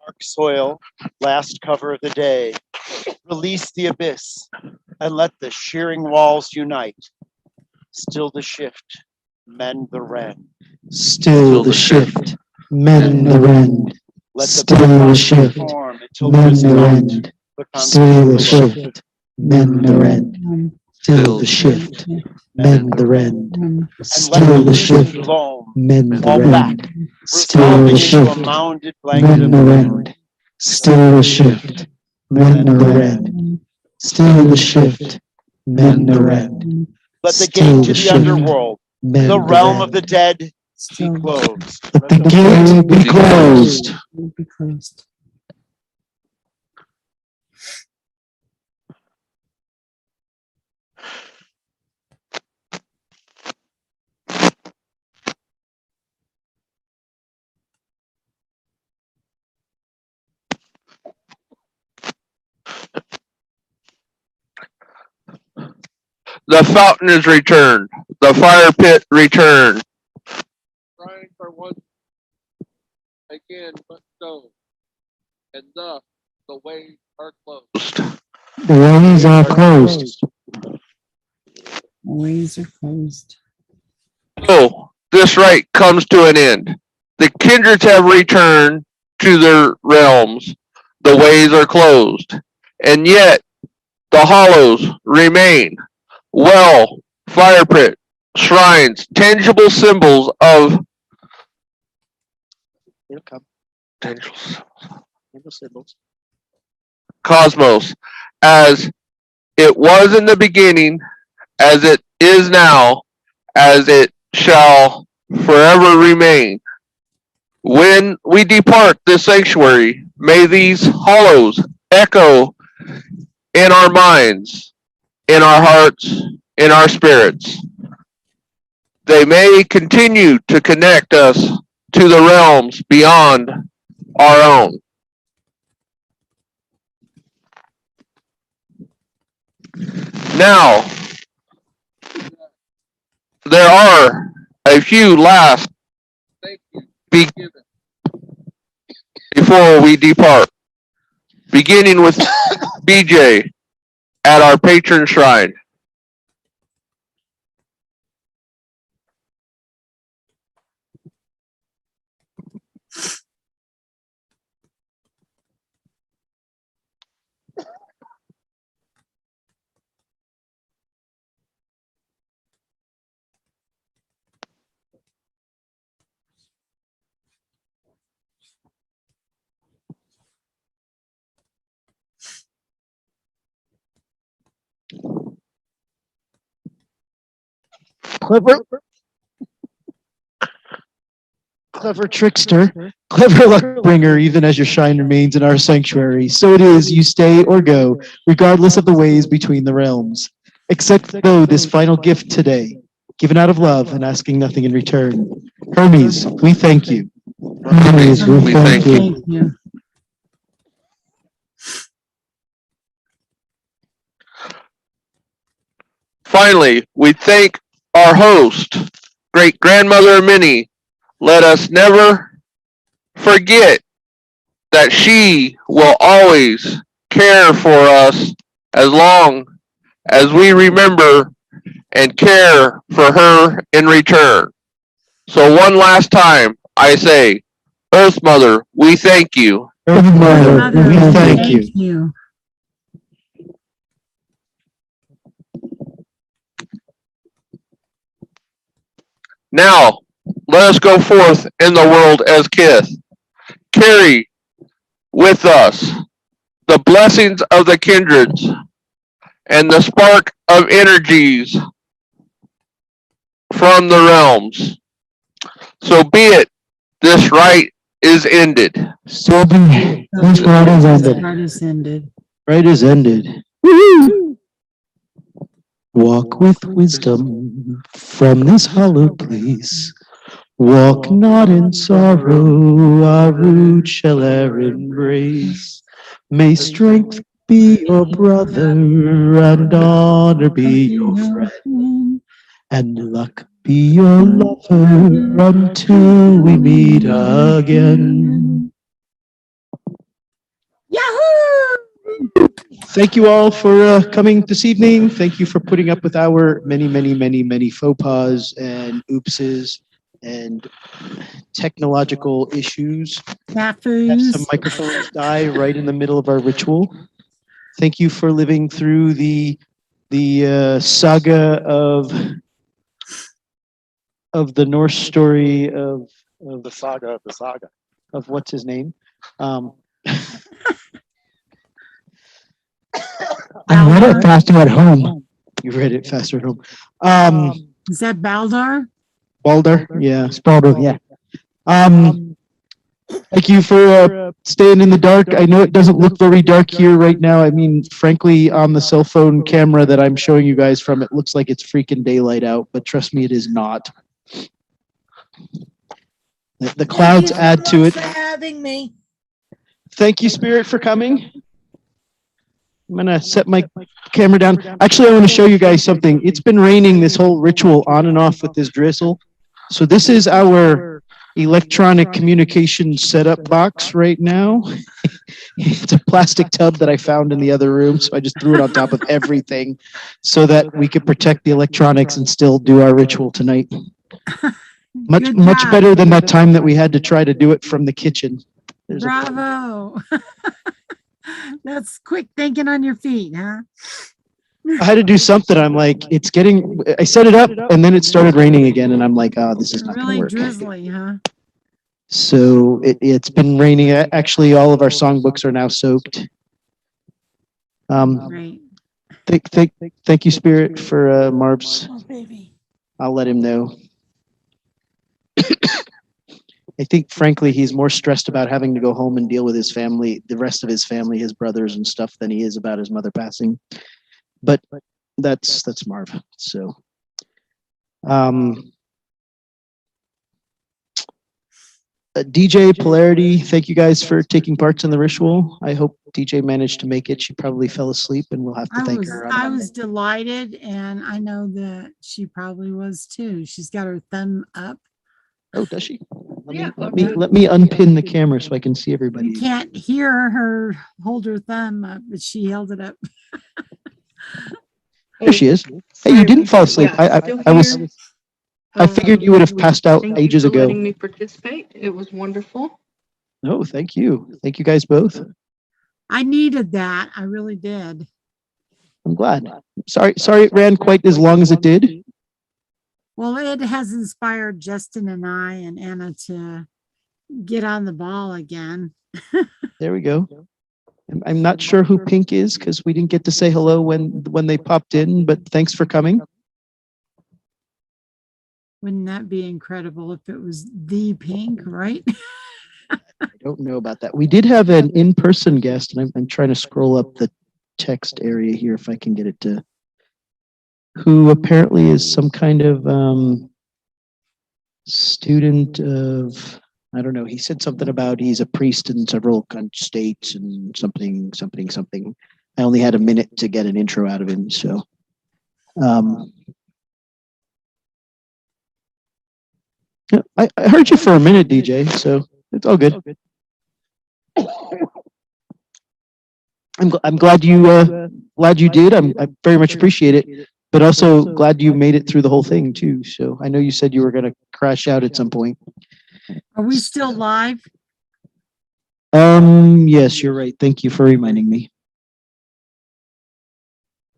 Dark soil, last cover of the day. Release the abyss and let the shearing walls unite. Still the shift, mend the rend. Still the shift, mend the rend. Let the Still the shift, form until mend there's the not rend. but Still the constellation. shift, mend the rend. Still the shift, mend the rend. And let Still the shift, loam mend the fall back, rend. Still resolving the into a shift, mounded blanket mend of the memory. rend. Still the shift, mend the rend. Still the shift, mend the rend. Let the Still gate to the the shift, underworld, mend the realm of the rend. dead, be Still closed. Let the gate be closed. will be closed. The fountain is returned. The fire pit returned. Shrines are once again but stone, and thus the ways are closed. The ways are closed. Ways are closed. So this rite comes to an end. The kindreds have returned to their realms. The ways are closed, and yet the hollows remain. Well, fire pit, shrines, tangible symbols of It'll come. cosmos, as it was in the beginning, as it is now, as it shall forever remain. When we depart this sanctuary, may these hollows echo in our minds, in our hearts, in our spirits. They may continue to connect us to the realms beyond our own. Now, there are a few last thank you before we depart, beginning with BJ at our patron shrine. Clever trickster, clever luck bringer, even as your shrine remains in our sanctuary. So it is, you stay or go, regardless of the ways between the realms. Except though this final gift today, given out of love and asking nothing in return. Hermes, we thank you. Hermes, we thank you. Thank you. Finally, we thank our host, great grandmother Minnie. Let us never forget that she will always care for us as long as we remember and care for her in return. So one last time, I say, Earth Mother, we thank you. Earth Mother, Mother, we thank you. you. Now, let us go forth in the world as kith. Carry with us the blessings of the kindreds and the spark of energies from the realms. So be it, this rite is ended. So be it. This part is ended. Part is ended. Right is ended. Walk with wisdom from this hallowed place. Walk not in sorrow, our root shall e'er embrace. May strength be your brother, and honor be your friend, and luck be your lover until we meet again. Yahoo! Thank you all for coming this evening. Thank you for putting up with our many faux pas and oopses and technological issues. Have some Snafus. microphones die right in the middle of our ritual. Thank you for living through the saga of the Norse story of The saga of the saga. of what's his name. I read it faster at home. You read it faster at home. Is that Baldar? Balder, yeah. Spalding, yeah. Thank you for staying in the dark. I know it doesn't look very dark here right now. I mean, frankly, on the cell phone camera that I'm showing you guys from, it looks like it's freaking daylight out, but trust me, it is not. The clouds add to it. For having me. Thank you, Spirit, for coming. I'm gonna set my camera down. Actually, I want to show you guys something. It's been raining this whole ritual on and off with this drizzle. So this is our electronic communication setup box right now. It's a plastic tub that I found in the other room, so I just threw it on top of everything so that we could protect the electronics and still do our ritual tonight. Much Good much job. better than that time that we had to try to do it from the kitchen. There's a- Bravo. That's quick thinking on your feet, huh? I had to do something. I'm like, it's getting, I set it up and then it started raining again and I'm like, oh, this is not gonna Really work. drizzly, huh? So it's been raining. Actually, all of our songbooks are now soaked. Great. Thank you, Spirit, for Marv's. Oh, baby. I'll let him know. I think, frankly, he's more stressed about having to go home and deal with his family, the rest of his family, his brothers and stuff, than he is about his mother passing. But that's Marv. So, DJ Polarity, thank you guys for taking parts in the ritual. I hope DJ managed to make it. She probably fell asleep, and we'll have to thank her. On I Monday. was delighted, and I know that she probably was too. She's got her thumb up. Oh, does she? Yeah, Let me unpin the camera so I can see everybody. You can't hear her hold her thumb up, but she held it up. There she is. Hey, you didn't fall asleep. I figured you would have passed out Thank ages you for ago. letting me participate. It was wonderful. No, thank you. Thank you guys both. I needed that. I really did. I'm glad. Sorry it ran quite as long as it did. Well, it has inspired Justin and I and Anna to get on the ball again. There we go. I'm not sure who Pink is because we didn't get to say hello when they popped in, but thanks for coming. Wouldn't that be incredible if it was the Pink, right? I don't know about that. We did have an in-person guest, and I'm trying to scroll up the text area here if I can get it to, who apparently is some kind of student of, I don't know, he said something about he's a priest in several states and something. I only had a minute to get an intro out of him, so. Yeah, I heard you for a minute, DJ, so it's all good. I'm glad you did. I very much appreciate it, but also glad you made it through the whole thing too. So I know you said you were gonna crash out at some point. Are we still live? Yes, you're right. Thank you for reminding me.